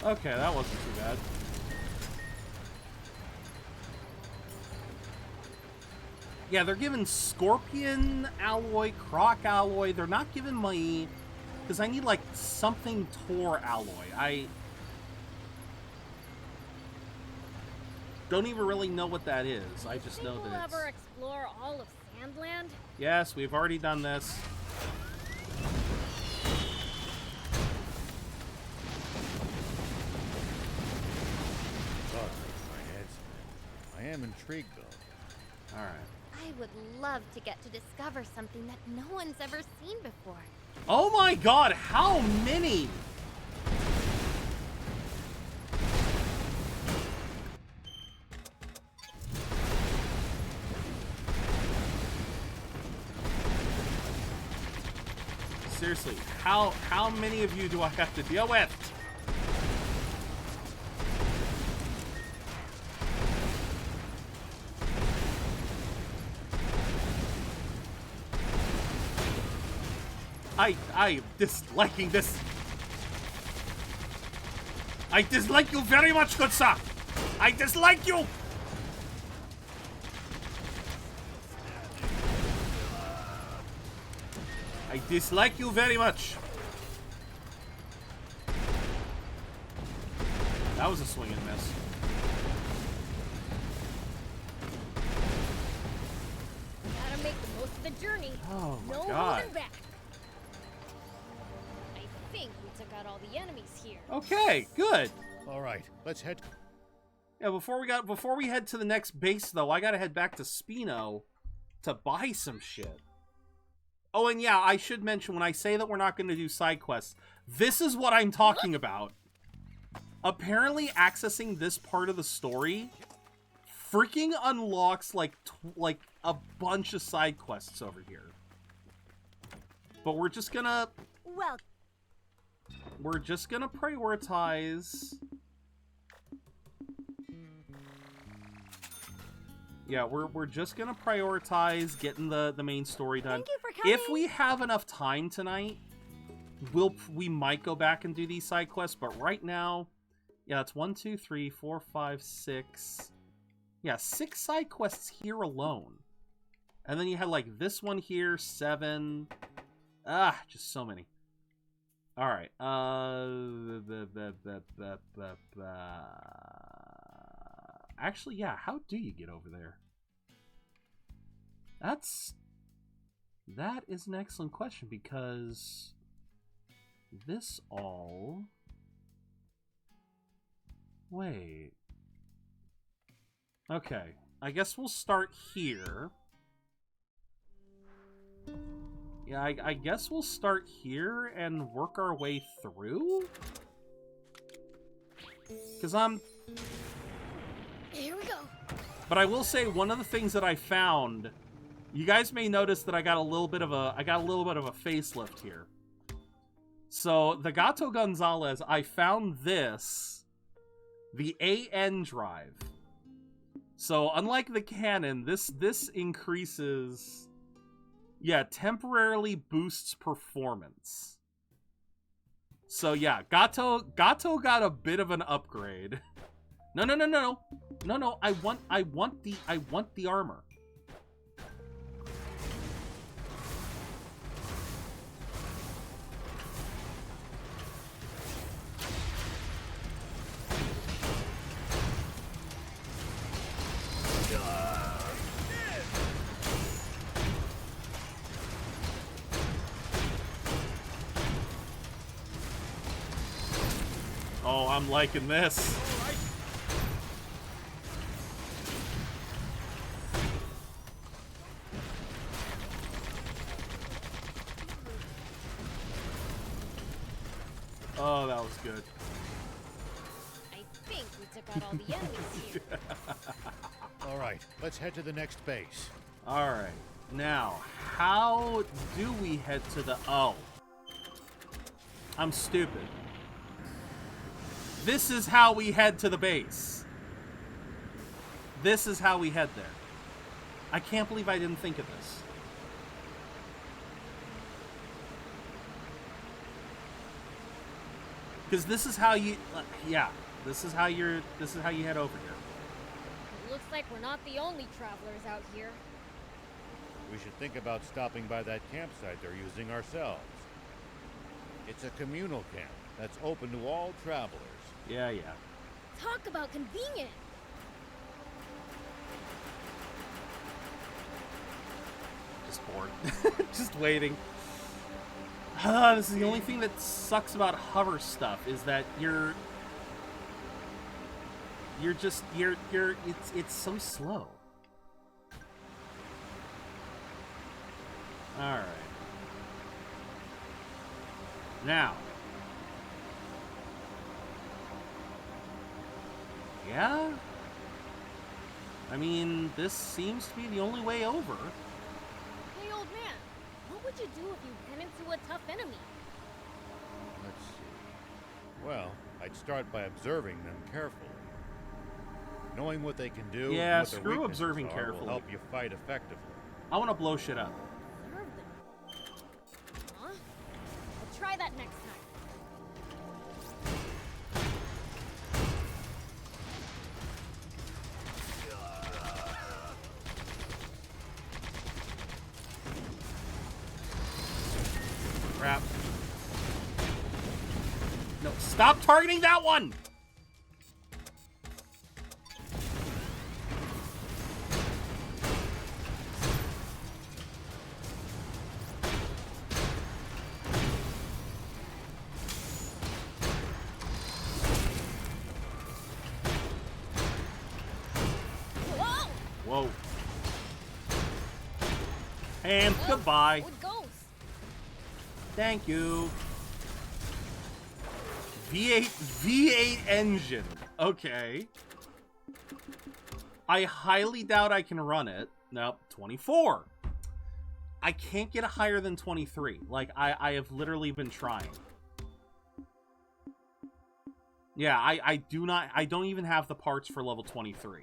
Okay, that wasn't too bad. Yeah, they're giving Scorpion alloy, Croc alloy. They're not giving my... Because I need, like, something Tor alloy. I don't even really know what that is. I just know We'll that it's... ever explore all of Sand Land? Yes, we've already done this. My head's spinning. I am intrigued, though. Alright. I would love to get to discover something that no one's ever seen before. Oh my god, how many? Seriously, how many of you do I have to deal with? I disliking this. I dislike you very much, good sir. I dislike you. I dislike you very much. That was a swing and miss. Gotta make the most of the journey. Oh my no god. holding back. I think we took out all the enemies here. Okay, good. All right, let's head. Yeah, before we head to the next base though, I gotta head back to Spino to buy some shit. Oh, and yeah, I should mention when I say that we're not going to do side quests, this is what I'm talking about. Apparently, accessing this part of the story freaking unlocks like a bunch of side quests over here. But we're just gonna prioritize. Yeah, we're just gonna prioritize getting the main story done. Thank you for coming. If we have enough time tonight, we might go back and do these side quests, but right now, yeah, it's 1, 2, 3, 4, 5, 6. Yeah, 6 side quests here alone. And then you had like this one here, 7. Just so many. Alright, actually, yeah, how do you get over there? That is an excellent question, because this all... Wait. Okay, I guess we'll start here. Yeah, I guess we'll start here and work our way through? Because Here we go. But I will say one of the things that I found, you guys may notice that I got a little bit of a facelift here. So the Gato Gonzalez, I found this, the AN drive. So unlike the Canon, this increases, yeah, temporarily boosts performance. So yeah, Gato got a bit of an upgrade. No. I want the armor. Oh, I'm liking this. Oh, that was good. I think we took out all the enemies here. All right, let's head to the next base. All right. Now, how do we head to the... Oh. I'm stupid. This is how we head to the base. This is how we head there. I can't believe I didn't think of this. Because this is how you... yeah. This is how you head over here. It looks like we're not the only travelers out here. We should think about stopping by that campsite they're using ourselves. It's a communal camp that's open to all travelers. Yeah. Talk about convenient. Just bored. Just waiting. This is the only thing that sucks about hover stuff is that it's so slow. All right. Now. Yeah? I mean, this seems to be the only way over. Hey, old man, what would you do if you ran into a tough enemy? Let's see. Well, I'd start by observing them carefully. Knowing what they can do, yeah, and what their screw weaknesses observing are, carefully. will help you fight effectively. I want to blow shit up. Observe them. Huh? I'll try that next time. Crap. No, stop targeting that one! Whoa. And goodbye. How it goes. Thank you. V8 engine. Okay. I highly doubt I can run it. Nope, 24. I can't get higher than 23. Like, I have literally been trying. Yeah, I don't even have the parts for level 23.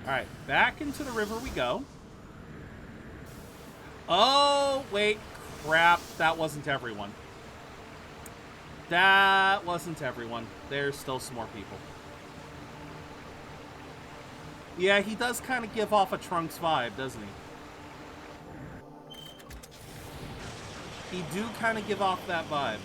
Alright, back into the river we go. Oh, wait, crap. That wasn't everyone. That wasn't everyone. There's still some more people. Yeah, he does kind of give off a Trunks vibe, doesn't he? He do kind of give off that vibe.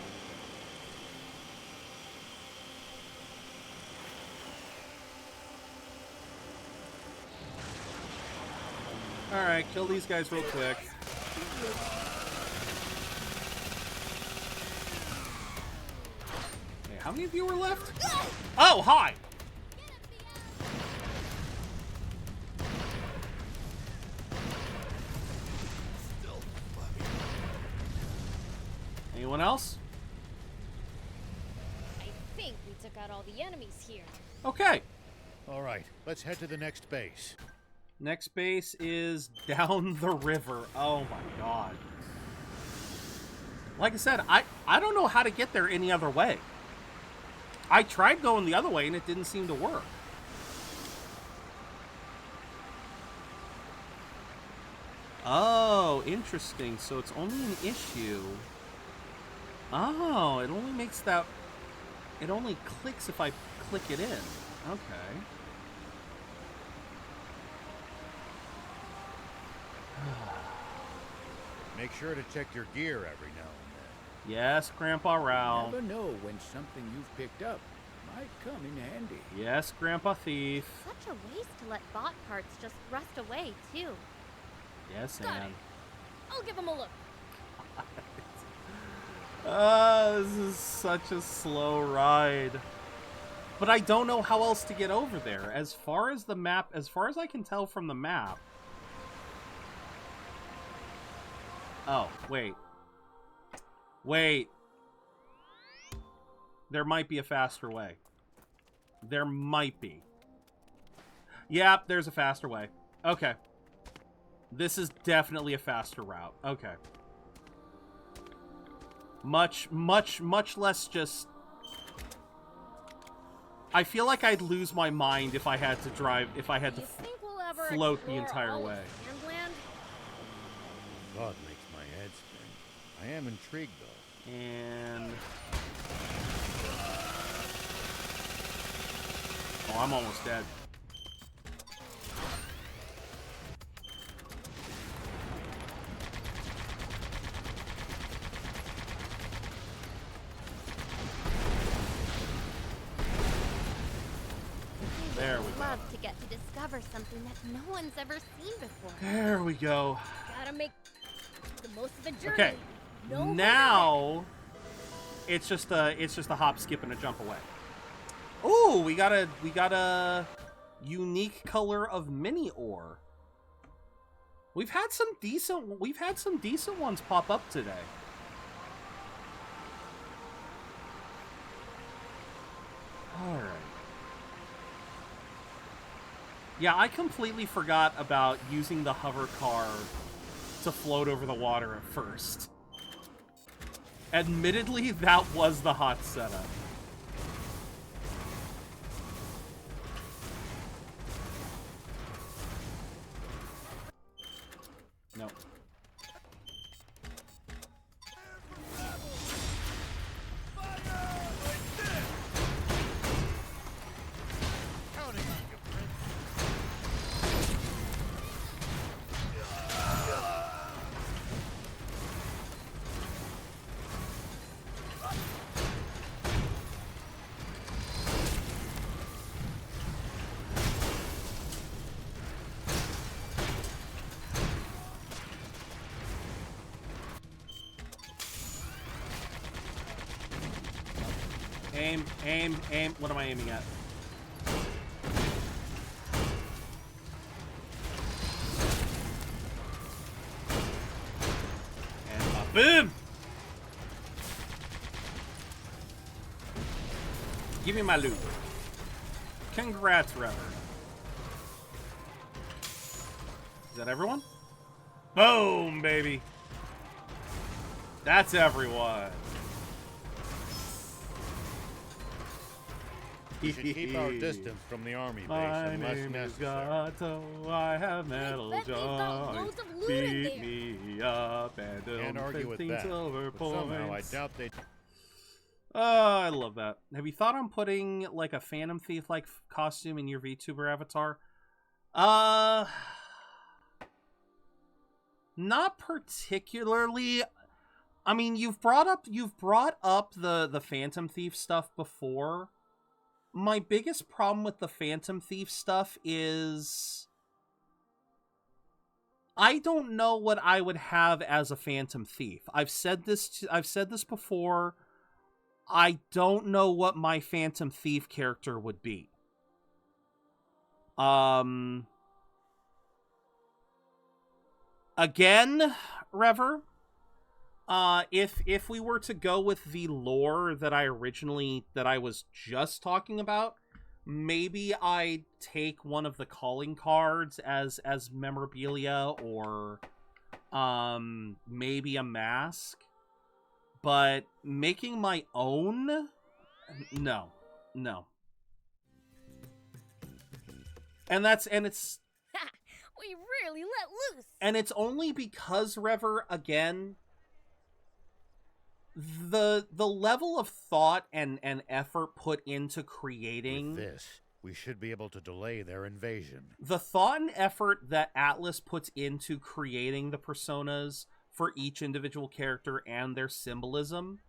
Alright, kill these guys real quick. Hey, how many of you were left? Oh, hi! Anyone else? I think we took check out all the enemies here. Okay. All right, let's head to the next base. Next base is down the river. Oh my god. Like I said, I don't know how to get there any other way. I tried going the other way and it didn't seem to work. Oh, interesting. So it's only an issue. Oh, it only makes that... It only clicks if I click it in. Okay. Make sure to check your gear every now and then. Yes, Grandpa Rao. Never know when something you've picked up might come in handy. Yes, Grandpa Thief. Such a waste to let bot parts just rust away, too. Yes, Got Anne. it. I'll give him a look. This is such a slow ride. But I don't know how else to get over there. As far as the map, as far as I can tell from the map... Oh, wait. Wait. There might be a faster way. There might be. Yep, there's a faster way. Okay. This is definitely a faster route. Okay. Much less just... I feel like I'd lose my mind if I had to drive, if I had to float the entire way. Sand Land? Thought makes my head spin. I am intrigued, though. And... Oh, I'm almost dead. There we go. Love to get to discover something that no one's ever seen before. There we go. Gotta make the most of the journey. Okay. No Now it's just a hop, skip, and a jump away. Ooh, we got a unique color of mini ore. We've had some decent ones pop up today. All right. Yeah, I completely forgot about using the hover car to float over the water at first. Admittedly, that was the hot setup. No. Aim. What am I aiming at? And boom! Give me my loot. Congrats, Rever. Is that everyone? Boom, baby. That's everyone. We should keep our distance from the army base My unless name is necessary. Gato, I have metal bet they've got joints. loads of loot in Beat me up and Can't argue with 15 that. silver But somehow I points. doubt they. Oh, I love that. Have you thought on putting like a Phantom Thief like costume in your VTuber avatar? Not particularly. I mean, you've brought up the Phantom Thief stuff before. My biggest problem with the Phantom Thief stuff is I don't know what I would have as a Phantom Thief. I've said this before. I don't know what my Phantom Thief character would be. Again, Rever, If we were to go with the lore that I was just talking about, maybe I'd take one of the calling cards as memorabilia, or maybe a mask. But making my own, no. And it's We really let loose. And it's only because, Rever, again, the level of thought and effort put into creating... With this, we should be able to delay their invasion. The thought and effort that Atlas puts into creating the personas for each individual character and their symbolism,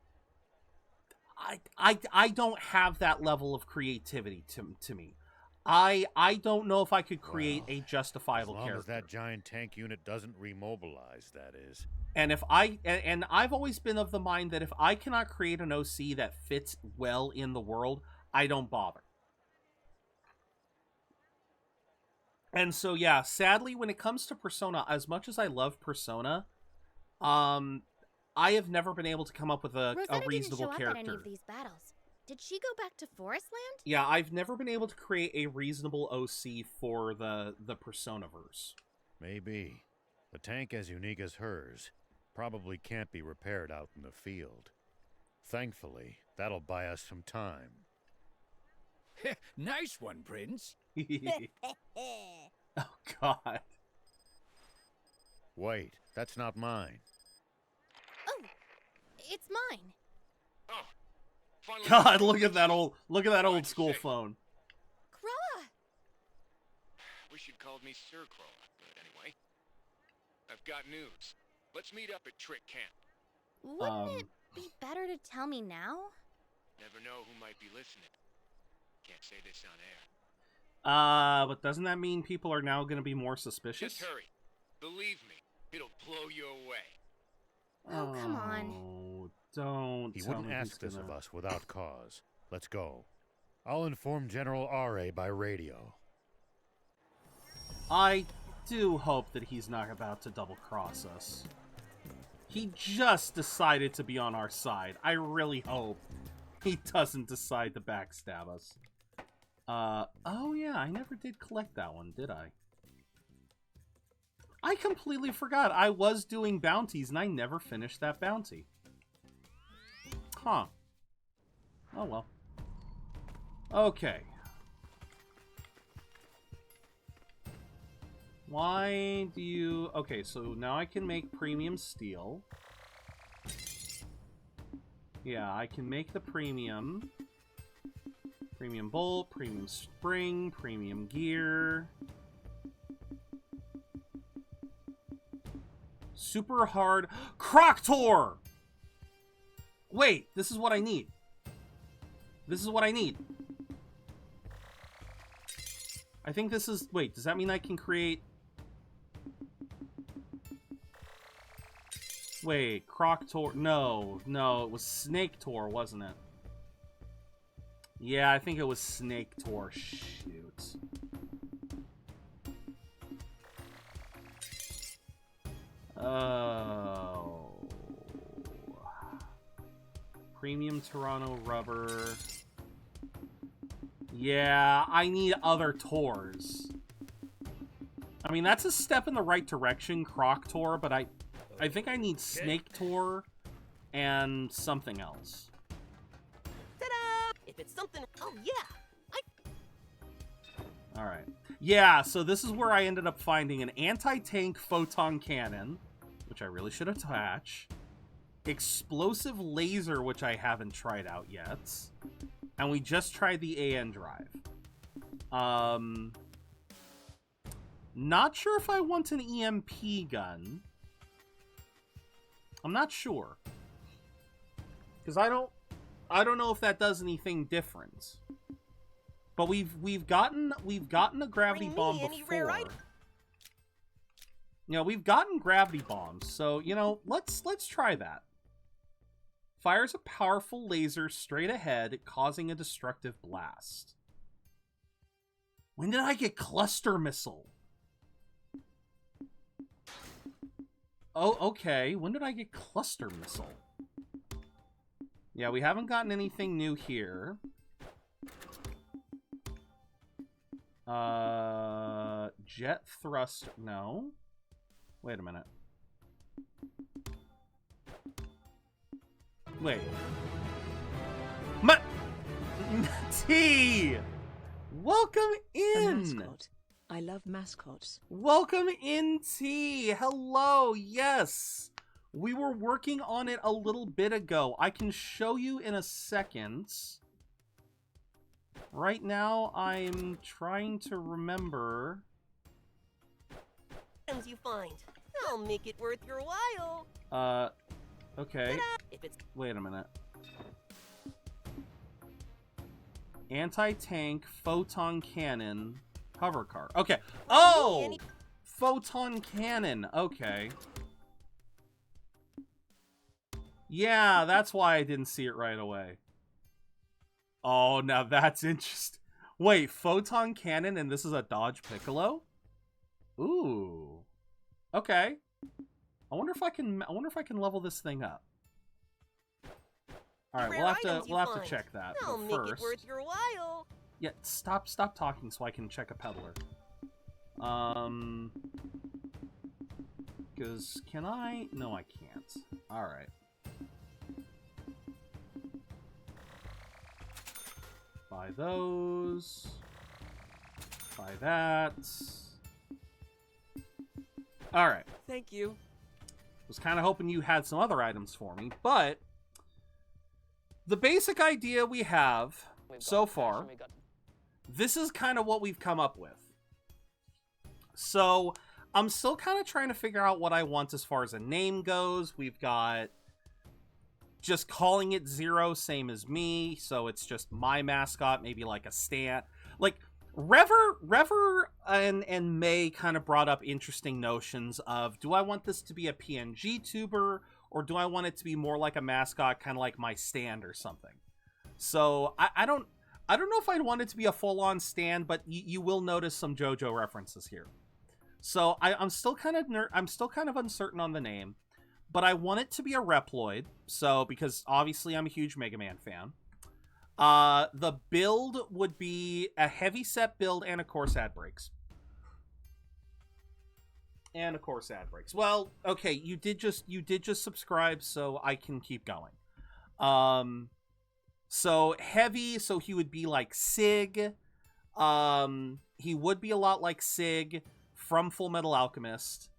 I don't have that level of creativity to me. I don't know if I could create a justifiable character. As long as that giant tank unit doesn't remobilize, that is. And if I've always been of the mind that if I cannot create an OC that fits well in the world, I don't bother. And so, yeah, sadly, when it comes to Persona, as much as I love Persona, I have never been able to come up with a reasonable character. Rosetta didn't show up at any of these battles. Did she go back to Forest Land? Yeah, I've never been able to create a reasonable OC for the Personaverse. Maybe. A tank as unique as hers probably can't be repaired out in the field. Thankfully, that'll buy us some time. Nice one, Prince. Oh, God. Wait, that's not mine. Oh, it's mine. Oh, finally. God, look at that old school phone. Croa! Wish you'd called me Sir Croa, but anyway. I've got news. Let's meet up at Trick Camp. Wouldn't it be better to tell me now? Never know who might be listening. Can't say this on air. But doesn't that mean people are now going to be more suspicious? Just hurry. Believe me, it'll blow you away. Oh, come on. Don't. He tell wouldn't me ask he's this gonna... of us without cause. Let's go. I'll inform General R.A. by radio. I do hope that he's not about to double-cross us. He just decided to be on our side. I really hope he doesn't decide to backstab us. Oh yeah, I never did collect that one, did I? I completely forgot. I was doing bounties and I never finished that bounty. Huh. Oh well. Okay. Why do you... Okay, so now I can make premium steel. Yeah, I can make the premium. Premium bolt, premium spring, premium gear. Super hard... Croctor! Wait, this is what I need. This is what I need. I think this is... Wait, does that mean I can create... Wait, Croctor... No, it was Snake Tor, wasn't it? Yeah, I think it was Snake Tor. Shoot. Oh. Premium Toronto rubber. Yeah, I need other Tors. I mean, that's a step in the right direction, Croctor, but I think I need Snake Tor and something else. Ta-da! If it's something... Oh, yeah! Alright. Yeah, so this is where I ended up finding an anti-tank photon cannon, which I really should attach. Explosive laser, which I haven't tried out yet. And we just tried the AN drive. Not sure if I want an EMP gun. I'm not sure. Because I don't know if that does anything different. But we've gotten a gravity bomb before. You know, we've gotten gravity bombs, so you know, let's try that. Fires a powerful laser straight ahead, causing a destructive blast. When did I get cluster missile? Oh, okay. When did I get cluster missile? Yeah, we haven't gotten anything new here. Jet thrust, no. Wait a minute. Wait. T! Welcome A in! mascot. I love mascots. Welcome in, T! Hello, yes! We were working on it a little bit ago. I can show you in a second. Right now, I'm trying to remember. Items you find. I'll make it worth your while. Okay. If it's Wait a minute. Anti-tank, photon cannon, hover car. Okay. Oh! Photon cannon. Okay. Yeah, that's why I didn't see it right away. Oh, now that's interesting. Wait, photon cannon and this is a Dodge Piccolo? Ooh. Okay. I wonder if I can level this thing up. All right, we'll have to check that. I'll But make it first, worth your while. yeah, stop talking so I can check a peddler. Because can I? No, I can't. All right. Buy those. Buy that. All right. Thank you. Was kind of hoping you had some other items for me, but the basic idea we have so far, this is kind of what we've come up with. So I'm still kind of trying to figure out what I want as far as a name goes. We've got just calling it Zero, same as me, so it's just my mascot, maybe like a stand. Like Rever and May kind of brought up interesting notions of, do I want this to be a PNG tuber, or do I want it to be more like a mascot, kind of like my stand or something? So I don't know if I'd want it to be a full-on stand, but you will notice some JoJo references here. So I'm still kind of uncertain on the name, but I want it to be a Reploid. So because obviously I'm a huge Mega Man fan. The build would be a heavy set build and of course ad breaks. Well, okay, you did just subscribe, so I can keep going. So heavy, so he would be like Sig. He would be a lot like Sig from Full Metal Alchemist.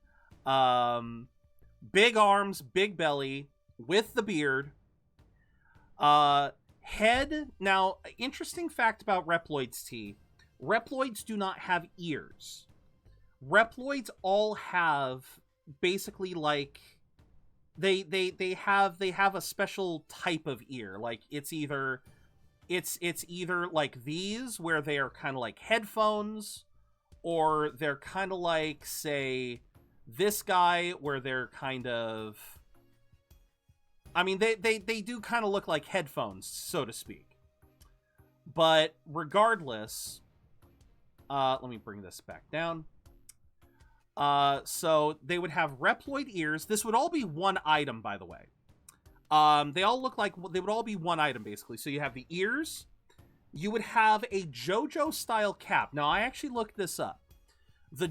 Big arms, big belly, with the beard. Head. Now, interesting fact about Reploids, T. Reploids do not have ears. Reploids all have basically like they have a special type of ear. Like it's either like these where they are kind of like headphones, or they're kind of like, say, this guy where they're kind of, I mean, they do kind of look like headphones, so to speak. But regardless, let me bring this back down. So they would have Reploid ears. This would all be one item, by the way. They all look like, they would all be one item, basically. So you have the ears. You would have a JoJo-style cap. Now, I actually looked this up. The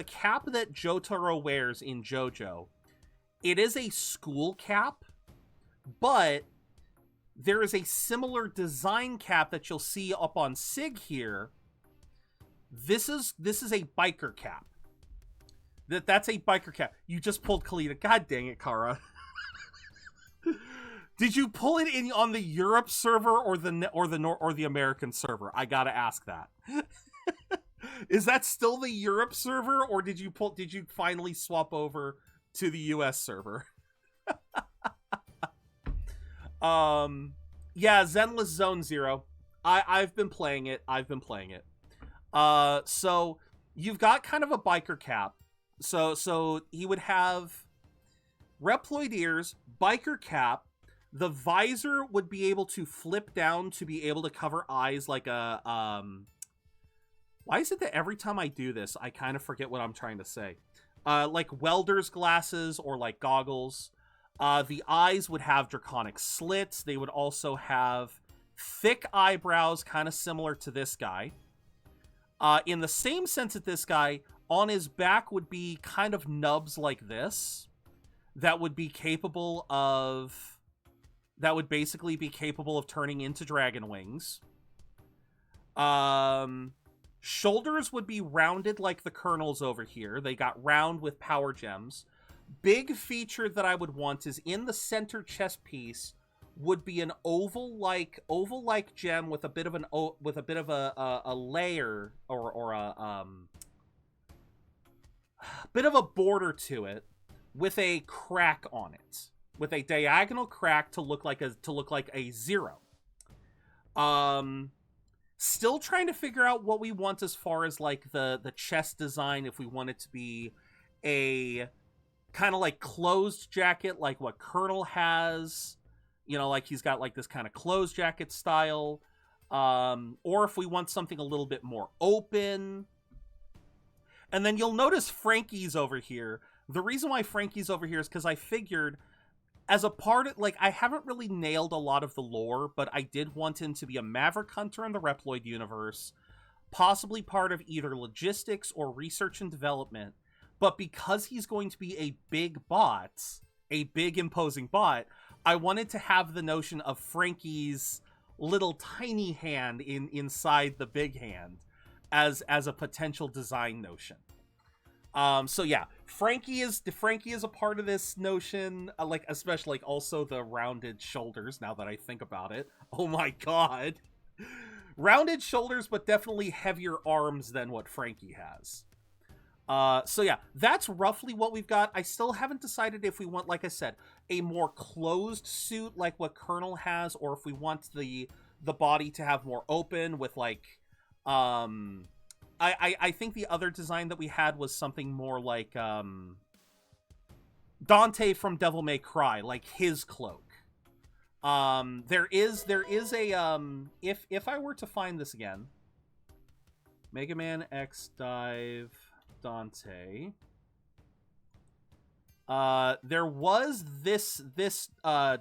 cap that Jotaro wears in JoJo, it is a school cap, but there is a similar design cap that you'll see up on Sig here. This is a biker cap. That's a biker cap. You just pulled Kalita. God dang it, Kara. Did you pull it in on the Europe server or the American server? I gotta ask that. Is that still the Europe server, or did you finally swap over to the US server? Yeah, Zenless Zone Zero. I've been playing it. So you've got kind of a biker cap. So he would have Reploid ears, biker cap. The visor would be able to flip down to be able to cover eyes like a, Why is it that every time I do this, I kind of forget what I'm trying to say? like welder's glasses or like goggles. The eyes would have draconic slits. They would also have thick eyebrows, kind of similar to this guy. In the same sense that this guy, on his back would be kind of nubs like this that would be capable of... that would basically be capable of turning into dragon wings. Shoulders would be rounded like the Colonel's over here. They got round with power gems. Big feature that I would want is in the center chest piece would be an oval-like gem with a bit of a layer or a bit of a border to it with a crack on it, with a diagonal crack to look like a 0. Still trying to figure out what we want as far as like the chest design, if we want it to be a kind of like closed jacket like what Colonel has, you know, like he's got like this kind of closed jacket style, or if we want something a little bit more open. And then you'll notice Frankie's over here. The reason why Frankie's over here is because I figured as a part of, like, I haven't really nailed a lot of the lore, but I did want him to be a Maverick Hunter in the Reploid universe, possibly part of either logistics or research and development. But because he's going to be a big bot, a big imposing bot, I wanted to have the notion of Frankie's little tiny hand inside the big hand as a potential design notion. So yeah, Frankie is a part of this notion, like especially like also the rounded shoulders. Now that I think about it, oh my god, rounded shoulders, but definitely heavier arms than what Frankie has. So yeah, that's roughly what we've got. I still haven't decided if we want, like I said, a more closed suit like what Colonel has, or if we want the body to have more open with like, I think the other design that we had was something more like Dante from Devil May Cry, like his cloak. There is a if I were to find this again, Mega Man X Dive Dante. There was this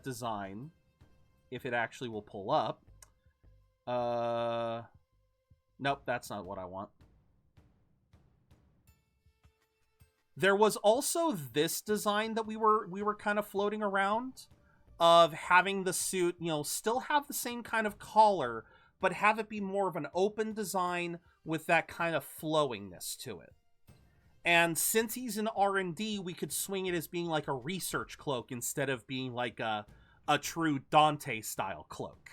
design, if it actually will pull up. Nope, that's not what I want. There was also this design that we were kind of floating around, of having the suit, you know, still have the same kind of collar, but have it be more of an open design with that kind of flowingness to it. And since he's in R&D, we could swing it as being like a research cloak instead of being like a true Dante style cloak.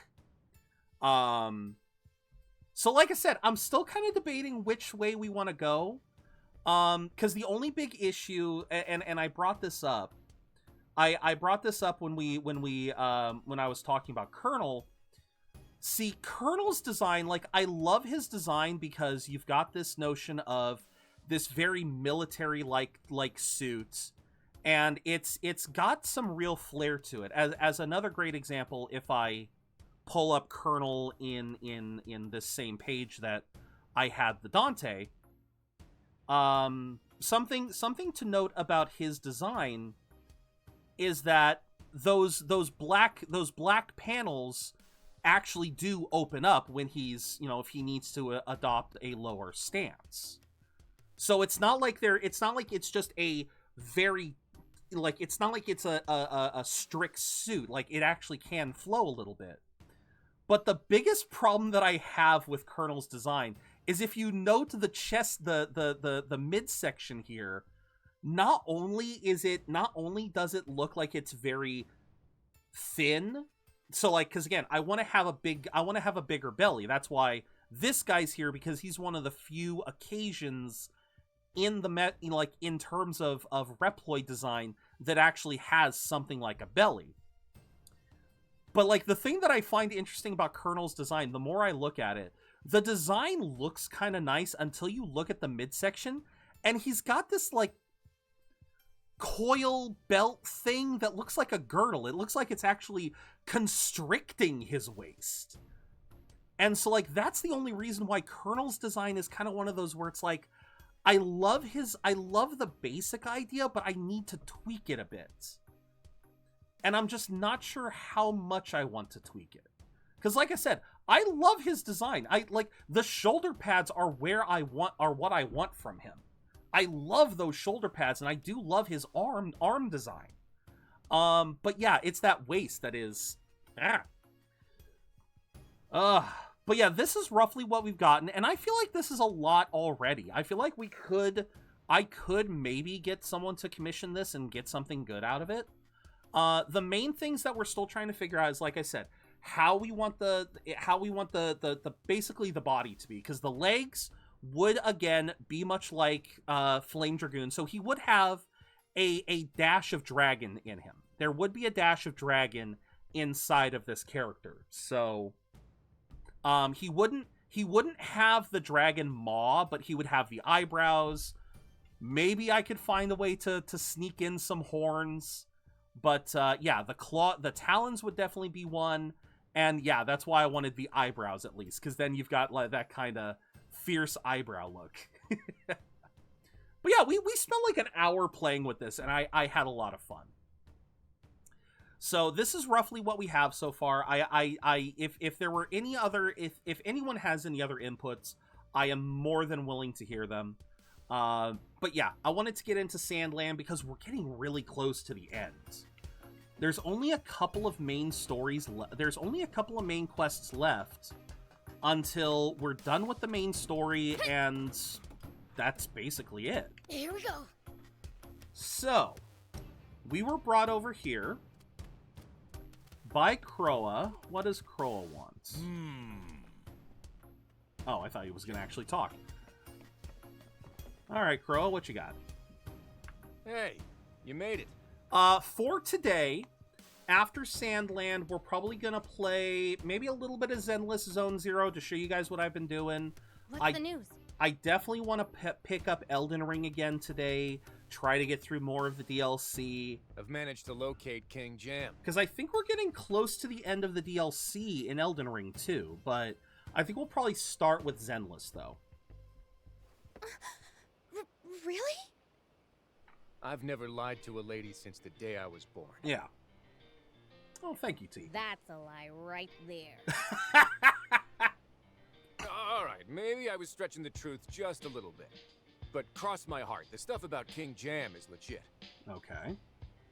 So like I said, I'm still kind of debating which way we want to go. Because the only big issue, and I brought this up, I brought this up when I was talking about Colonel. See, Colonel's design, like, I love his design because you've got this notion of this very military-like suit, and it's got some real flair to it. As another great example, if I pull up Colonel in this same page that I had the Dante, something to note about his design is that those black panels actually do open up when he's, you know, if he needs to adopt a lower stance. So it's not like it's just a very, like, it's not like it's a strict suit. Like, it actually can flow a little bit. But the biggest problem that I have with Colonel's design is if you note the chest, the midsection here, not only does it look like it's very thin. So, like, because again, I want to have a bigger belly. That's why this guy's here, because he's one of the few occasions in the in terms of Reploid design that actually has something like a belly. But like, the thing that I find interesting about Colonel's design, the more I look at it, the design looks kind of nice until you look at the midsection, and he's got this like coil belt thing that looks like a girdle. It looks like it's actually constricting his waist. And so, like, that's the only reason why Colonel's design is kind of one of those where it's like, I love the basic idea, but I need to tweak it a bit. And I'm just not sure how much I want to tweak it. Because like I said, I love his design. I like the shoulder pads are what I want from him. I love those shoulder pads, and I do love his arm design. But yeah, it's that waist that is but yeah, this is roughly what we've gotten, and I feel like this is a lot already. I feel like I could maybe get someone to commission this and get something good out of it. The main things that we're still trying to figure out is, like I said, how we want the basically the body to be, because the legs would again be much like Flame Dragoon, so he would have a dash of dragon in him. There would be a dash of dragon inside of this character, so he wouldn't have the dragon maw, but he would have the eyebrows. Maybe I could find a way to sneak in some horns. But yeah, the talons would definitely be one. And yeah, that's why I wanted the eyebrows at least, because then you've got like that kind of fierce eyebrow look. But yeah, we spent like an hour playing with this, and I had a lot of fun. So this is roughly what we have so far. If there were any other, if anyone has any other inputs, I am more than willing to hear them. But yeah, I wanted to get into Sand Land because we're getting really close to the end. There's only a couple of main stories. There's only a couple of main quests left until we're done with the main story, and that's basically it. Here we go. So, we were brought over here by Croa. What does Croa want? Oh, I thought he was going to actually talk. All right, Croa, what you got? Hey, you made it. For today, after Sand Land, we're probably going to play maybe a little bit of Zenless Zone Zero to show you guys what I've been doing. What's the news? I definitely want to pick up Elden Ring again today, try to get through more of the DLC. I've managed to locate King Jam. Because I think we're getting close to the end of the DLC in Elden Ring too, but I think we'll probably start with Zenless, though. Really? I've never lied to a lady since the day I was born. Yeah. Oh, thank you, T. That's a lie right there. All right, maybe I was stretching the truth just a little bit. But cross my heart, the stuff about King Jam is legit. Okay.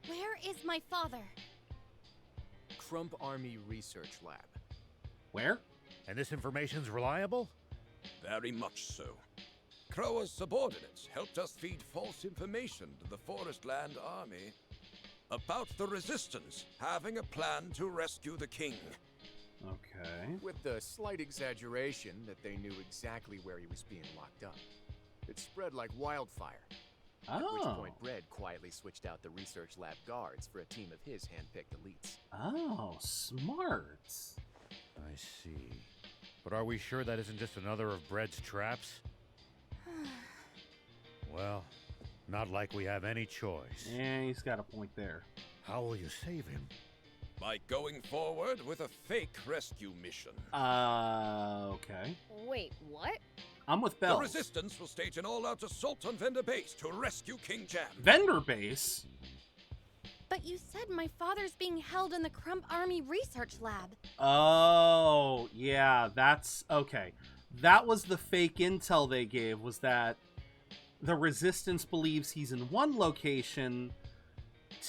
Where is my father? Crump Army Research Lab. Where? And this information's reliable? Very much so. Croa's subordinates helped us feed false information to the Forestland Army about the Resistance having a plan to rescue the king. Okay. With the slight exaggeration that they knew exactly where he was being locked up. It spread like wildfire. Oh. At which point Bredd quietly switched out the research lab guards for a team of his hand-picked elites. Oh, smart. I see. But are we sure that isn't just another of Bredd's traps? Well, not like we have any choice. Yeah, he's got a point there. How will you save him? By going forward with a fake rescue mission. Okay. Wait, what? I'm with Bells. The Resistance will stage an all-out assault on Vendor Base to rescue King Jam. Vendor Base? But you said my father's being held in the Crump Army Research Lab. Oh, yeah, that's... Okay. That was the fake intel they gave, was that the Resistance believes he's in one location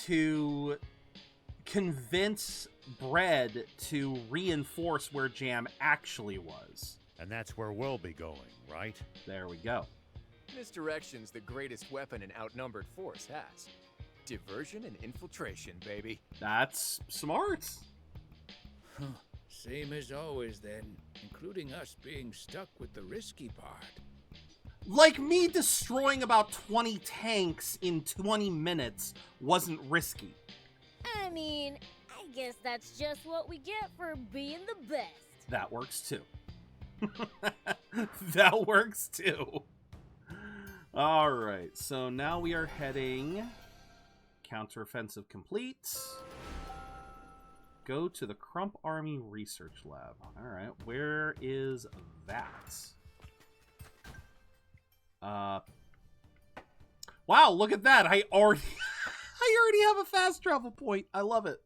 to convince Bredd to reinforce where Jam actually was. And that's where we'll be going, right? There we go. Misdirection's the greatest weapon an outnumbered force has. Diversion and infiltration, baby. That's smart. Huh. Same as always, then, including us being stuck with the risky part. Like me destroying about 20 tanks in 20 minutes wasn't risky. I mean, I guess that's just what we get for being the best. That works too. That works too. Alright, so now we are heading... Counteroffensive complete. Go to the Crump Army Research Lab. Alright, where is that? Wow, look at that. I already have a fast travel point. I love it.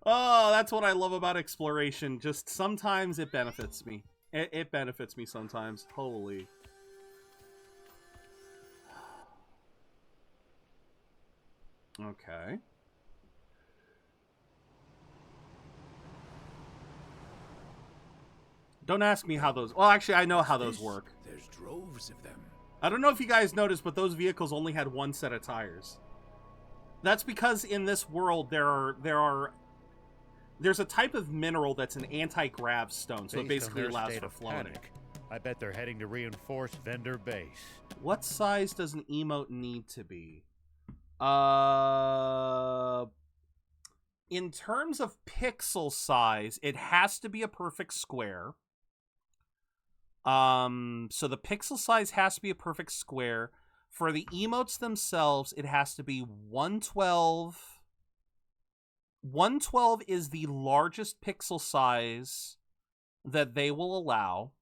Oh, that's what I love about exploration. Just sometimes it benefits me. It benefits me sometimes. Holy. Okay. Don't ask me how those... Well, actually, I know how those work. There's droves of them. I don't know if you guys noticed, but those vehicles only had one set of tires. That's because in this world, there's a type of mineral that's an anti-grav stone, so it basically allows for floating. Panic, I bet they're heading to reinforce vendor base. What size does an emote need to be? In terms of pixel size, it has to be a perfect square. So the pixel size has to be a perfect square. For the emotes themselves, it has to be 112. 112 is the largest pixel size that they will allow.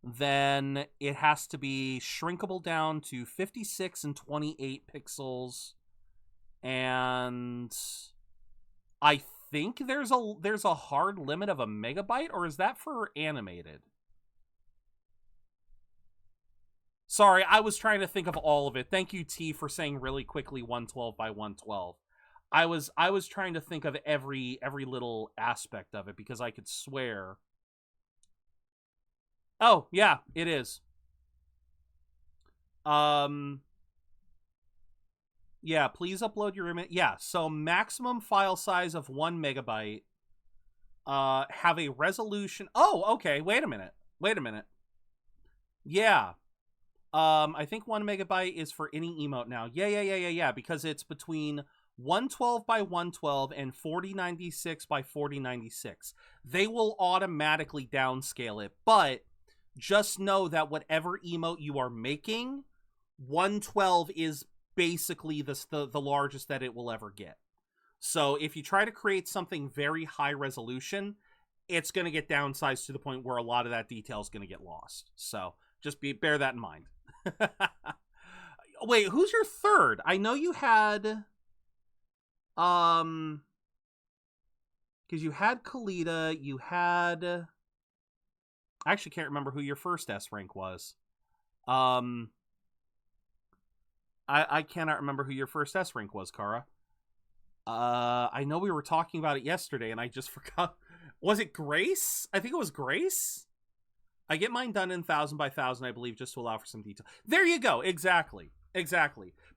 Then it has to be shrinkable down to 56 and 28 pixels. And I think there's a hard limit of a megabyte, or is that for animated? Sorry, I was trying to think of all of it. Thank you, T, for saying really quickly 112 by 112. I was trying to think of every little aspect of it because I could swear. Oh, yeah, it is. Yeah, please upload your image. Yeah, so maximum file size of 1 megabyte. Have a resolution. Oh, okay. Wait a minute. Yeah. I think 1 megabyte is for any emote now. Yeah, because it's between 112 by 112 and 4096 by 4096. They will automatically downscale it, but just know that whatever emote you are making, 112 is basically the largest that it will ever get. So if you try to create something very high resolution, it's going to get downsized to the point where a lot of that detail is going to get lost. So just bear that in mind. Wait, who's your third? I know you had because you had Kalita, you had I actually can't remember who your first S rank was. I cannot remember who your first S rank was, Kara. I know we were talking about it yesterday and I just forgot. Was it Grace? I think it was Grace. I get mine done in 1000 by 1000, I believe, just to allow for some detail. There you go. Exactly.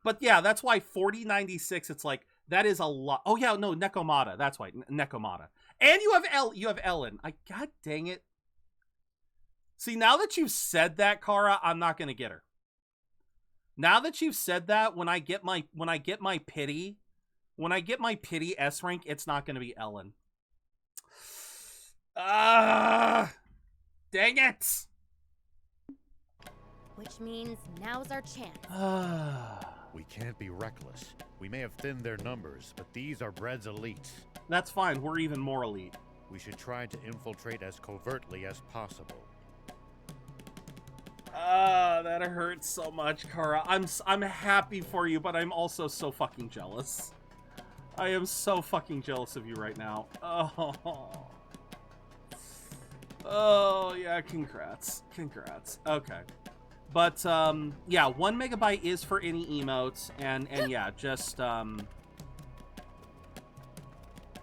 But yeah, that's why 4096, it's like, that is a lot. Oh yeah, no, Nekomata. That's why, Nekomata. And you have Ellen. God dang it. See, now that you've said that, Kara, I'm not going to get her. Now that you've said that, when I get my pity S rank, it's not going to be Ellen. Dang it! Which means now's our chance. We can't be reckless. We may have thinned their numbers, but these are Bread's elites. That's fine. We're even more elite. We should try to infiltrate as covertly as possible. That hurts so much, Kara. I'm happy for you, but I'm also so fucking jealous. I am so fucking jealous of you right now. Oh, yeah, congrats. Okay. But, yeah, 1 megabyte is for any emotes, and yeah, just,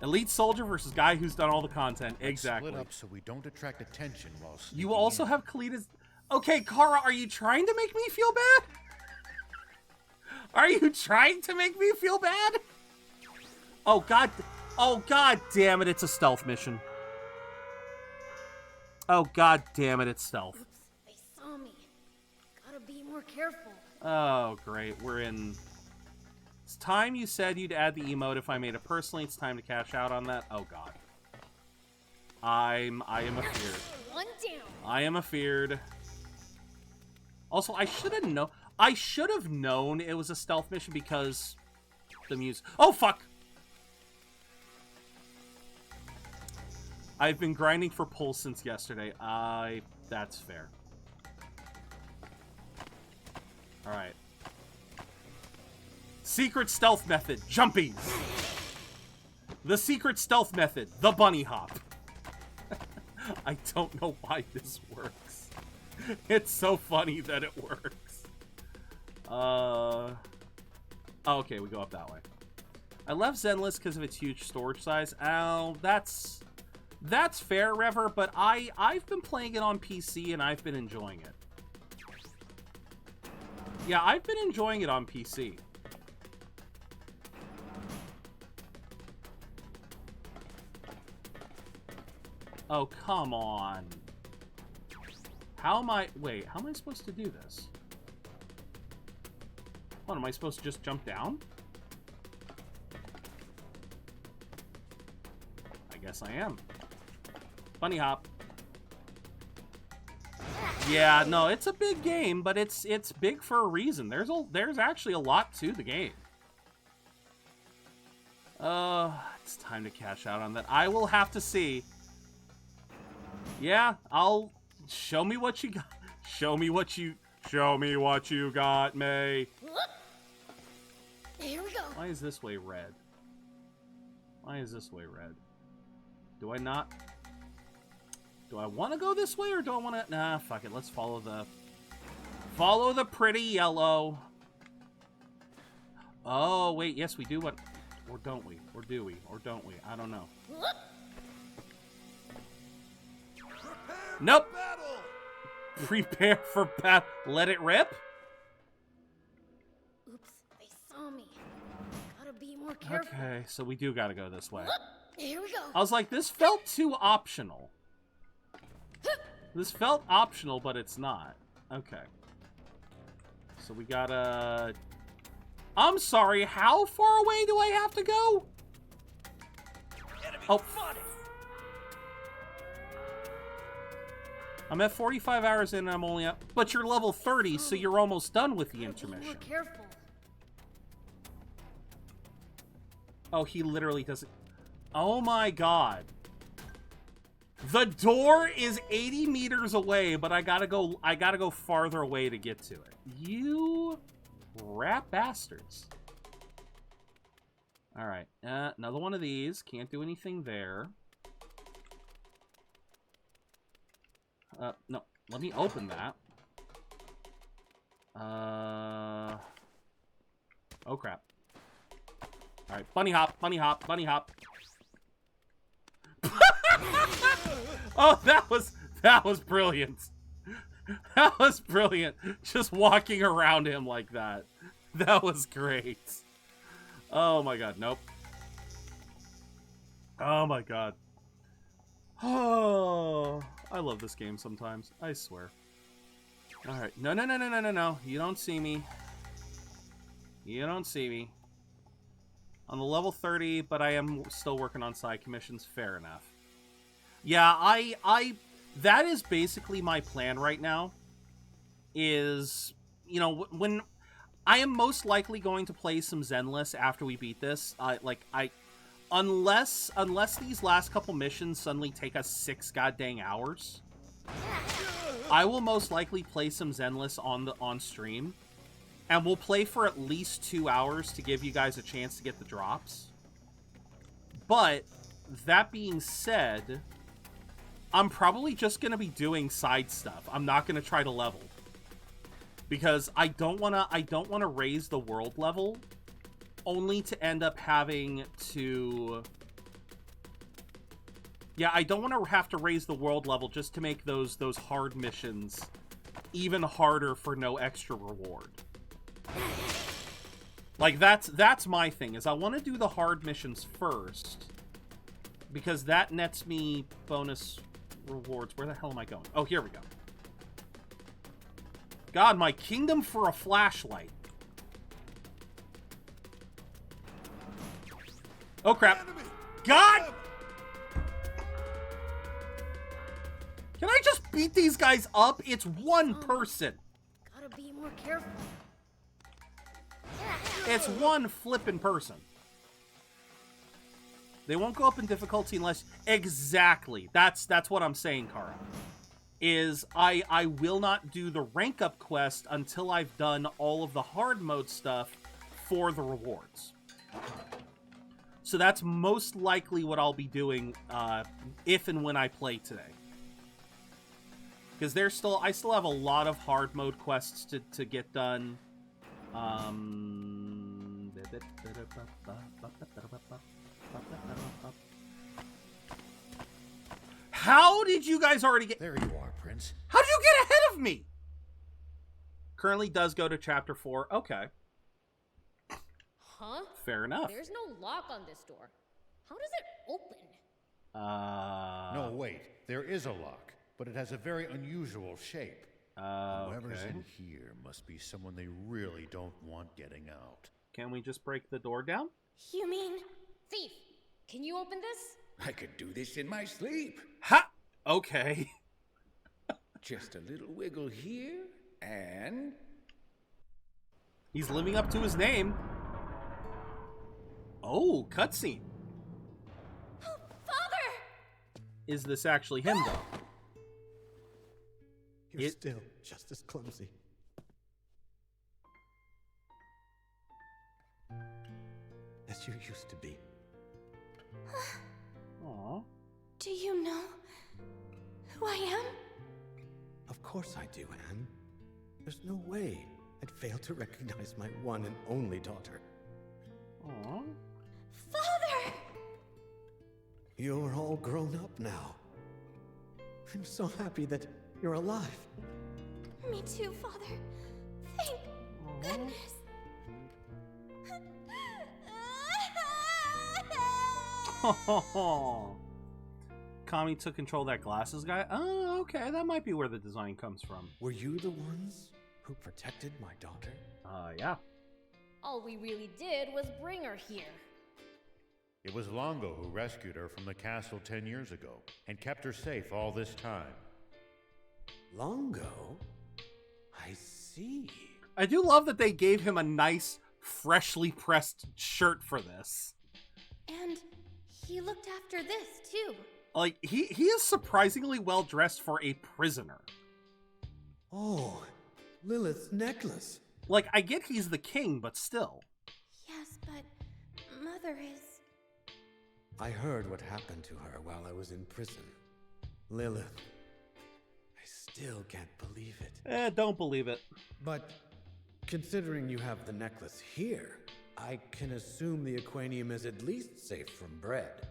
elite soldier versus guy who's done all the content. Exactly. Split up so we don't attract attention while you also have Kalita's... Okay, Kara, are you trying to make me feel bad? Are you trying to make me feel bad? Oh, God damn it, it's a stealth mission. Oh, God damn it, it's stealth. Oops, they saw me. Gotta be more careful. Oh, great. We're in... It's time you said you'd add the emote if I made it personally. It's time to cash out on that. Oh, God. I am afeared. One down. I am afeared. Also, I should have known it was a stealth mission because the music... Oh, fuck! I've been grinding for pulls since yesterday. That's fair. Alright. Secret stealth method, jumpies. The secret stealth method, the bunny hop. I don't know why this works. It's so funny that it works. Oh, okay, we go up that way. I left Zenless because of its huge storage size. Oh, that's fair, Rever, but I've been playing it on PC and I've been enjoying it. Yeah, I've been enjoying it on PC. Oh, come on. How am I... Wait, how am I supposed to do this? What, am I supposed to just jump down? I guess I am. Bunny hop. Yeah, no, it's a big game, but it's big for a reason. There's actually a lot to the game. It's time to cash out on that. I will have to see. Yeah, I'll show me what you got. Show me what you got, May. Here we go. Why is this way red? Why is this way red? Do I not? Do I want to go this way or do I want to? Nah, fuck it. Let's follow the pretty yellow. Oh, wait. Yes, we do what? Or don't we? Or do we? Or don't we? I don't know. Nope. Prepare for battle. Let it rip? Oops, they saw me. Gotta be more careful. Okay, so we do gotta go this way. Here we go. I was like, this felt too optional. This felt optional, but it's not. Okay. So we gotta... I'm sorry, how far away do I have to go? Oh. I'm at 45 hours in and I'm only up... But you're level 30, so you're almost done with the intermission. More careful. Oh, he literally doesn't... Oh my god. The door is 80 meters away, but I gotta go farther away to get to it. You rat bastards. Alright, another one of these. Can't do anything there. No. Let me open that. Oh, crap. Alright, bunny hop, bunny hop, bunny hop. Oh, that was brilliant. That was brilliant. Just walking around him like that. That was great. Oh my god, nope. Oh my god. Oh, I love this game sometimes. I swear. Alright, no. You don't see me. You don't see me. On the level 30, but I am still working on side commissions. Fair enough. Yeah, that is basically my plan right now. Is, you know, when I am most likely going to play some Zenless after we beat this. Unless these last couple missions suddenly take us 6 goddamn hours, I will most likely play some Zenless on stream, and we'll play for at least 2 hours to give you guys a chance to get the drops. But that being said, I'm probably just going to be doing side stuff. I'm not going to try to level. Because I don't want to raise the world level only to end up having to... Yeah, I don't want to have to raise the world level just to make those hard missions even harder for no extra reward. Like, that's my thing, is I want to do the hard missions first, because that nets me bonus rewards. Where the hell am I going? Oh, here we go. God, my kingdom for a flashlight. Oh, crap. God! Can I just beat these guys up? It's one person. Gotta be more careful. It's one flippin' person. They won't go up in difficulty unless... Exactly. That's what I'm saying, Kara. Is I will not do the rank up quest until I've done all of the hard mode stuff for the rewards. So that's most likely what I'll be doing if and when I play today. Because I still have a lot of hard mode quests to get done. How did you guys already get... There you are, Prince. How did you get ahead of me? Currently does go to chapter 4. Okay. Huh? Fair enough. There's no lock on this door. How does it open? No, wait. There is a lock, but it has a very unusual shape. Whoever's in here must be someone they really don't want getting out. Can we just break the door down? You mean... Thief, can you open this? I could do this in my sleep. Ha! Okay. Just a little wiggle here, and... He's living up to his name. Oh, cutscene. Father! Is this actually him, though? You're still just as clumsy. As you used to be. Aww. Do you know who I am? Of course I do, Anne. There's no way I'd fail to recognize my one and only daughter. Aww. Father! You're all grown up now. I'm so happy that you're alive. Me too, Father. Thank goodness. Kami took control of that glasses guy? Oh, okay. That might be where the design comes from. Were you the ones who protected my daughter? Yeah. All we really did was bring her here. It was Longo who rescued her from the castle 10 years ago and kept her safe all this time. Longo? I see. I do love that they gave him a nice, freshly pressed shirt for this. And he looked after this, too. Like, he is surprisingly well dressed for a prisoner. Oh, Lilith's necklace. Like, I get he's the king, but still. Yes, but Mother is... I heard what happened to her while I was in prison. Lilith. I still can't believe it. Don't believe it. But considering you have the necklace here, I can assume the Aquanium is at least safe from bread.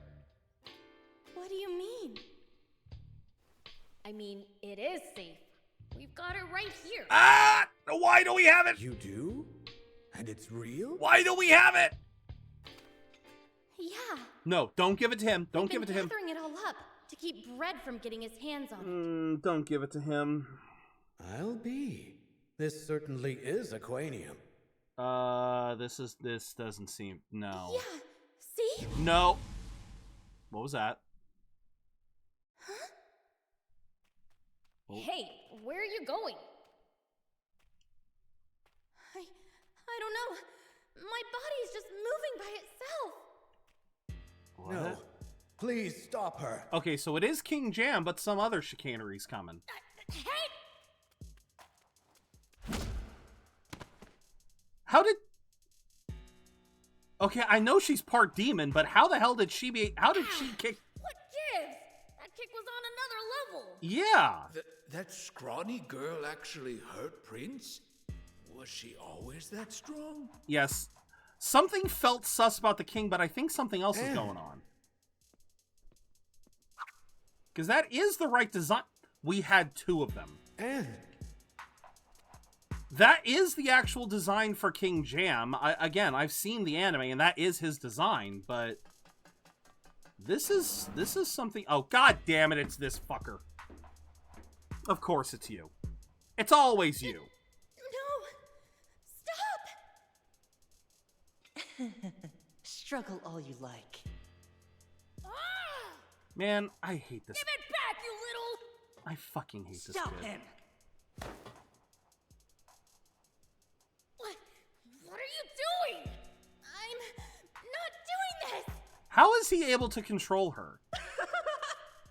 What do you mean? I mean, it is safe. We've got it right here. Ah! Why do we have it? You do? And it's real? Why do we have it? Yeah. No, don't give it to him. Don't We've give it to him. gathering it all up to keep bread from getting his hands on it. Don't give it to him. I'll be. This certainly is Aquanium. This doesn't seem... No. Yeah. See? No. What was that? Huh? Oh. Hey, where are you going? I don't know. My body's just moving by itself. What? No. Please stop her. Okay, so it is King Jam, but some other chicanery's coming. Hey! How did... Okay, I know she's part demon, but how the hell did she be... How did she kick... What gives? That kick was on another level. Yeah. That scrawny girl actually hurt Prince? Was she always that strong? Yes. Something felt sus about the king, but I think something else is going on. Because that is the right design. We had two of them. That is the actual design for King Jam. Again, I've seen the anime, and that is his design, but... This is something... Oh, god damn it, it's this fucker. Of course it's you. It's always you. Stop! Struggle all you like. Man, I hate this. Give it back, you little... I fucking hate this Stop kid. him! What are you doing? I'm not doing this! How is he able to control her?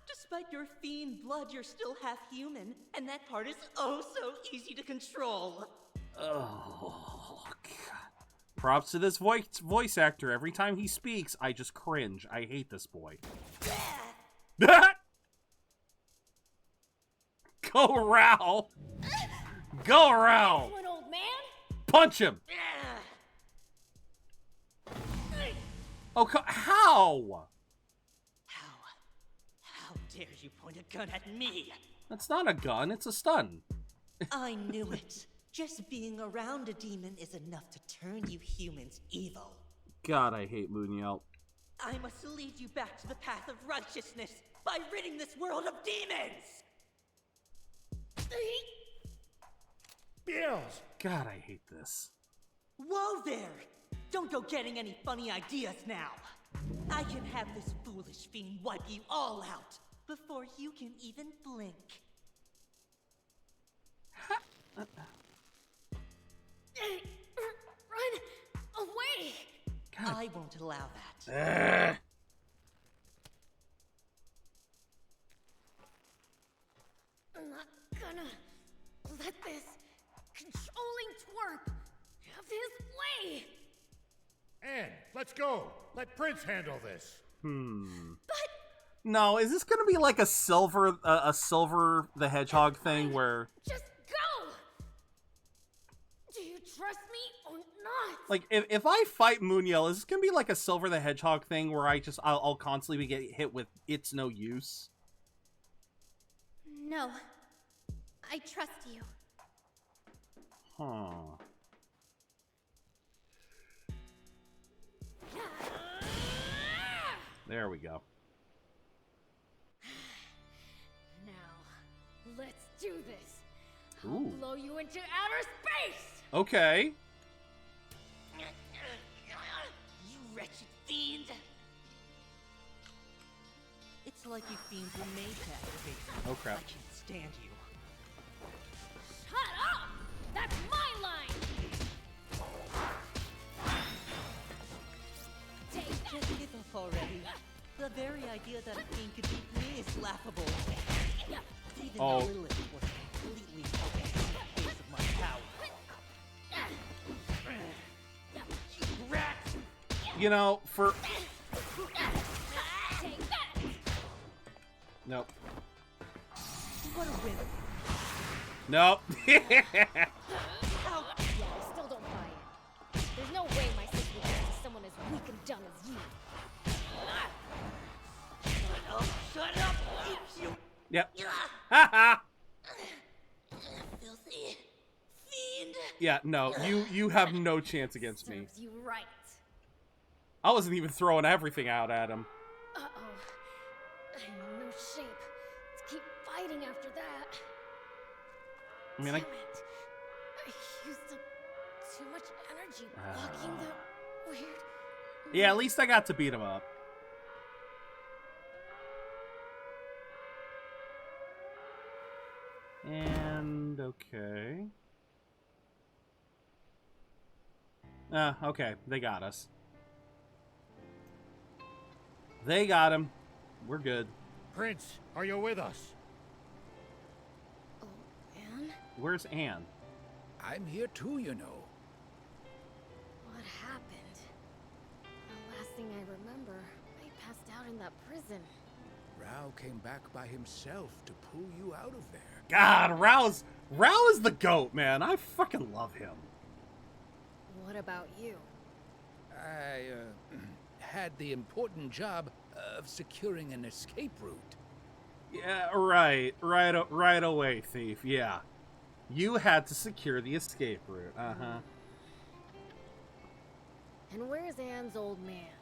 Despite your fiend blood, you're still half human, and that part is oh so easy to control. Oh, God. Props to this voice actor. Every time he speaks, I just cringe. I hate this boy. Go, Rao! Go, Rao! What, old man? Punch him! Oh, how? How dare you point a gun at me? That's not a gun, it's a stun. I knew it. Just being around a demon is enough to turn you humans evil. God, I hate Muniel. I must lead you back to the path of righteousness by ridding this world of demons! Bills! God, I hate this. Whoa there! Don't go getting any funny ideas now. I can have this foolish fiend wipe you all out before you can even blink. Run away! God. I won't allow that. I'm not gonna let this controlling twerp have his way! Anne, let's go. Let Prince handle this. But no, is this gonna be like a Silver the Hedgehog thing where just go? Do you trust me or not? like if I fight Muniel, is this gonna be like a Silver the Hedgehog thing where I'll constantly get hit with it's no use? No. I trust you. Huh. There we go. Now, let's do this. Ooh. I'll blow you into outer space! Okay. You wretched fiend! It's like you fiends were made to activate. Oh crap. I can't stand you. Shut up! That's my line! Take that! Just give up already. The very idea that a fiend could beat me is laughable. Even Oh. Lilith was completely focused on the base of my power. You rat! You know, for Take that! nope. What a win. Nope. Oh, yeah, I still don't buy it. There's no way my sister would get to someone as weak and dumb as you. Shut up! You Yep. Haha. filthy fiend! Yeah, no, you have no chance against me. Serves you right. I wasn't even throwing everything out at him. Uh-oh. I'm in no shape to keep fighting after that. I mean, Damn it. I used up too much energy blocking the weird... Yeah, at least I got to beat him up. And okay. Okay, they got us. They got him. We're good. Prince, are you with us? Oh, Anne? Where's Anne? I'm here too, you know. What happened? The last thing I remember, I passed out in that prison. Rao came back by himself to pull you out of there. God, Rao is the GOAT, man. I fucking love him. What about you? I had the important job of securing an escape route. Yeah, right away, Thief. Yeah. You had to secure the escape route. Uh-huh. And where's Anne's old man?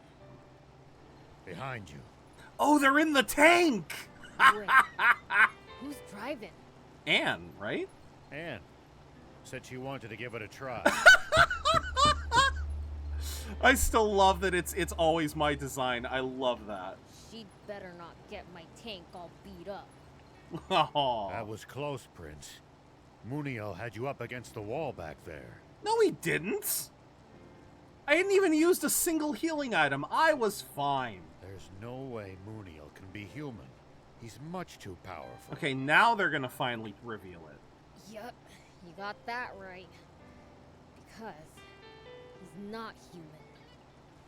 Behind you. Oh, they're in the tank! Wait, who's driving? Anne, right? Anne said she wanted to give it a try. I still love that it's always my design. I love that. She'd better not get my tank all beat up. Oh. That was close, Prince. Muniel had you up against the wall back there. No, he didn't. I hadn't even used a single healing item. I was fine. There's no way Muniel can be human. He's much too powerful. Okay, now they're gonna finally reveal it. Yup, you got that right. Because He's not human.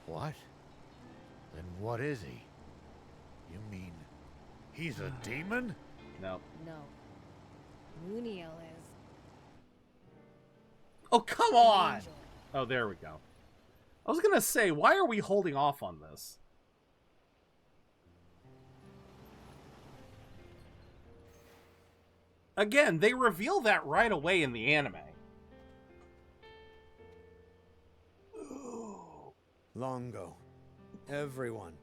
What? Then what is he? You mean he's a demon? No. No. Muniel is. Oh, come on! Oh, there we go. I was gonna say, why are we holding off on this? Again, they reveal that right away in the anime. Longo, everyone,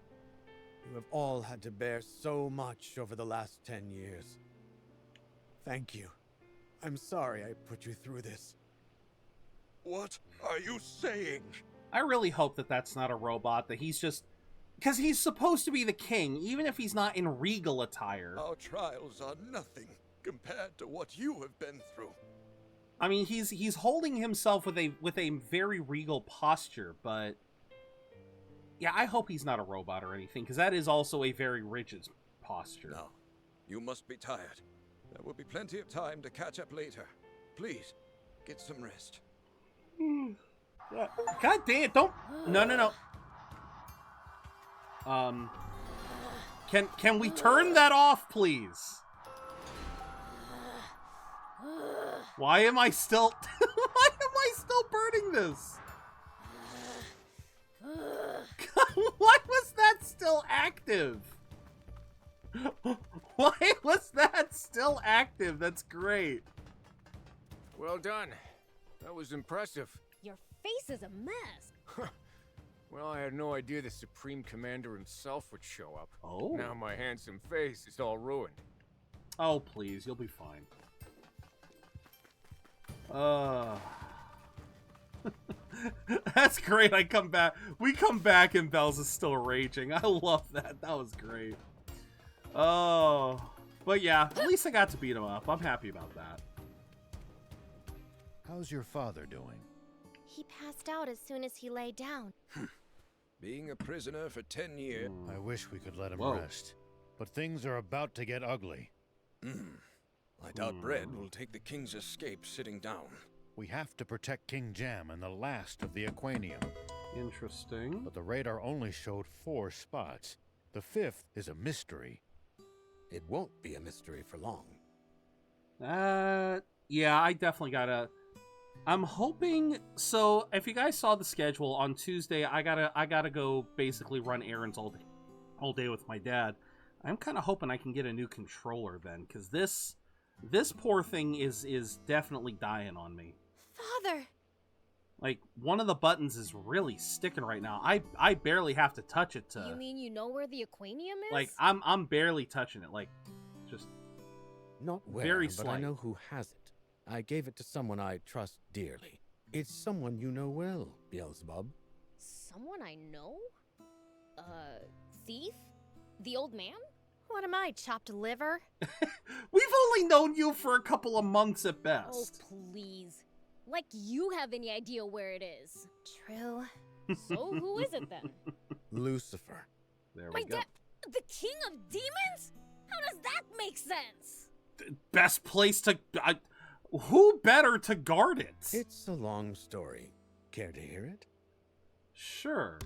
you have all had to bear so much over the last 10 years. Thank you. I'm sorry I put you through this. What are you saying? I really hope that that's not a robot, that he's just... Because he's supposed to be the king, even if he's not in regal attire. Our trials are nothing compared to what you have been through. I mean, he's holding himself with a very regal posture, but... Yeah, I hope he's not a robot or anything, because that is also a very rigid posture. Now, you must be tired. There will be plenty of time to catch up later. Please, get some rest. God damn, don't... No. Can we turn that off, please? Why am I still... Why am I still burning this? Why was that still active? Why was that still active? That's great. Well done. That was impressive. Your face is a mess. Well, I had no idea the Supreme Commander himself would show up. Oh. Now my handsome face is all ruined. Oh, please. You'll be fine. That's great. We come back and Bells is still raging. I love that. That was great. Oh. But yeah, at least I got to beat him up. I'm happy about that. How's your father doing? He passed out as soon as he lay down. Being a prisoner for 10 years... I wish we could let him Whoa. rest. But things are about to get ugly. I doubt Bread will take the king's escape sitting down. We have to protect King Jam and the last of the Aquanium. Interesting. But the radar only showed 4 spots. The 5th is a mystery. It won't be a mystery for long. Yeah, I definitely gotta... I'm hoping... So, if you guys saw the schedule, on Tuesday, I gotta go basically run errands all day with my dad. I'm kind of hoping I can get a new controller then, because this poor thing is definitely dying on me. Father! Like, one of the buttons is really sticking right now. I barely have to touch it to... You mean you know where the Aquanium is? Like, I'm barely touching it. Like, just... Not where, very but slight. I know who has it. I gave it to someone I trust dearly. It's someone you know well, Beelzebub. Someone I know? Thief? The old man? What am I, chopped liver? We've only known you for a couple of months at Oh, best. please. Like you have any idea where it is. True. So who is it then? Lucifer. There My we go. dad, the king of demons? How does that make sense? Best place to... who better to guard it? It's a long story. Care to hear it? Sure.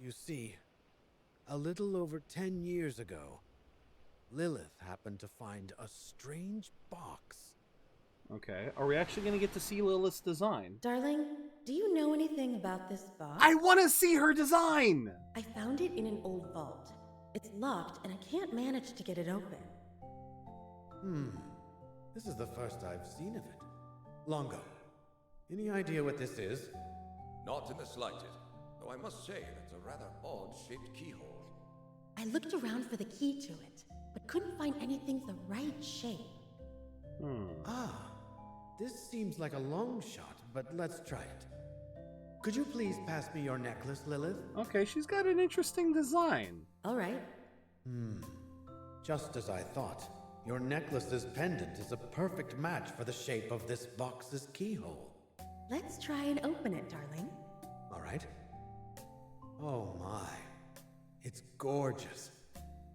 You see, a little over 10 years ago, Lilith happened to find a strange box. Okay, are we actually going to get to see Lilith's design? Darling, do you know anything about this box? I want to see her design! I found it in an old vault. It's locked and I can't manage to get it open. This is the first I've seen of it. Longo, any idea what this is? Not in the slightest, though I must say that's a rather odd-shaped keyhole. I looked around for the key to it, but couldn't find anything the right shape. This seems like a long shot, but let's try it. Could you please pass me your necklace, Lilith? Okay, she's got an interesting design. All right. Just as I thought. Your necklace's pendant is a perfect match for the shape of this box's keyhole. Let's try and open it, darling. All right. Oh my. It's gorgeous.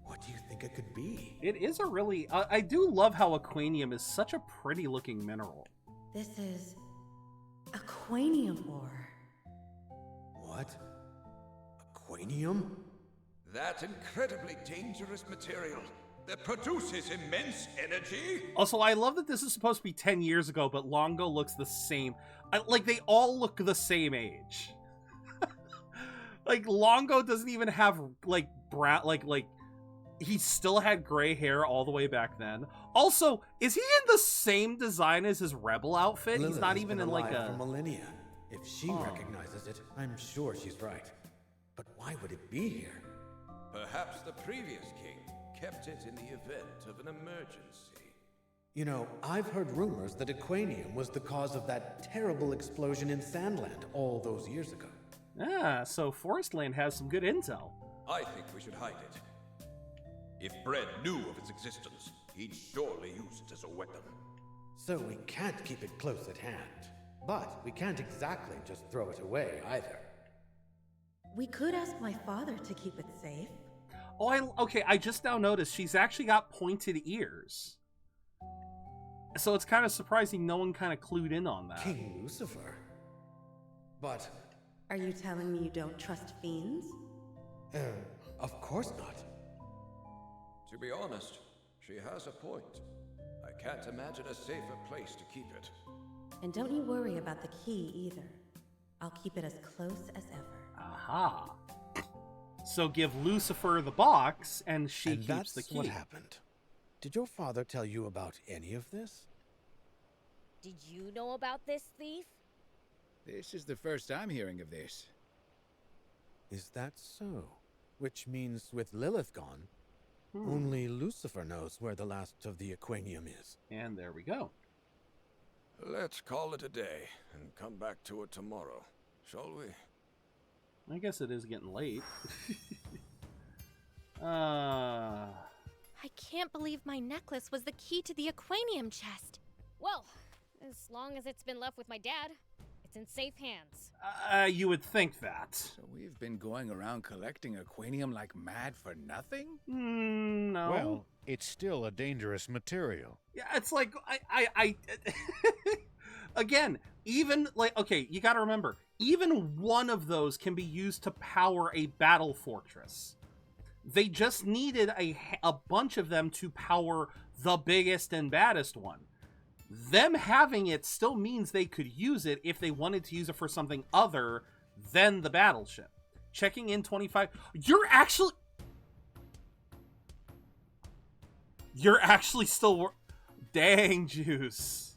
What do you think it could be? It is a really... I do love how Aquanium is such a pretty looking mineral. This is... Aquanium. aquanium ore. What? Aquanium? That incredibly dangerous material that produces immense energy. Also, I love that this is supposed to be 10 years ago, but Longo looks the same. Like, they all look the same age. Like, Longo doesn't even have, like, brown, like, he still had gray hair all the way back then. Also, is he in the same design as his rebel outfit? Lilith He's not has even been in, like, alive a... for millennia. If she recognizes it, I'm sure she's right. But why would it be here? Perhaps the previous king kept it in the event of an emergency. You know, I've heard rumors that aquanium was the cause of that terrible explosion in Sandland all those years ago. Ah, so Forestland has some good intel. I think we should hide it. If Bread knew of its existence, he'd surely use it as a weapon. So we can't keep it close at hand. But we can't exactly just throw it away either. We could ask my father to keep it safe. Oh, okay, I just now noticed she's actually got pointed ears. So it's kind of surprising no one kind of clued in on that. King Lucifer? But... Are you telling me you don't trust fiends? Of course not. To be honest, she has a point. I can't imagine a safer place to keep it. And don't you worry about the key either. I'll keep it as close as ever. Aha. So give Lucifer the box, and she keeps the key. What happened. Did your father tell you about any of this? Did you know about this, thief? This is the first I'm hearing of this. Is that so? Which means with Lilith gone, only Lucifer knows where the last of the aquanium is. And there we go. Let's call it a day and come back to it tomorrow, shall we? I guess it is getting late. I can't believe my necklace was the key to the aquanium chest. Well, as long as it's been left with my dad, it's in safe hands. You would think that. So we've been going around collecting aquanium like mad for nothing? No. Well, it's still a dangerous material. Yeah, it's like, I again, even, like, okay, you gotta remember, even one of those can be used to power a battle fortress. They just needed a bunch of them to power the biggest and baddest one. Them having it still means they could use it if they wanted to use it for something other than the battleship. Checking in 25. You're actually still... Dang, Juice.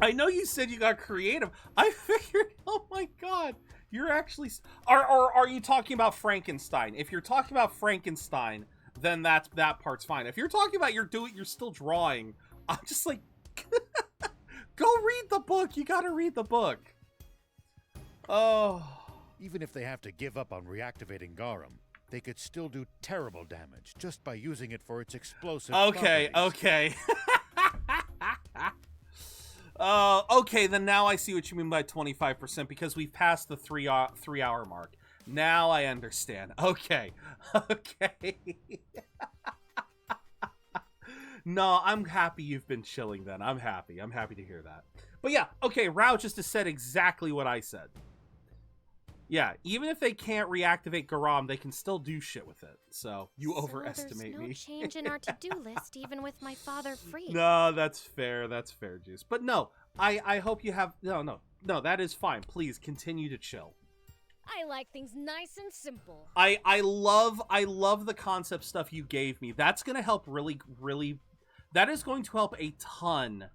I know you said you got creative. I figured, oh my god, you're actually... Are you talking about Frankenstein? If you're talking about Frankenstein, then that part's fine. If you're talking about you're still drawing, I'm just like, go read the book. You gotta read the book. Oh. Even if they have to give up on reactivating Garum, they could still do terrible damage just by using it for its explosive properties. Okay. Okay, then now I see what you mean by 25% because we've passed the 3 hour mark. Now I understand. Okay. No, I'm happy you've been chilling then. I'm happy to hear that. But yeah, okay, Rao just has said exactly what I said. Yeah, even if they can't reactivate Garam, they can still do shit with it. So, you overestimate me. There's no change in our to-do list, even with my father free. No, that's fair, Juice. But no, I hope you have... No, that is fine. Please, continue to chill. I like things nice and simple. I love the concept stuff you gave me. That's going to help really... That is going to help a ton,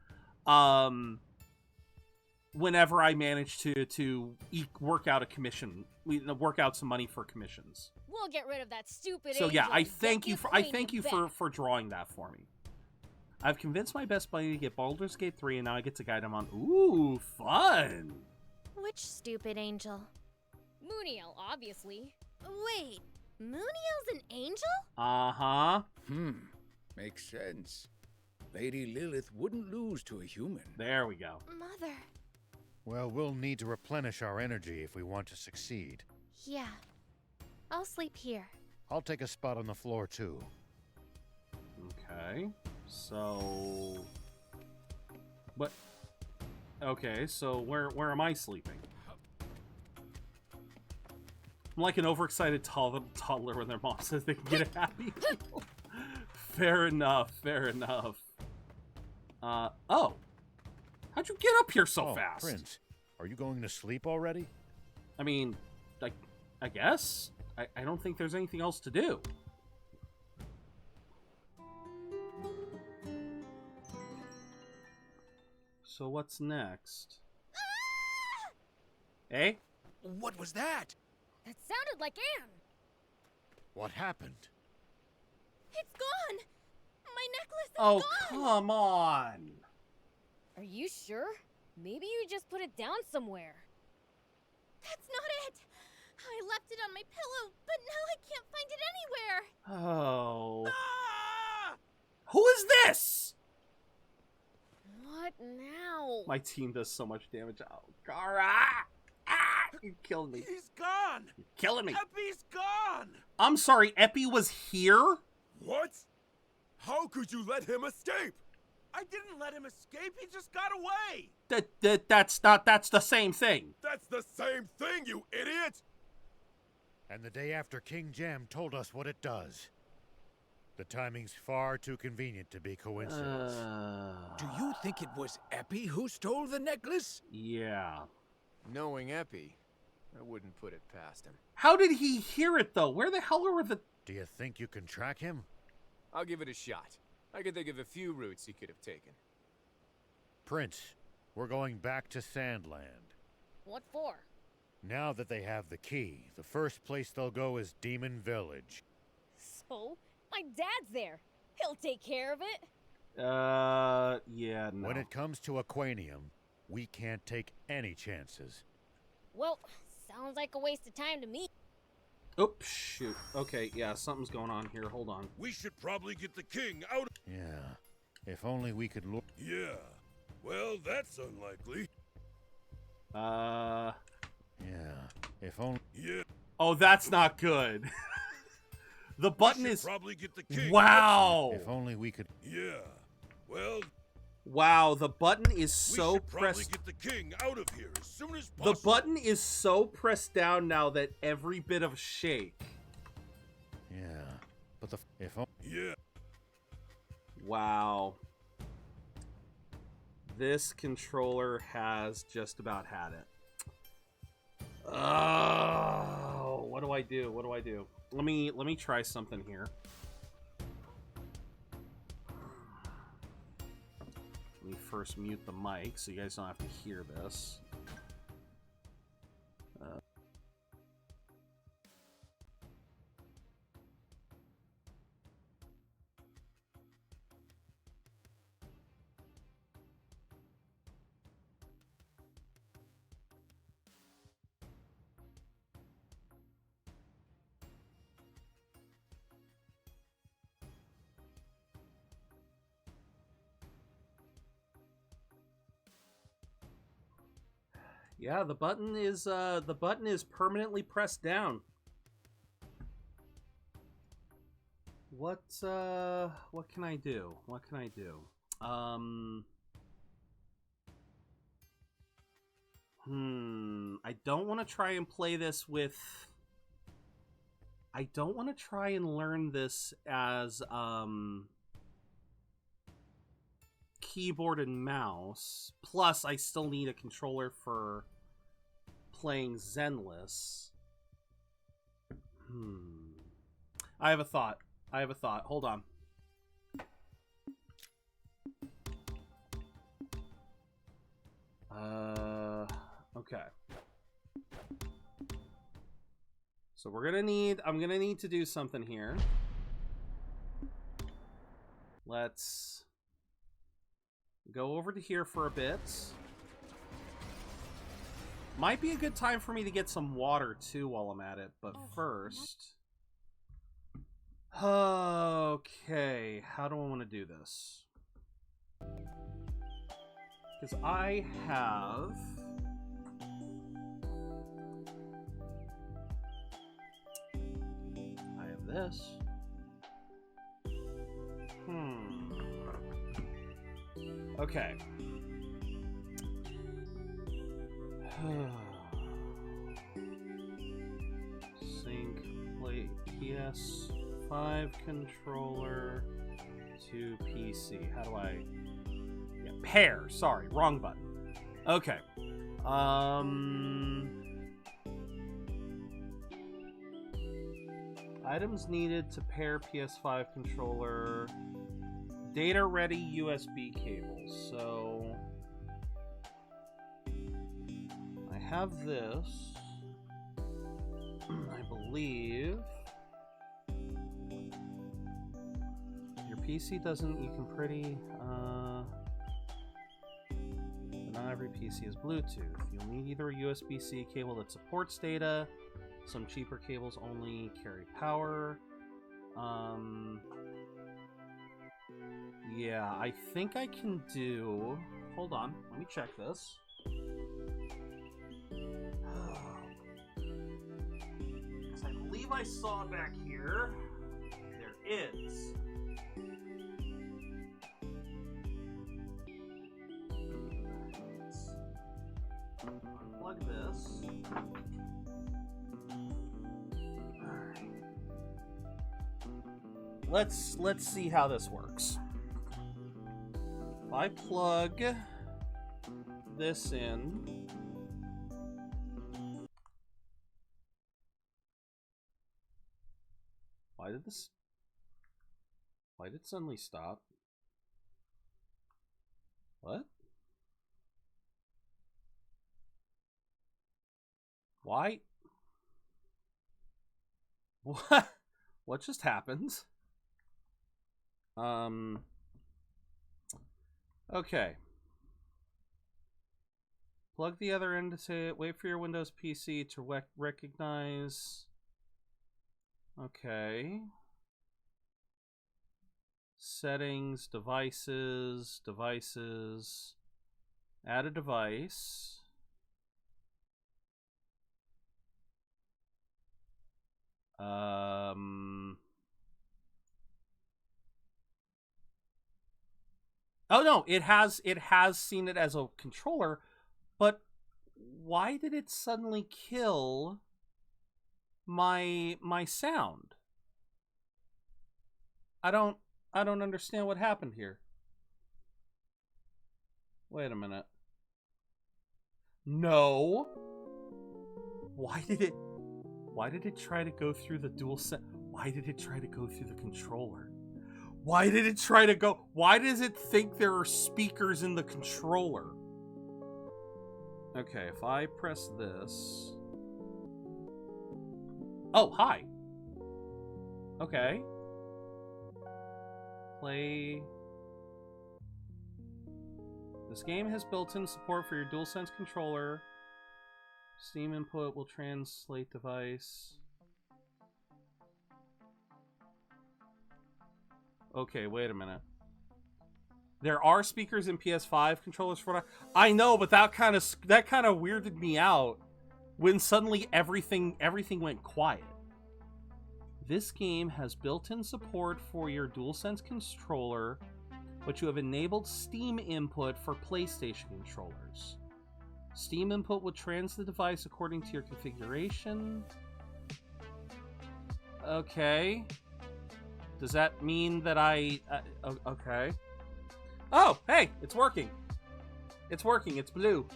whenever I manage to work out a commission, work out some money for commissions. We'll get rid of that stupid. So yeah, angel I thank you back. for drawing that for me. I've convinced my best buddy to get Baldur's Gate 3, and now I get to guide him on. Ooh, fun! Which stupid angel? Mooniel, obviously. Wait, Mooniel's an angel? Uh-huh. Makes sense. Lady Lilith wouldn't lose to a human. There we go. Mother. Well, we'll need to replenish our energy if we want to succeed. Yeah. I'll sleep here. I'll take a spot on the floor, too. Okay. So... What? Okay, so where am I sleeping? I'm like an overexcited toddler when their mom says they can get a happy meal. Fair enough, fair enough. Oh. How'd you get up here so fast? Prince, are you going to sleep already? I mean, I guess. I don't think there's anything else to do. So what's next? Hey? What was that? That sounded like Anne. What happened? It's gone! My necklace is Oh, gone! come on! Are you sure? Maybe you just put it down somewhere. That's not it! I left it on my pillow, but now I can't find it anywhere! Oh. Ah! Who is this? What now? My team does so much damage. Oh, Gara! You killed me. He's gone! You're killing me. Epi's gone! I'm sorry, Epi was here? What? How could you let him escape? I didn't let him escape, he just got away! That's the same thing. That's the same thing, you idiot! And the day after King Jam told us what it does. The timing's far too convenient to be coincidence. Do you think it was Epi who stole the necklace? Yeah. Knowing Epi, I wouldn't put it past him. How did he hear it, though? Where the hell were the... Do you think you can track him? I'll give it a shot. I can think of a few routes he could have taken. Prince, we're going back to Sand Land. What for? Now that they have the key, the first place they'll go is Demon Village. So? My dad's there. He'll take care of it. Yeah, no. When it comes to Aquanium, we can't take any chances. Well, sounds like a waste of time to me. Oops, shoot. Okay, yeah, something's going on here. Hold on. We should probably get the king out. Yeah, if only we could look. Yeah, well, that's unlikely. Yeah, if only. Yeah. Oh, that's not good. The button is... probably get the king. Wow. If only we could. Yeah, well. Wow, the button is so we should probably pressed... get the king out of here as soon as possible. The button is so pressed down now that every bit of shake. Yeah, but the... If Yeah. Wow. This controller has just about had it. Oh, what do I do? What do I do? Let me try something here. Let me first mute the mic so you guys don't have to hear this. Yeah, the button is permanently pressed down. What can I do? What can I do? I don't want to try and play this with... I don't want to try and learn this as, keyboard and mouse. Plus, I still need a controller for playing Zenless. I have a thought. Hold on. Okay. So I'm gonna need to do something here. Let's go over to here for a bit. Might be a good time for me to get some water too while I'm at it, but first... Okay, how do I want to do this? Because I have... this. Okay. Sync play PS5 controller to PC. How do I... Yeah, pair. Sorry, wrong button. Okay. Items needed to pair PS5 controller. Data ready USB cables. So I have this. I believe if your PC doesn't, you can pretty but not every PC is Bluetooth. You'll need either a USB-C cable that supports data. Some cheaper cables only carry power. Yeah, I think I can do... Hold on, let me check this. Because I believe I saw back here. There is. Let's unplug this. Let's see how this works. If I plug this in, why did it suddenly stop? What? Why? What just happened? Okay. Plug the other end to wait for your Windows PC to recognize. Okay. Settings, devices. Add a device. Oh no, it has seen it as a controller, but why did it suddenly kill my sound? I don't understand what happened here. Wait a minute. No. Why did it try to go through the DualSense? Why did it try to go through the controller? Why did it try to go? Why does it think there are speakers in the controller? Okay, if I press this... Oh, hi. Okay. Play... This game has built-in support for your DualSense controller. Steam input will translate device. Okay, wait a minute. There are speakers in PS5 controllers for that. I know, but that kind of weirded me out when suddenly everything went quiet. This game has built-in support for your DualSense controller, but you have enabled Steam input for PlayStation controllers. Steam input will translate the device according to your configuration. Okay. Does that mean that okay. Oh, hey, it's working. It's working. It's blue.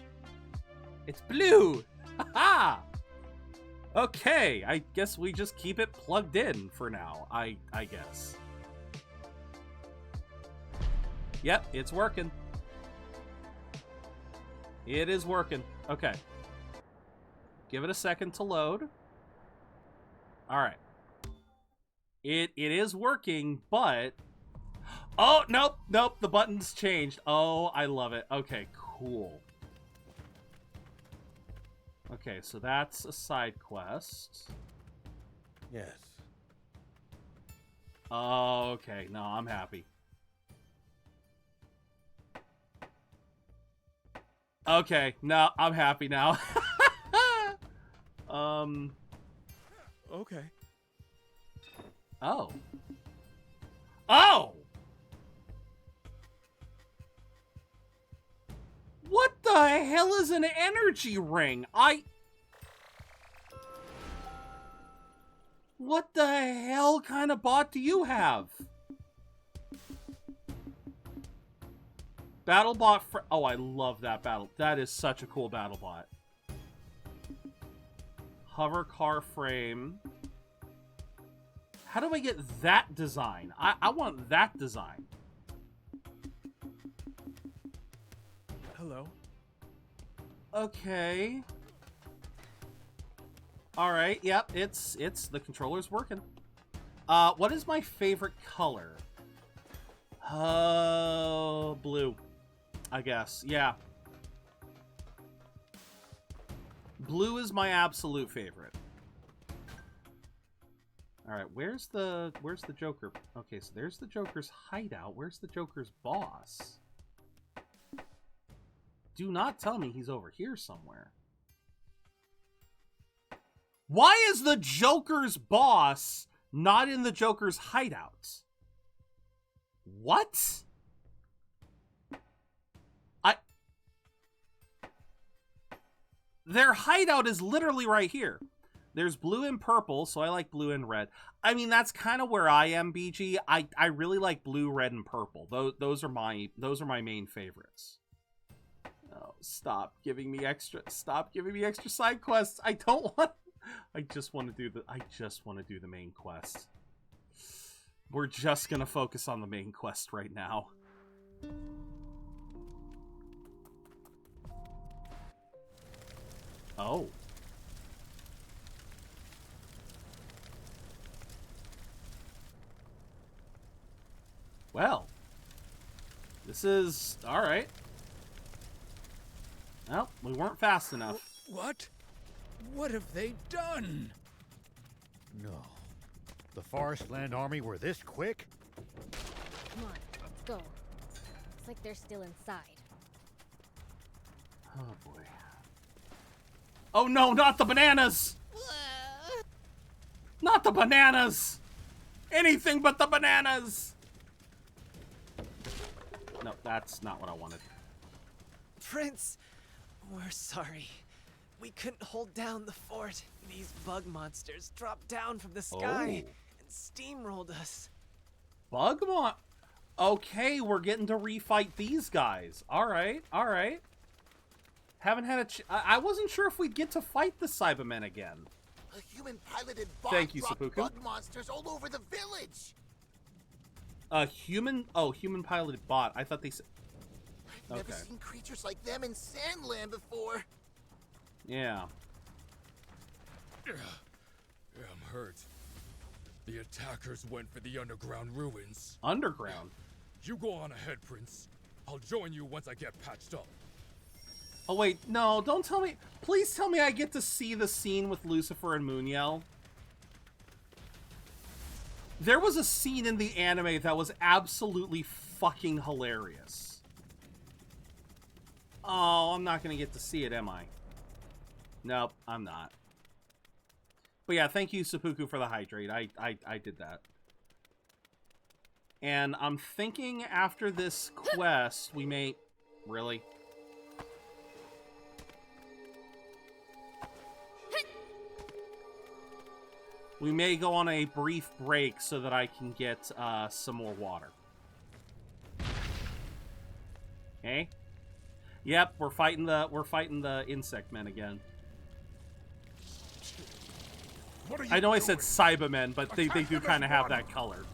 It's blue. Haha. Okay, I guess we just keep it plugged in for now. I guess. Yep, it's working. It is working. Okay. Give it a second to load. All right. It is working, but... Oh, nope, the button's changed. Oh, I love it. Okay, cool. Okay, so that's a side quest. Yes. Oh, okay. No, I'm happy. Okay, no, I'm happy now. Okay. Oh. Oh! the hell is an energy ring? What the hell kind of bot do you have? BattleBot oh, I love that battle. That is such a cool BattleBot. Hover car frame. How do I get that design? I want that design. Hello. Okay. All right. Yep. It's the controller's working. What is my favorite color? Blue. I guess. Yeah. Blue is my absolute favorite. All right. Where's the Joker? Okay, so there's the Joker's hideout. Where's the Joker's boss? Do not tell me he's over here somewhere. Why is the Joker's boss not in the Joker's hideout? What? Their hideout is literally right here. There's blue and purple, so I like blue and red. I mean, that's kind of where I am, BG. I really like blue, red, and purple. Those are my main favorites. Oh, stop giving me extra side quests. I don't want. I just want to do the main quest. We're just gonna focus on the main quest right now. Oh. Well. This is all right. Well, we weren't fast enough. What? What have they done? No. The Forest Land Army were this quick? Come on, let's go. Looks like they're still inside. Oh boy. Oh no, not the bananas! Not the bananas! Anything but the bananas! No, that's not what I wanted. Prince, we're sorry. We couldn't hold down the fort. These bug monsters dropped down from the sky and steamrolled us. Okay, we're getting to refight these guys. All right. Haven't had I wasn't sure if we'd get to fight the Cybermen again. A human-piloted bot dropped bug monsters all over the village. A human-piloted bot. I thought they said. I've never seen creatures like them in Sand Land before. Yeah. Yeah, I'm hurt. The attackers went for the underground ruins. Underground? You go on ahead, Prince. I'll join you once I get patched up. Oh wait, no, don't tell me. Please tell me I get to see the scene with Lucifer and Mooniel. There was a scene in the anime that was absolutely fucking hilarious. Oh, I'm not gonna get to see it, am I? Nope, I'm not. But yeah, thank you, Seppuku, for the hydrate. I did that. And I'm thinking after this quest, we may... Really? We may go on a brief break so that I can get some more water. Okay? Yep, we're fighting the insect men again. I know I said Cybermen, but they do kind of have that color.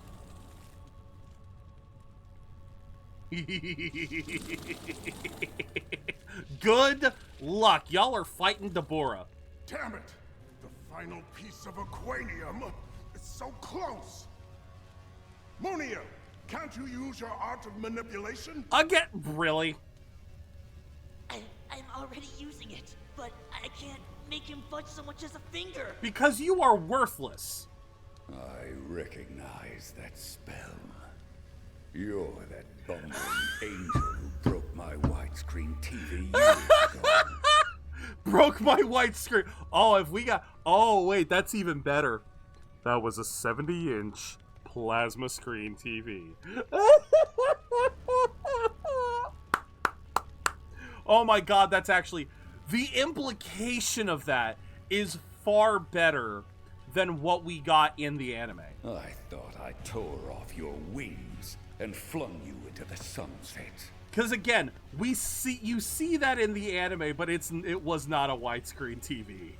Good luck. Y'all are fighting Deborah. Damn it! The final piece of aquanium is so close! Monia, can't you use your art of manipulation? Again? Really? I'm already using it, but I can't make him budge so much as a finger. Because you are worthless. I recognize that spell. You're that bumbling angel who broke my widescreen TV years ago. Broke my white screen. Oh, if we got... Oh, wait, that's even better. That was a 70-inch plasma screen TV. Oh my god, that's actually... The implication of that is far better than what we got in the anime. I thought I tore off your wings and flung you into the sunset. Because again, you see that in the anime, but it was not a widescreen TV.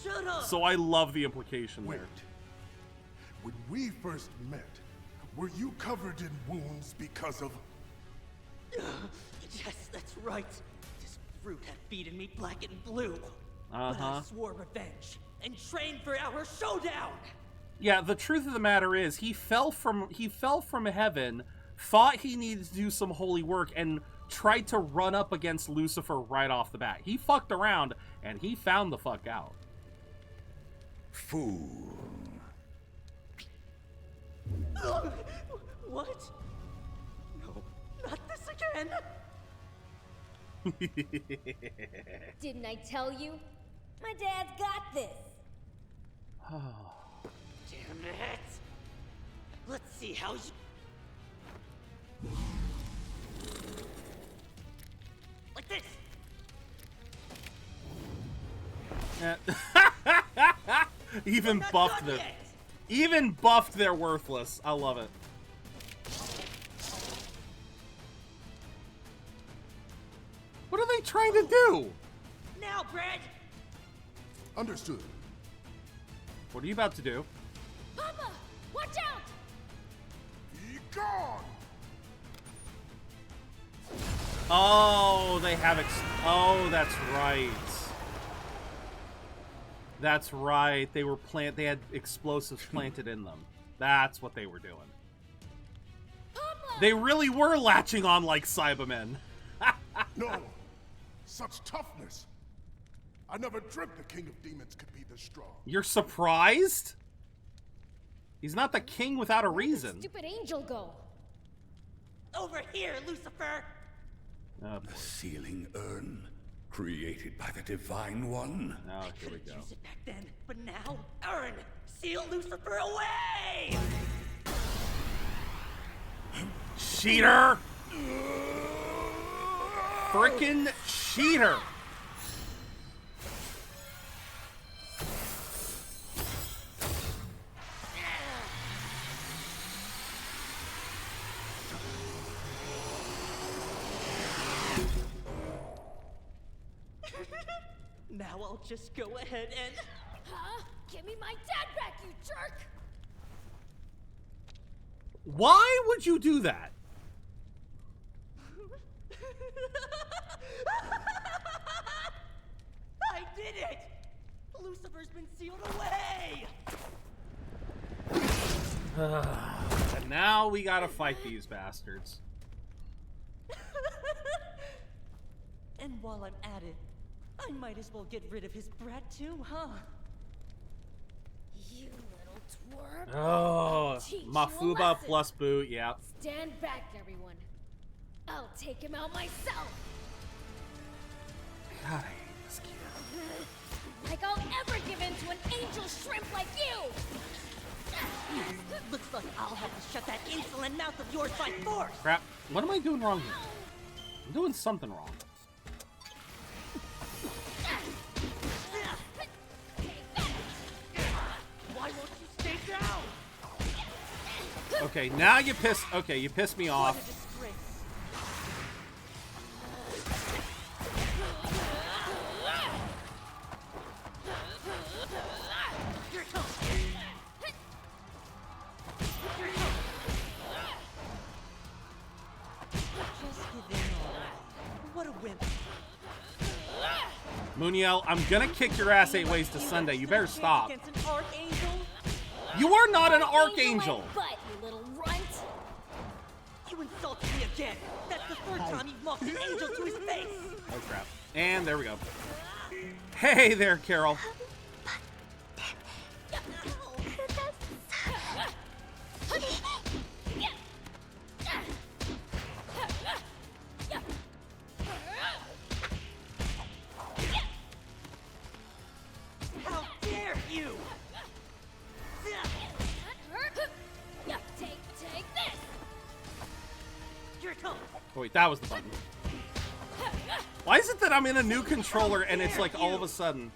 Shut up! So I love the implication there. When we first met, were you covered in wounds because of... Yes, that's right. This brute had beaten me black and blue. Uh-huh. But I swore revenge and trained for our showdown. Yeah, the truth of the matter is, he fell from heaven, thought he needed to do some holy work, and tried to run up against Lucifer right off the bat. He fucked around, and he found the fuck out. Fool. What? No, not this again. Didn't I tell you? My dad's got this. Damn it. Let's see how you... Like this. Even buffed they're worthless. I love it. What are they trying to do? Now, Brad. Understood. What are you about to do? Papa, watch out! Be gone! Oh, they have oh, that's right. That's right. They had explosives planted in them. That's what they were doing. Papa! They really were latching on like Cybermen. No, such toughness. I never dreamt the King of Demons could be this strong. You're surprised? He's not the king without a reason. Stupid angel go. Over here, Lucifer. Oh, the sealing urn, created by the Divine One. Oh, here we go. Use it back then, but now, urn, seal Lucifer away. Cheater! Frickin' cheater! Now I'll just go ahead and... Huh? Give me my dad back, you jerk! Why would you do that? I did it! Lucifer's been sealed away! And now we gotta fight these bastards. And while I'm at it, I might as well get rid of his brat too, huh? You little twerp. Oh, Mafuba plus boot, yeah. Stand back, everyone. I'll take him out myself. God, I hate this kid. Like I'll ever give in to an angel shrimp like you! Looks like I'll have to shut that insolent mouth of yours by force! Crap, what am I doing wrong here? I'm doing something wrong. Why won't you stay down? Okay, now you pissed me off. What a disgrace. What a wimp. Muniel, I'm gonna kick your ass 8 ways to Sunday. You better stop. Against an archangel? You are not an archangel! But you little runt! You insulted me again! That's the third time you've mocked an angel to his face! Oh crap. And there we go. Hey there, Carol. How dare you! Take this! Here it comes! Oh wait, that was the button. Why is it that I'm in a new controller and it's like all of a sudden...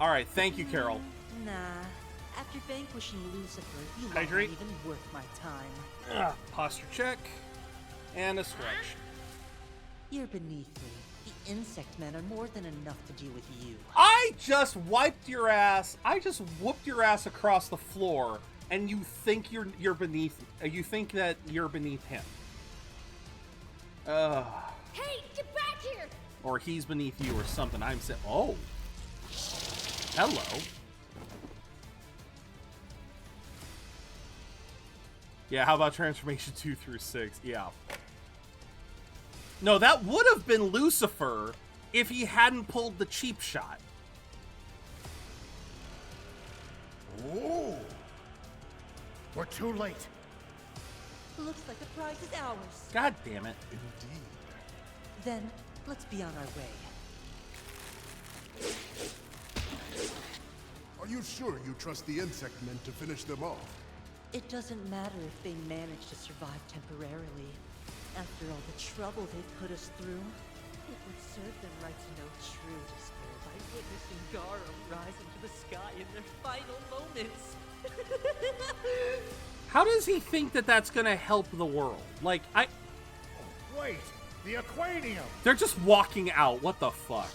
Alright, thank you, Carol. Nah. After vanquishing Lucifer, you Hydrate. aren't even worth my time. Posture check. And a stretch. You're beneath me. The insect men are more than enough to deal with you. I just wiped your ass. I just whooped your ass across the floor, and you think you're beneath. You think that you're beneath him. Hey, get back here! Or he's beneath you, or something. I'm saying. Oh. Hello. Yeah. How about transformation 2 through 6? Yeah. No, that would have been Lucifer if he hadn't pulled the cheap shot. Ooh. We're too late. Looks like the prize is ours. God damn it. Indeed. Then, let's be on our way. Are you sure you trust the insect men to finish them off? It doesn't matter if they manage to survive temporarily. After all the trouble they've put us through, it would serve them right to know true despair by witnessing Garo rise into the sky in their final moments. How does he think that that's gonna help the world? Like, Oh, wait! The Aquanium! They're just walking out. What the fuck?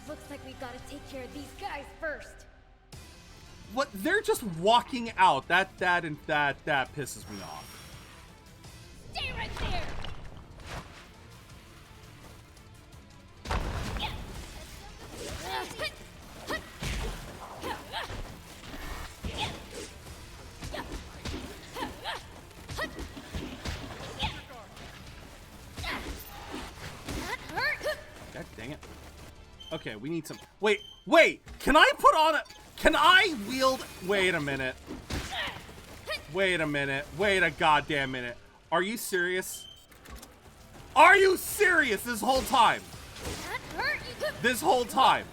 Looks like we gotta take care of these guys first. What? They're just walking out. That pisses me off. Stay right there! God dang it. Okay, we need some... Wait! Can I put on a... Can I wield... Wait a minute. Wait a minute. Wait a goddamn minute. Are you serious? Are you serious this whole time? This whole time?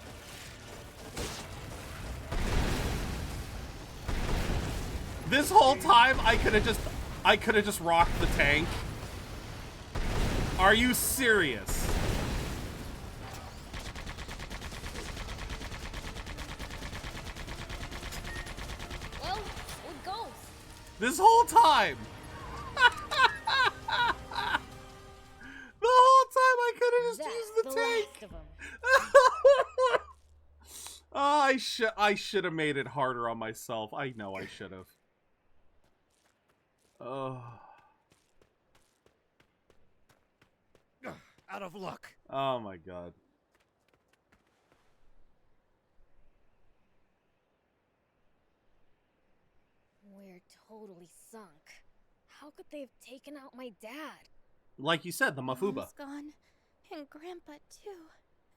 This whole time I could have just rocked the tank? Are you serious? Well, it goes. This whole time? The whole time I could have just used the tank. Oh, I should have made it harder on myself. I know I should have. Oh. Out of luck. Oh my god. We're totally sunk. How could they have taken out my dad? Like you said, the Mafuba. Mom's gone, and Grandpa too,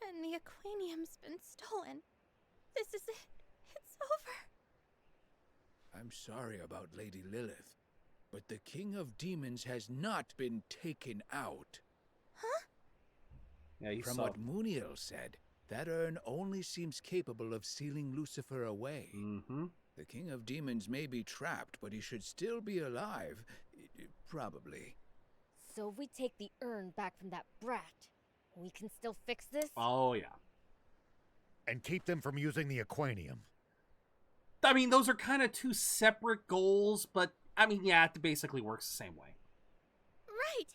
and the Aquanium's been stolen. This is it. It's over. I'm sorry about Lady Lilith, but the King of Demons has not been taken out. Huh? Yeah, you From saw. what Muniel said, that urn only seems capable of sealing Lucifer away. Mm-hmm. The King of Demons may be trapped, but he should still be alive. Probably. So if we take the urn back from that brat, we can still fix this? Oh, yeah. And keep them from using the Aquanium. I mean, those are kind of two separate goals, but, I mean, yeah, it basically works the same way. Right.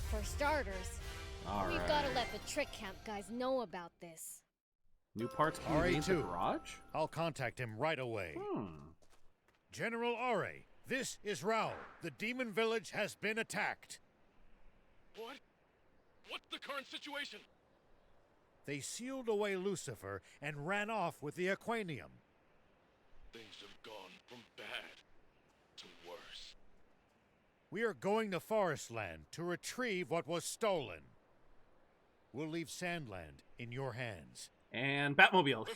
For starters, we've Alright. got to let the Trick Camp guys know about this. New parts can be made in the RA2. garage? I'll contact him right away. General RA, this is Sharou. The demon village has been attacked. What? What's the current situation? They sealed away Lucifer and ran off with the Aquanium. Things have gone from bad to worse. We are going to Forestland to retrieve what was stolen. We'll leave Sandland in your hands. And Batmobile.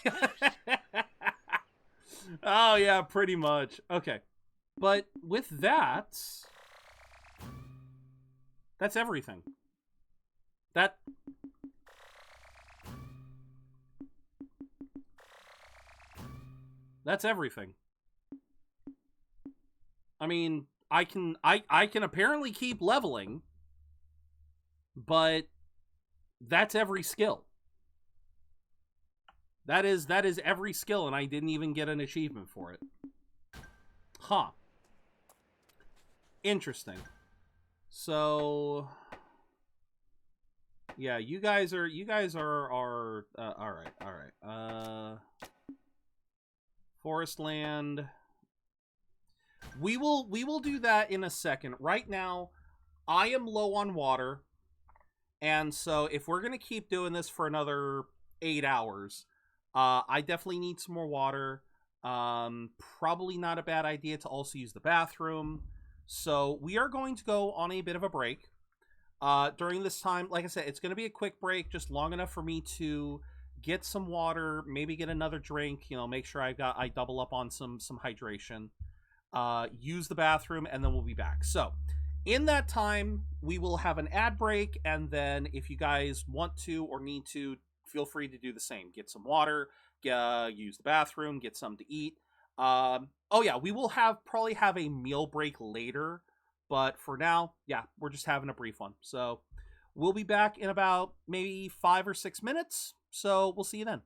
Oh, yeah, pretty much. Okay. But with that... That's everything. That's everything. I mean, I can apparently keep leveling. but that's every skill. That is every skill, and I didn't even get an achievement for it. Huh. Interesting. So, yeah, you guys are all right. Forest land. We will do that in a second. Right now, I am low on water, and so if we're gonna keep doing this for another 8 hours, I definitely need some more water. Probably not a bad idea to also use the bathroom. So we are going to go on a bit of a break. During this time, like I said, it's going to be a quick break, just long enough for me to get some water, maybe get another drink, you know, make sure I double up on some hydration, use the bathroom, and then we'll be back. So in that time, we will have an ad break, and then if you guys want to or need to, feel free to do the same. Get some water, use the bathroom, get something to eat. Oh yeah, we will probably have a meal break later, but for now, yeah, we're just having a brief one. So we'll be back in about maybe 5 or 6 minutes. So we'll see you then.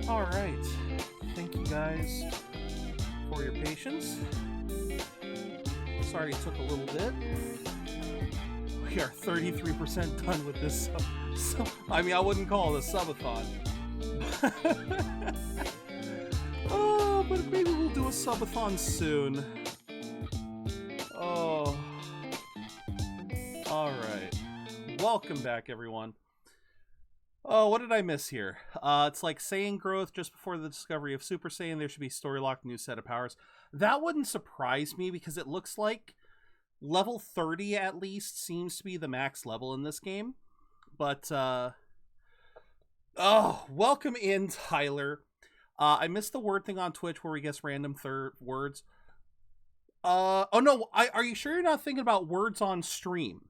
Alright. Thank you guys for your patience. Sorry it took a little bit. We are 33% done with this I mean, I wouldn't call it a subathon. Oh, but maybe we'll do a subathon soon. Oh. Alright. Welcome back, everyone. Oh, what did I miss here? It's like Saiyan growth just before the discovery of Super Saiyan. There should be story locked new set of powers. That wouldn't surprise me because it looks like level 30 at least seems to be the max level in this game. But, oh, welcome in, Tyler. I missed the word thing on Twitch where we guess random words. Oh no, are you sure you're not thinking about words on stream?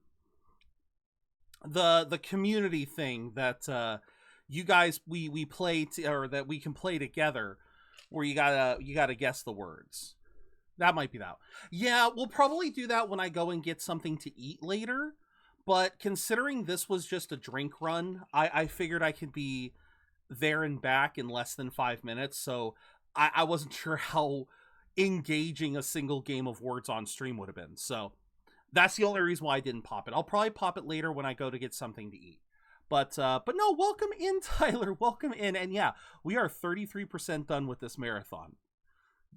The community thing that you guys we play or that we can play together, where you gotta guess the words. That might be that. Yeah, we'll probably do that when I go and get something to eat later. But considering this was just a drink run, I figured I could be there and back in less than 5 minutes. So I wasn't sure how engaging a single game of words on stream would have been. So that's the only reason why I didn't pop it. I'll probably pop it later when I go to get something to eat. But no, welcome in, Tyler. Welcome in. And yeah, we are 33% done with this marathon.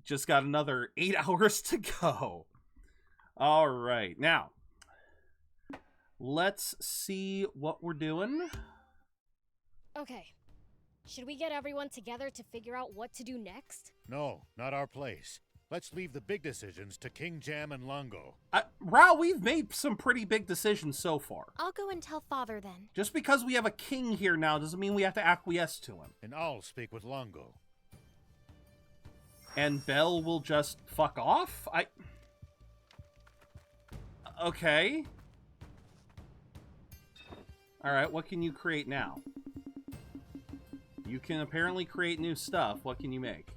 Just got another 8 hours to go. All right. Now, let's see what we're doing. Okay. Should we get everyone together to figure out what to do next? No, not our place. Let's leave the big decisions to King Jam and Longo. Rao, we've made some pretty big decisions so far. I'll go and tell Father then. Just because we have a king here now doesn't mean we have to acquiesce to him. And I'll speak with Longo. And Belle will just fuck off? Okay. Alright, what can you create now? You can apparently create new stuff. What can you make?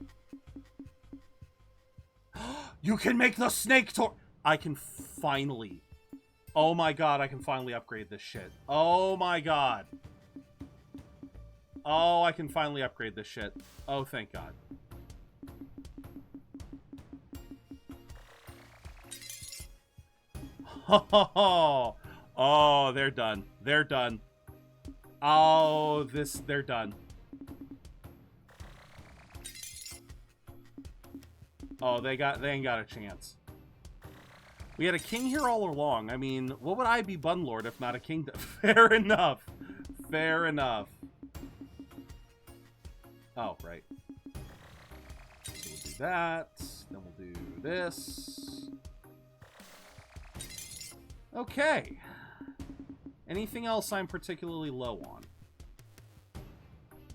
You can make the snake I can finally... Oh my god, I can finally upgrade this shit. Oh my god. Oh, I can finally upgrade this shit. Oh, thank god. Oh, they're done. They're done. Oh, they're done. Oh, they ain't got a chance. We had a king here all along. I mean, what would I be Bunlord if not a kingdom? Fair enough. Fair enough. Oh, right. So we'll do that. Then we'll do this. Okay. Anything else I'm particularly low on?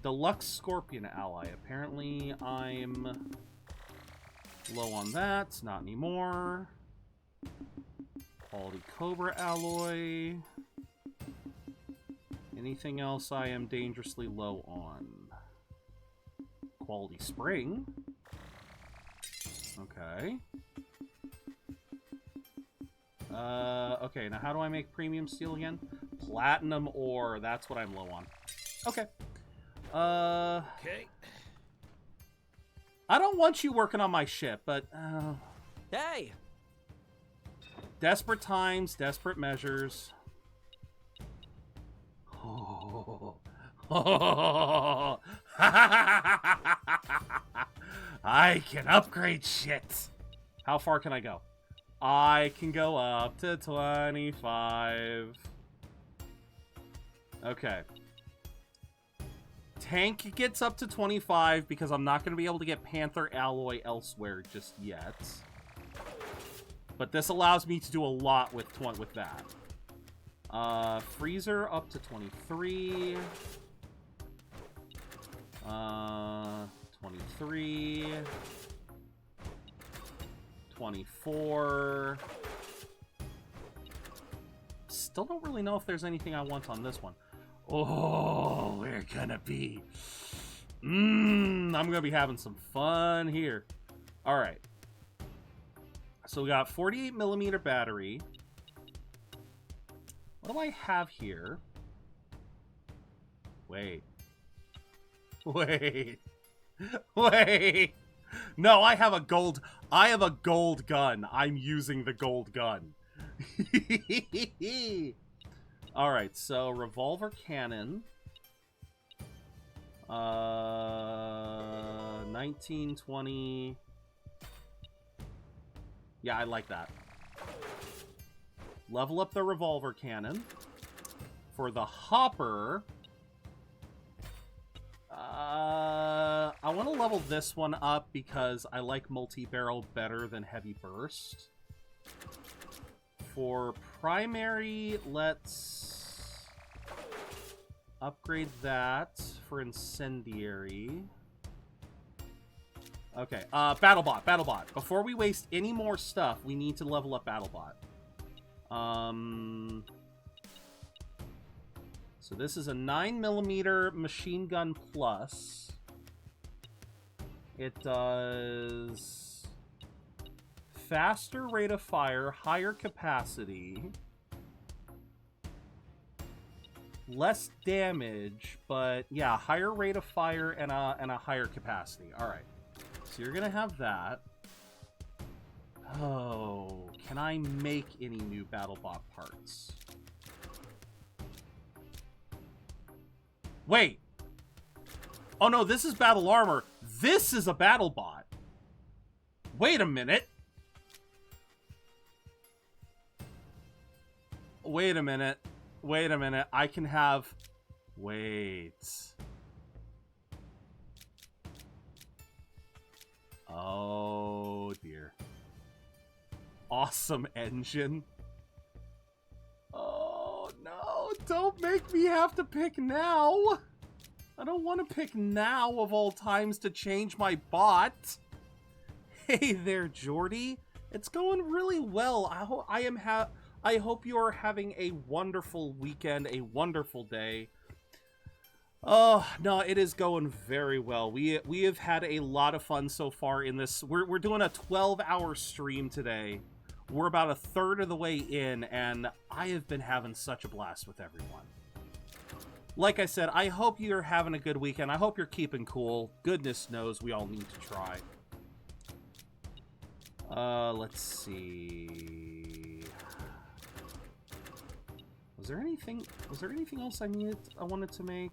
Deluxe Scorpion Ally. Apparently I'm low on that. Not anymore. Quality Cobra Alloy. Anything else I am dangerously low on? Quality Spring. Okay. Okay, now how do I make premium steel again? Platinum ore, that's what I'm low on. Okay. Okay. I don't want you working on my ship, but, Hey! Desperate times, desperate measures. Oh. I can upgrade shit. How far can I go? I can go up to 25. Okay. Tank gets up to 25 because I'm not going to be able to get Panther Alloy elsewhere just yet. But this allows me to do a lot with that. Freezer up to 23. 23. 24. Still don't really know if there's anything I want on this one. Oh, we're gonna be... I'm gonna be having some fun here. Alright. So we got 48mm battery. What do I have here? Wait. Wait. Wait. No, I have a gold gun. I'm using the gold gun. Alright, so revolver cannon. 1920. Yeah, I like that. Level up the revolver cannon. For the hopper, I want to level this one up because I like multi-barrel better than heavy burst. For primary, let's upgrade that for incendiary. Okay, BattleBot. Before we waste any more stuff, we need to level up BattleBot. So this is a 9mm machine gun plus. It does faster rate of fire, higher capacity, less damage, but yeah, higher rate of fire and a higher capacity. All right, so you're gonna have that. Oh, can I make any new BattleBot parts? Wait. Oh no, this is battle armor. This is a BattleBot. Wait a minute. Wait a minute. Wait a minute. I can have... Wait. Oh dear. Awesome engine. Oh no, don't make me have to pick now. I don't want to pick now of all times to change my bot. Hey there, Jordy. It's going really well. I hope you are having a wonderful weekend, a wonderful day. Oh, no, it is going very well. We have had a lot of fun so far in this. We're doing a 12-hour stream today. We're about a third of the way in, and I have been having such a blast with everyone. Like I said, I hope you're having a good weekend. I hope you're keeping cool. Goodness knows we all need to try. Let's see. Was there anything else I wanted to make?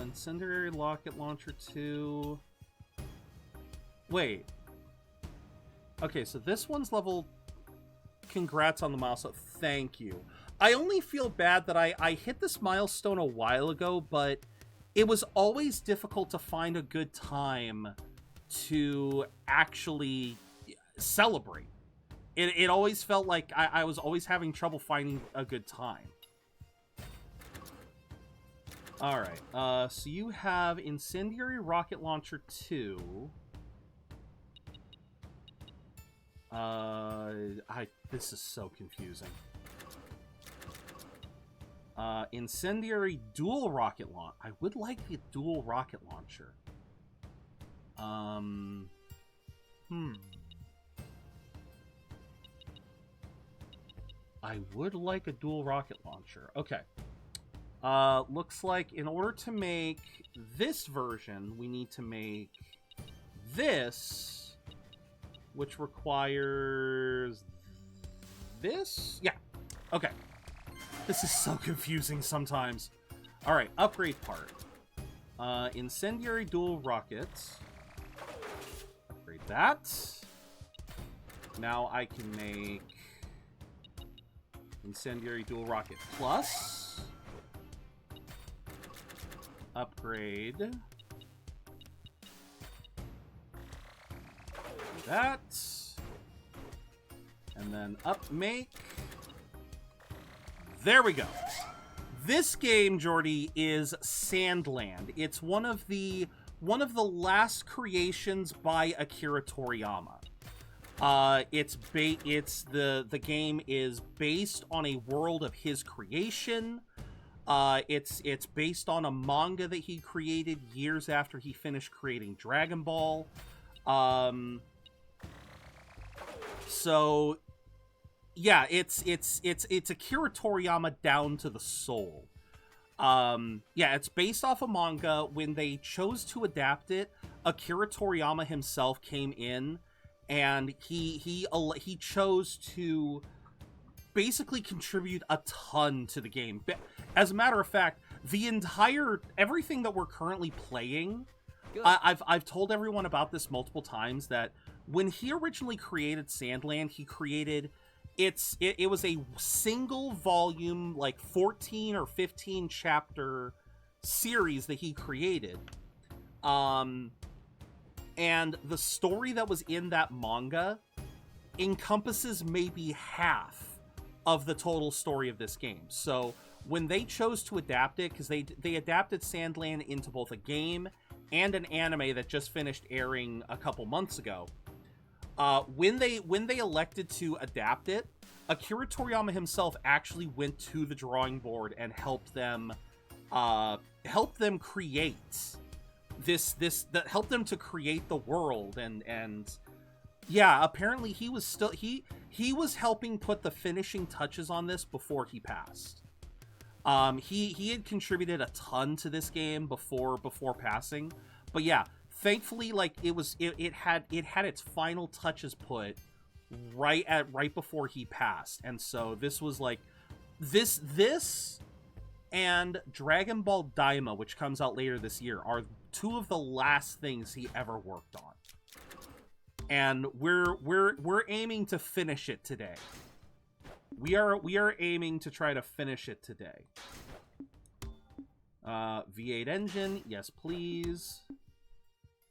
Incendiary rocket launcher 2. Wait. Okay, so this one's level... Congrats on the milestone. Thank you. I only feel bad that I hit this milestone a while ago, but it was always difficult to find a good time to actually celebrate. It always felt like I was always having trouble finding a good time. Alright, so you have Incendiary Rocket Launcher 2. This is so confusing. Incendiary Dual Rocket Launcher. I would like the Dual Rocket Launcher. I would like a Dual Rocket Launcher. Okay. Looks like in order to make this version, we need to make this, which requires this? Yeah. Okay. This is so confusing sometimes. Alright, upgrade part. Incendiary Dual Rockets. Upgrade that. Now I can make Incendiary Dual Rocket Plus. Upgrade. Do that. And then make. There we go. This game, Jordy, is Sand Land. It's one of the last creations by Akira Toriyama. The game is based on a world of his creation. It's based on a manga that he created years after he finished creating Dragon Ball. So yeah, it's Akira Toriyama down to the soul. Yeah, it's based off a manga. When they chose to adapt it, Akira Toriyama himself came in, and he chose to basically contribute a ton to the game. As a matter of fact, everything that we're currently playing, I've told everyone about this multiple times, that when he originally created Sand Land, he created it was a single volume, like 14 or 15 chapter series that he created. And the story that was in that manga encompasses maybe half of the total story of this game. So when they chose to adapt it, because they adapted Sand Land into both a game and an anime that just finished airing a couple months ago, when they elected to adapt it, Akira Toriyama himself actually went to the drawing board and helped them create helped them to create the world, and yeah, apparently he was helping put the finishing touches on this before he passed. He had contributed a ton to this game before passing, but yeah, thankfully, like, it had its final touches put right before he passed. And so this was like this and Dragon Ball Daima, which comes out later this year, are two of the last things he ever worked on. And we're aiming to finish it today. We are aiming to try to finish it today. V8 engine, yes please.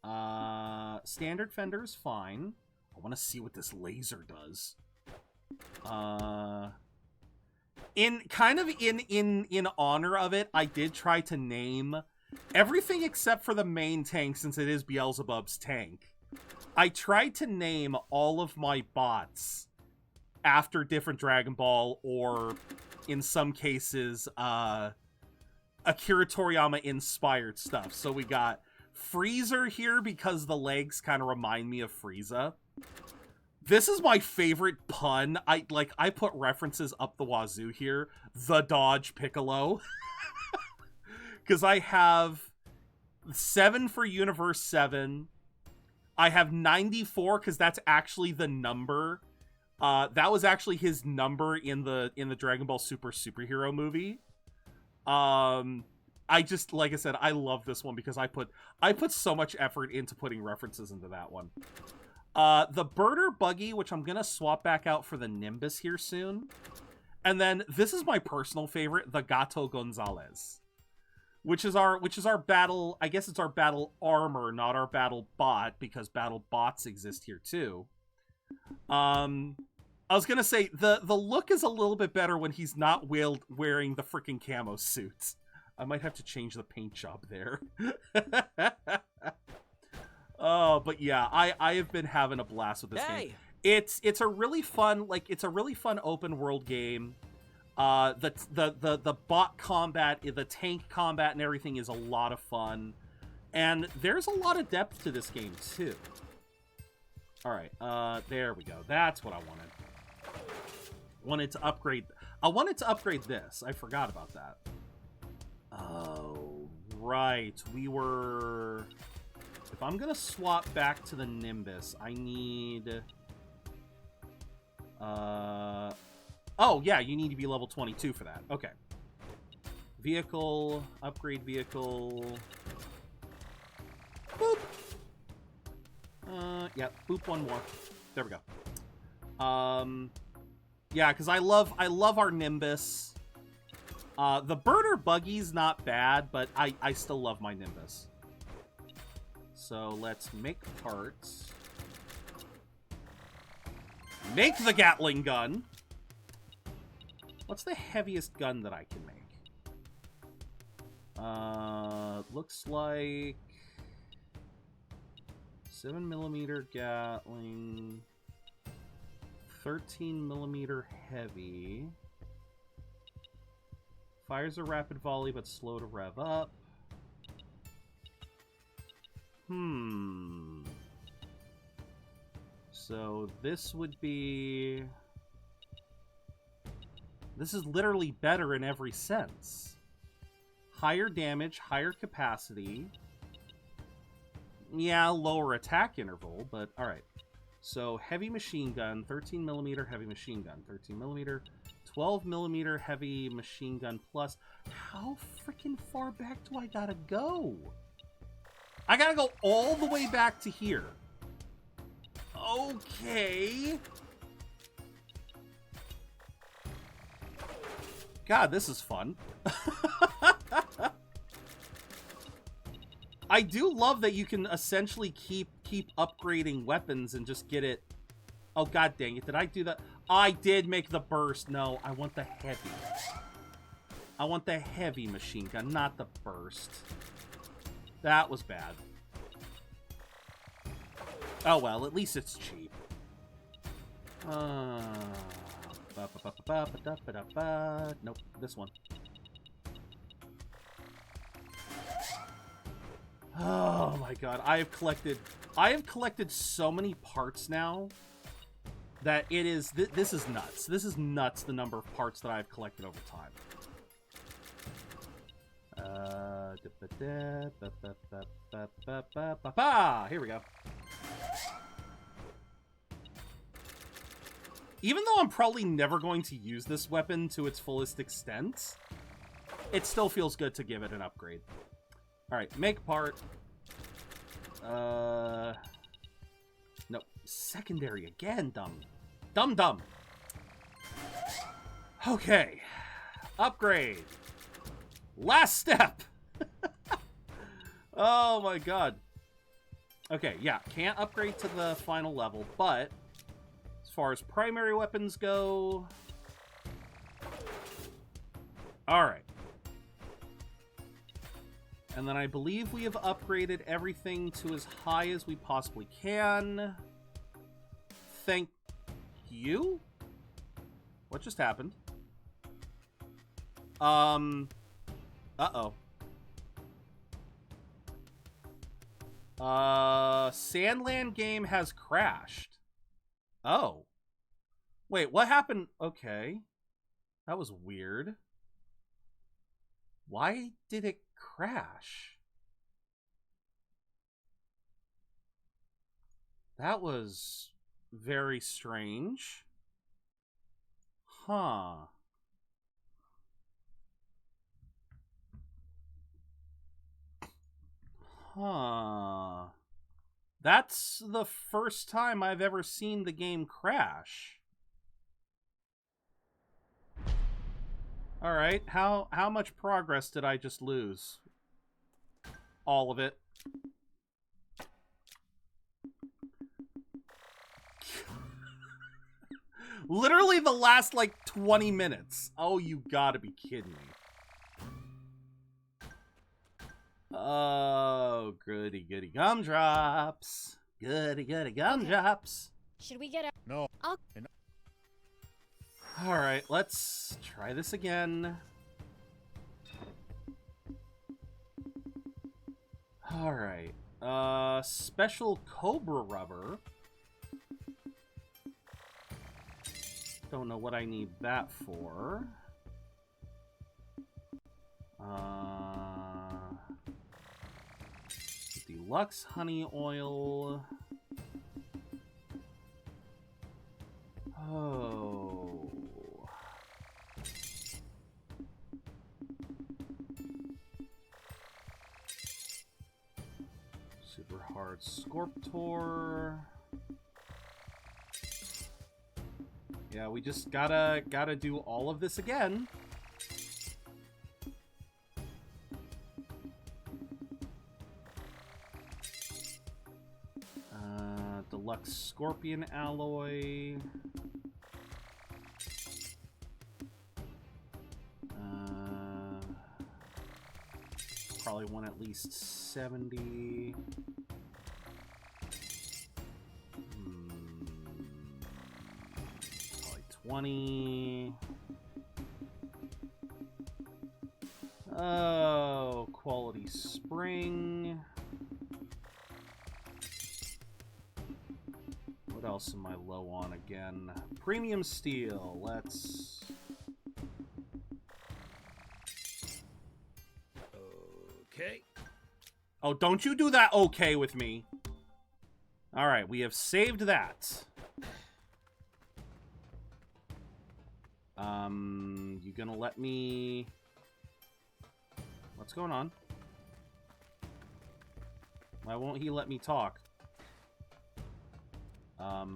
Standard fender is fine. I want to see what this laser does. In honor of it, I did try to name everything except for the main tank, since it is Beelzebub's tank. I tried to name all of my bots after different Dragon Ball, or in some cases, Akira Toriyama inspired stuff. So we got Freezer here because the legs kind of remind me of Frieza. This is my favorite pun. I put references up the wazoo here. The Dodge Piccolo. Because I have 7 for Universe 7. I have 94 because that's actually the number. That was actually his number in the Dragon Ball Super superhero movie. I just, like I said, I love this one because I put so much effort into putting references into that one. The Birder Buggy, which I'm gonna swap back out for the Nimbus here soon. And then this is my personal favorite, the Gato Gonzalez, which is our battle. I guess it's our battle armor, not our battle bot, because battle bots exist here too. I was gonna say the look is a little bit better when he's not wearing the freaking camo suit. I might have to change the paint job there. Oh, but yeah, I have been having a blast with this game. It's a really fun, open world game. The bot combat, the tank combat and everything is a lot of fun. And there's a lot of depth to this game too. Alright, there we go. That's what I wanted. I wanted to upgrade this. I forgot about that. Oh, right. If I'm gonna swap back to the Nimbus, I need... Oh, yeah, you need to be level 22 for that. Okay. Vehicle, upgrade vehicle... Boop! Yeah, boop one more. There we go. Yeah, because I love our Nimbus. The Birder Buggy's not bad, but I still love my Nimbus. So let's make parts. Make the Gatling gun. What's the heaviest gun that I can make? Looks like 7mm Gatling, 13mm heavy. Fires a rapid volley, but slow to rev up. So this would be... This is literally better in every sense. higher damage, higher capacity. Yeah, lower attack interval, but alright. So, heavy machine gun, 13mm heavy machine gun, 13mm, 12mm heavy machine gun plus. How freaking far back do I gotta go? I gotta go all the way back to here. Okay. God, this is fun. I do love that you can essentially keep upgrading weapons and just get it. Oh, god dang it. Did I do that? I did make the burst. No, I want the heavy. I want the heavy machine gun, not the burst. That was bad. Oh, well, at least it's cheap. Nope, this one. Oh my god, I have collected so many parts now that it is this is nuts. This is nuts, the number of parts that I've collected over time. Here we go. Even though I'm probably never going to use this weapon to its fullest extent, it still feels good to give it an upgrade. Alright, make part. Nope. Secondary again, dumb. Okay. Upgrade. Last step. Oh my god. Okay, yeah, can't upgrade to the final level, but as far as primary weapons go... Alright. And then I believe we have upgraded everything to as high as we possibly can. Thank you? What just happened? Uh-oh. Sand Land game has crashed. Oh. Wait, what happened? Okay. That was weird. Why did it crash? That was very strange. Huh. Huh. That's the first time I've ever seen the game crash. Alright, how much progress did I just lose? All of it. Literally the last, like, 20 minutes. Oh, you gotta be kidding me. Oh, goody gumdrops. Goody gumdrops. Should we get a... No. Alright, let's try this again. Alright. Special Cobra Rubber. Don't know what I need that for. Deluxe Honey Oil. Oh. Super Hard Scorptor. Yeah, we just gotta do all of this again. Deluxe Scorpion Alloy. Probably want at least 70. Probably 20. Oh, Quality Spring. What else am I low on again? Premium Steel. Let's... Oh, don't you do that okay with me. Alright, we have saved that. You gonna let me... What's going on? Why won't he let me talk? That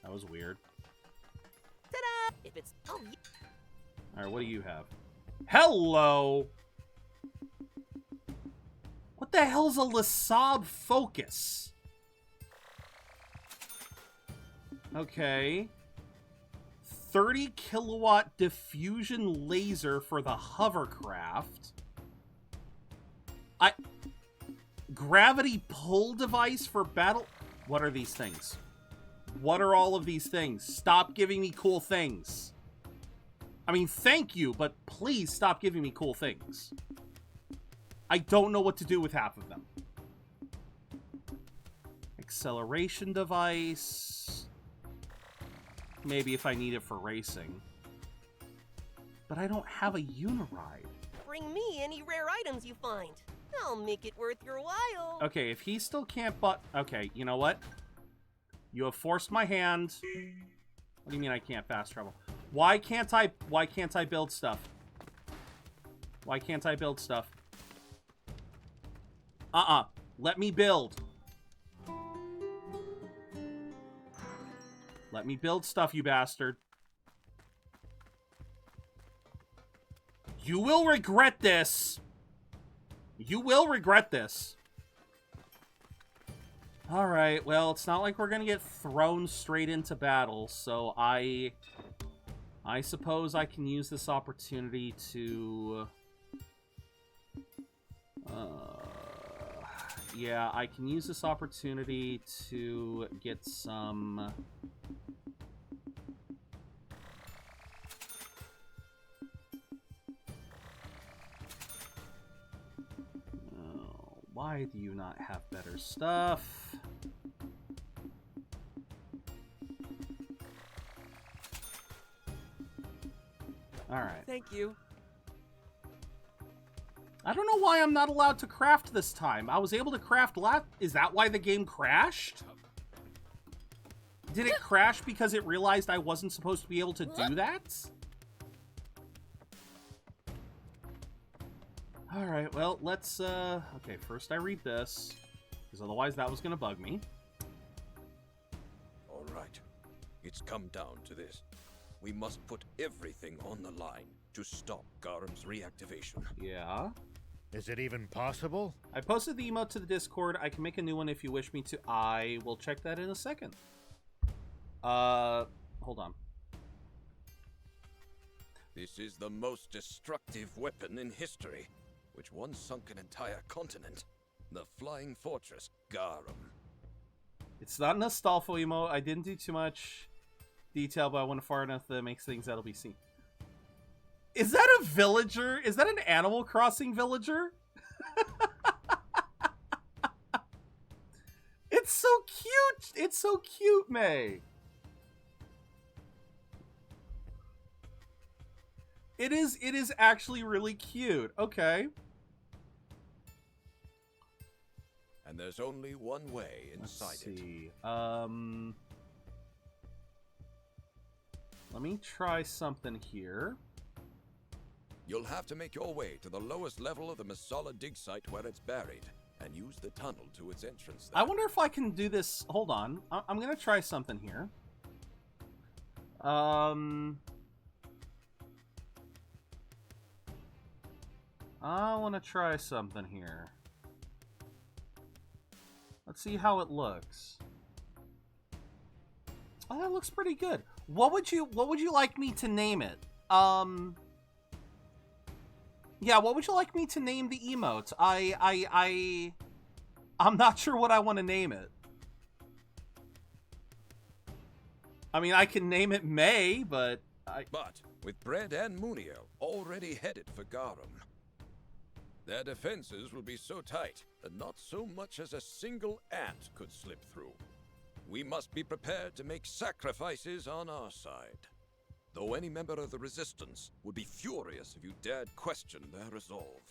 was weird. Ta-da! If it's... Oh, yeah. Alright, what do you have? Hello! What the hell's a Lasab Focus? Okay. 30 kilowatt diffusion laser for the hovercraft. Gravity pull device for battle. What are these things? What are all of these things? Stop giving me cool things. I mean, thank you, but please stop giving me cool things. I don't know what to do with half of them. Acceleration device. Maybe if I need it for racing. But I don't have a Uniride. Bring me any rare items you find. I'll make it worth your while. Okay, if he still can't okay, you know what? You have forced my hand. What do you mean I can't fast travel? Why can't I build stuff? Why can't I build stuff? Let me build. Let me build stuff, you bastard. You will regret this. You will regret this. Alright, well, it's not like we're gonna get thrown straight into battle, so I suppose I can use this opportunity to... yeah, I can use this opportunity to get some... Why do you not have better stuff? Alright. Thank you. I don't know why I'm not allowed to craft this time. I was able to craft Is that why the game crashed? Did it crash because it realized I wasn't supposed to be able to do that? Alright, well, let's, okay, first I read this, because otherwise that was gonna bug me. Alright, it's come down to this. We must put everything on the line to stop Garam's reactivation. Yeah? Is it even possible? I posted the emote to the Discord. I can make a new one if you wish me to. I will check that in a second. Hold on. This is the most destructive weapon in history, which once sunk an entire continent. The Flying Fortress, Garam. It's not an Astolfo emote. I didn't do too much detail, but I went far enough that makes things that'll be seen. Is that a villager? Is that an Animal Crossing villager? It's so cute. It's so cute, May. It is actually really cute. Okay. And there's only one way inside Let's see. Let me try something here. You'll have to make your way to the lowest level of the Masala dig site where it's buried, and use the tunnel to its entrance there. I wonder if I can do this. Hold on. I'm gonna try something here. I want to try something here. Let's see how it looks. Oh, that looks pretty good. What would you like me to name it? Yeah, what would you like me to name the emote? I'm not sure what I want to name it. I mean, I can name it May, but But with Bread and Munio already headed for Garam, their defenses will be so tight that not so much as a single ant could slip through. We must be prepared to make sacrifices on our side. Though any member of the Resistance would be furious if you dared question their resolve.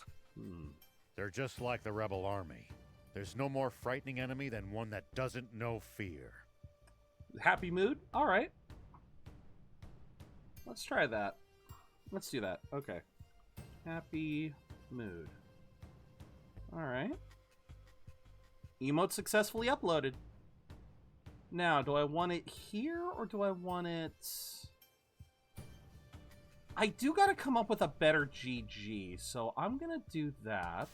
They're just like the rebel army. There's no more frightening enemy than one that doesn't know fear. Happy mood? Alright. Let's try that. Let's do that. Okay. Happy mood. Alright. Emote successfully uploaded. Now, do I want it here or do I want it... I do gotta come up with a better GG, so I'm gonna do that.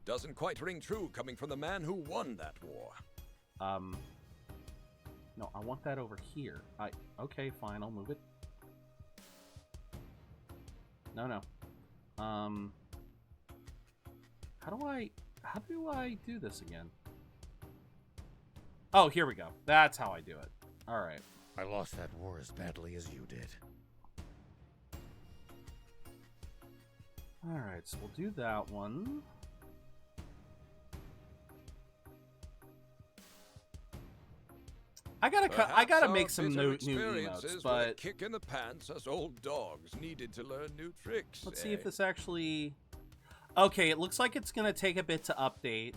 Doesn't quite ring true coming from the man who won that war. No, I want that over here. Okay, fine, I'll move it. No. How do I do this again? Oh, here we go. That's how I do it. Alright. I lost that war as badly as you did. Alright, so we'll do that one. I gotta make some new emotes, but a kick in the pants as old dogs needed to learn new tricks. Let's see if this actually... Okay, it looks like it's gonna take a bit to update,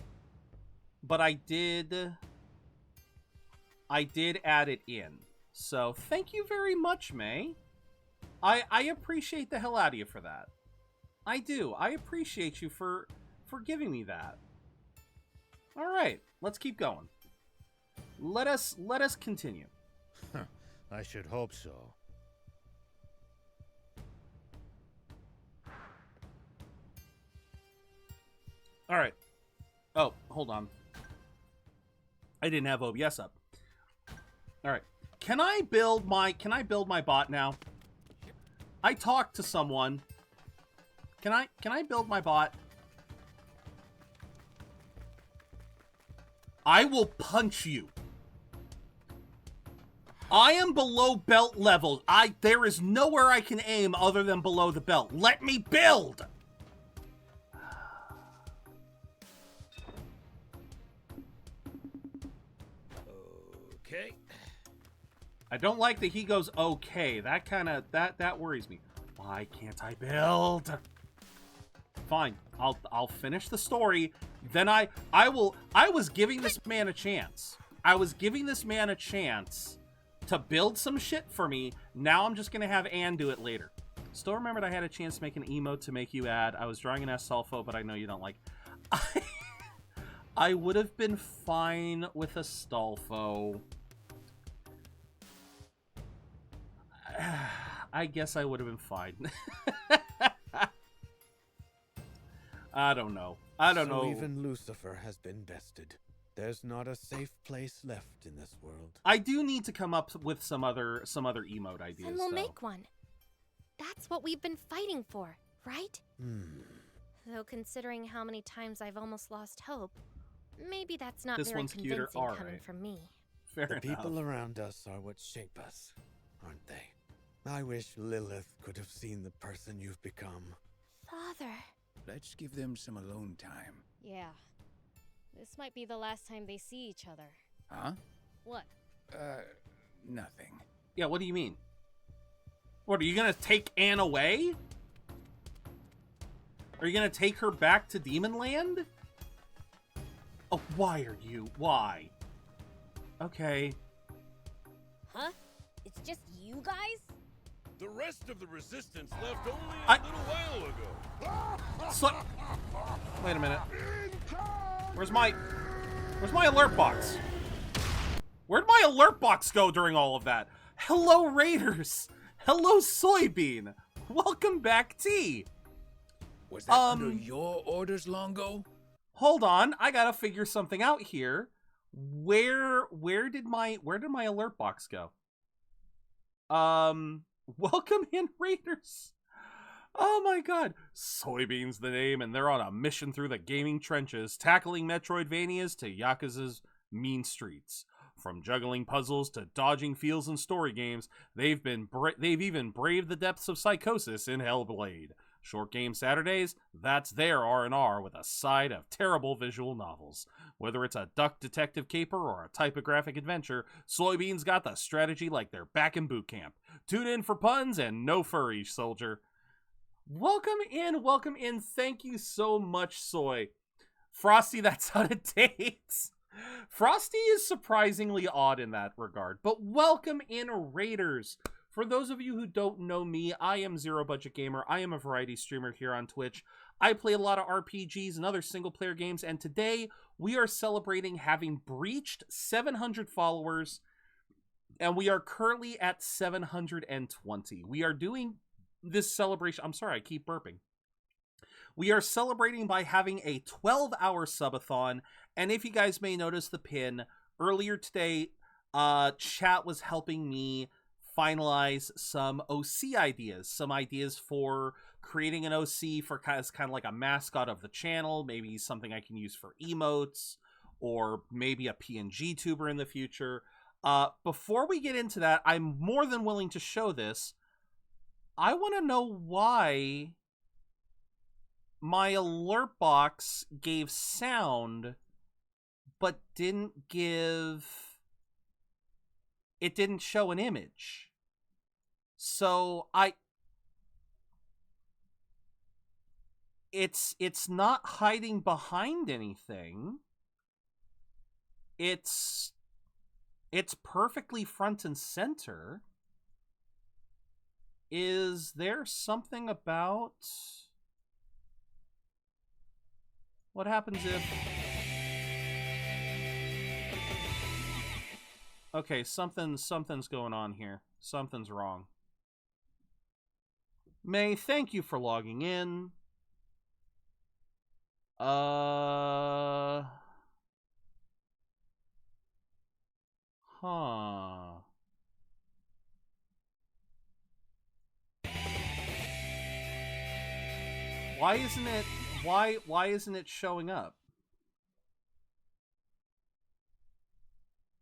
but I did add it in. So thank you very much, May. I appreciate the hell out of you for that. I do. I appreciate you for giving me that. All right, let's keep going. Let us continue. I should hope so. All right. Oh, hold on. I didn't have OBS up. All right. Can I build my bot now? I talked to someone. Can I build my bot? I will punch you. I am below belt level. There is nowhere I can aim other than below the belt. Let me build. Okay. I don't like that he goes okay. That worries me. Why can't I build? Fine. I'll finish the story. Then I was giving this man a chance. I was giving this man a chance to build some shit for me. Now I'm just gonna have Anne do it later. Still remembered I had a chance to make an emote to make you add. I was drawing an Astolfo, but I know you don't like. I would have been fine with Astolfo. I guess I would have been fine. I don't know. So even Lucifer has been bested. There's not a safe place left in this world. I do need to come up with some other emote ideas. Then we'll make one. That's what we've been fighting for, right? Though considering how many times I've almost lost hope, maybe that's not very convincing coming from me. Fair enough. The people enough. around us are what shape us, aren't they? I wish Lilith could have seen the person you've become. Father. Let's give them some alone time. Yeah. This might be the last time they see each other. Huh? What? Nothing. Yeah, what do you mean? What, are you gonna take Anne away? Are you gonna take her back to Demon Land? Oh, why are you? Why? Okay. Huh? It's just you guys? The rest of the resistance left only a little while ago. Wait a minute. Where's my alert box? Where'd my alert box go during all of that? Hello, Raiders. Hello, Soybean. Welcome back, T. Was that under your orders, Longo? Hold on, I gotta figure something out here. Where did my alert box go? Welcome in, Raiders. Oh my god. Soybean's the name, and they're on a mission through the gaming trenches, tackling Metroidvanias to Yakuza's mean streets. From juggling puzzles to dodging fields and story games, they've even braved the depths of psychosis in Hellblade. Short Game Saturdays, that's their R&R with a side of terrible visual novels. Whether it's a duck detective caper or a typographic adventure, Soybean's got the strategy like they're back in boot camp. Tune in for puns and no furry, soldier. Welcome in. Thank you so much, Soy. Frosty, that's out of date. Frosty is surprisingly odd in that regard. But welcome in, Raiders. For those of you who don't know me, I am ZeroBudgetGamer. I am a variety streamer here on Twitch. I play a lot of RPGs and other single-player games, and today we are celebrating having breached 700 followers, and we are currently at 720. We are doing this celebration. I'm sorry, I keep burping. We are celebrating by having a 12-hour subathon, and if you guys may notice the pin, earlier today, chat was helping me finalize some OC ideas, some ideas for creating an OC for kind of like a mascot of the channel, maybe something I can use for emotes, or maybe a PNG tuber in the future. Before we get into that, I'm more than willing to show this. I want to know why my alert box gave sound, but didn't show an image. So it's not hiding behind anything. It's perfectly front and center. Is there something about what happens if... Okay, something's going on here. Something's wrong. May, thank you for logging in. Huh. Why isn't it showing up?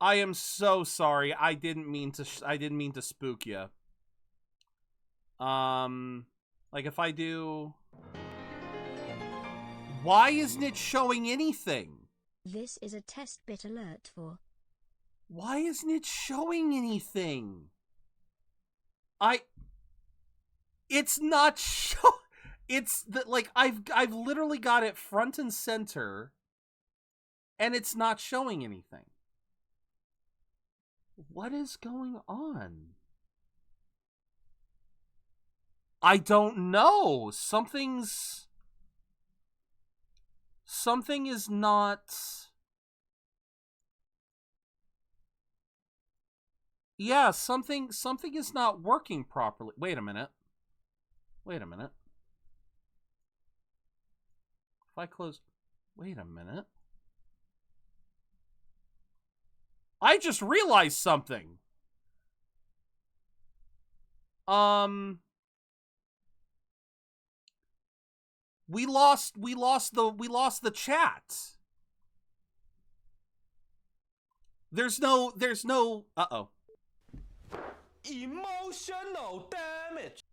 I am so sorry. I didn't mean to spook you. Like if I do... Why isn't it showing anything? This is a test bit alert for... Why isn't it showing anything? It's not it's that, like, I've literally got it front and center, and it's not showing anything. What is going on? I don't know. Something is not... Yeah, something is not working properly. Wait a minute. If I close... Wait a minute. I just realized something. We lost the chat. There's no uh-oh. Emotional damage.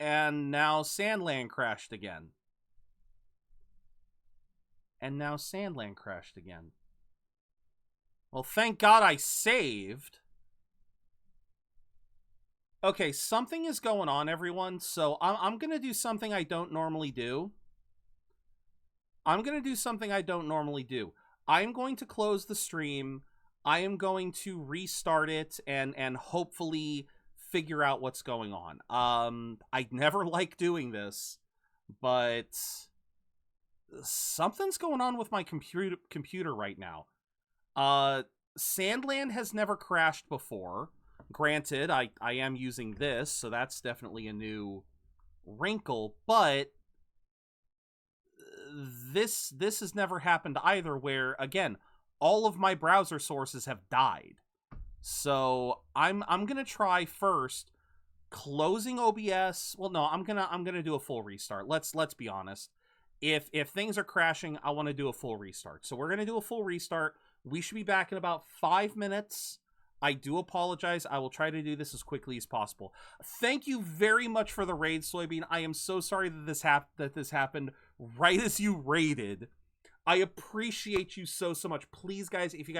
And now Sand Land crashed again. Well, thank God I saved. Okay, something is going on, everyone. So I'm gonna do something I don't normally do. I'm going to close the stream. I am going to restart it and hopefully figure out what's going on. I never like doing this, but something's going on with my computer right now. Sand Land has never crashed before. Granted, I am using this, so that's definitely a new wrinkle, but this has never happened either, where again all of my browser sources have died. So I'm gonna try first closing OBS. Well, no, I'm gonna do a full restart. Let's be honest. If things are crashing, I want to do a full restart. So we're gonna do a full restart. We should be back in about 5 minutes. I do apologize. I will try to do this as quickly as possible. Thank you very much for the raid, Soybean. I am so sorry that this happened right as you raided. I appreciate you so much. Please, guys, if you guys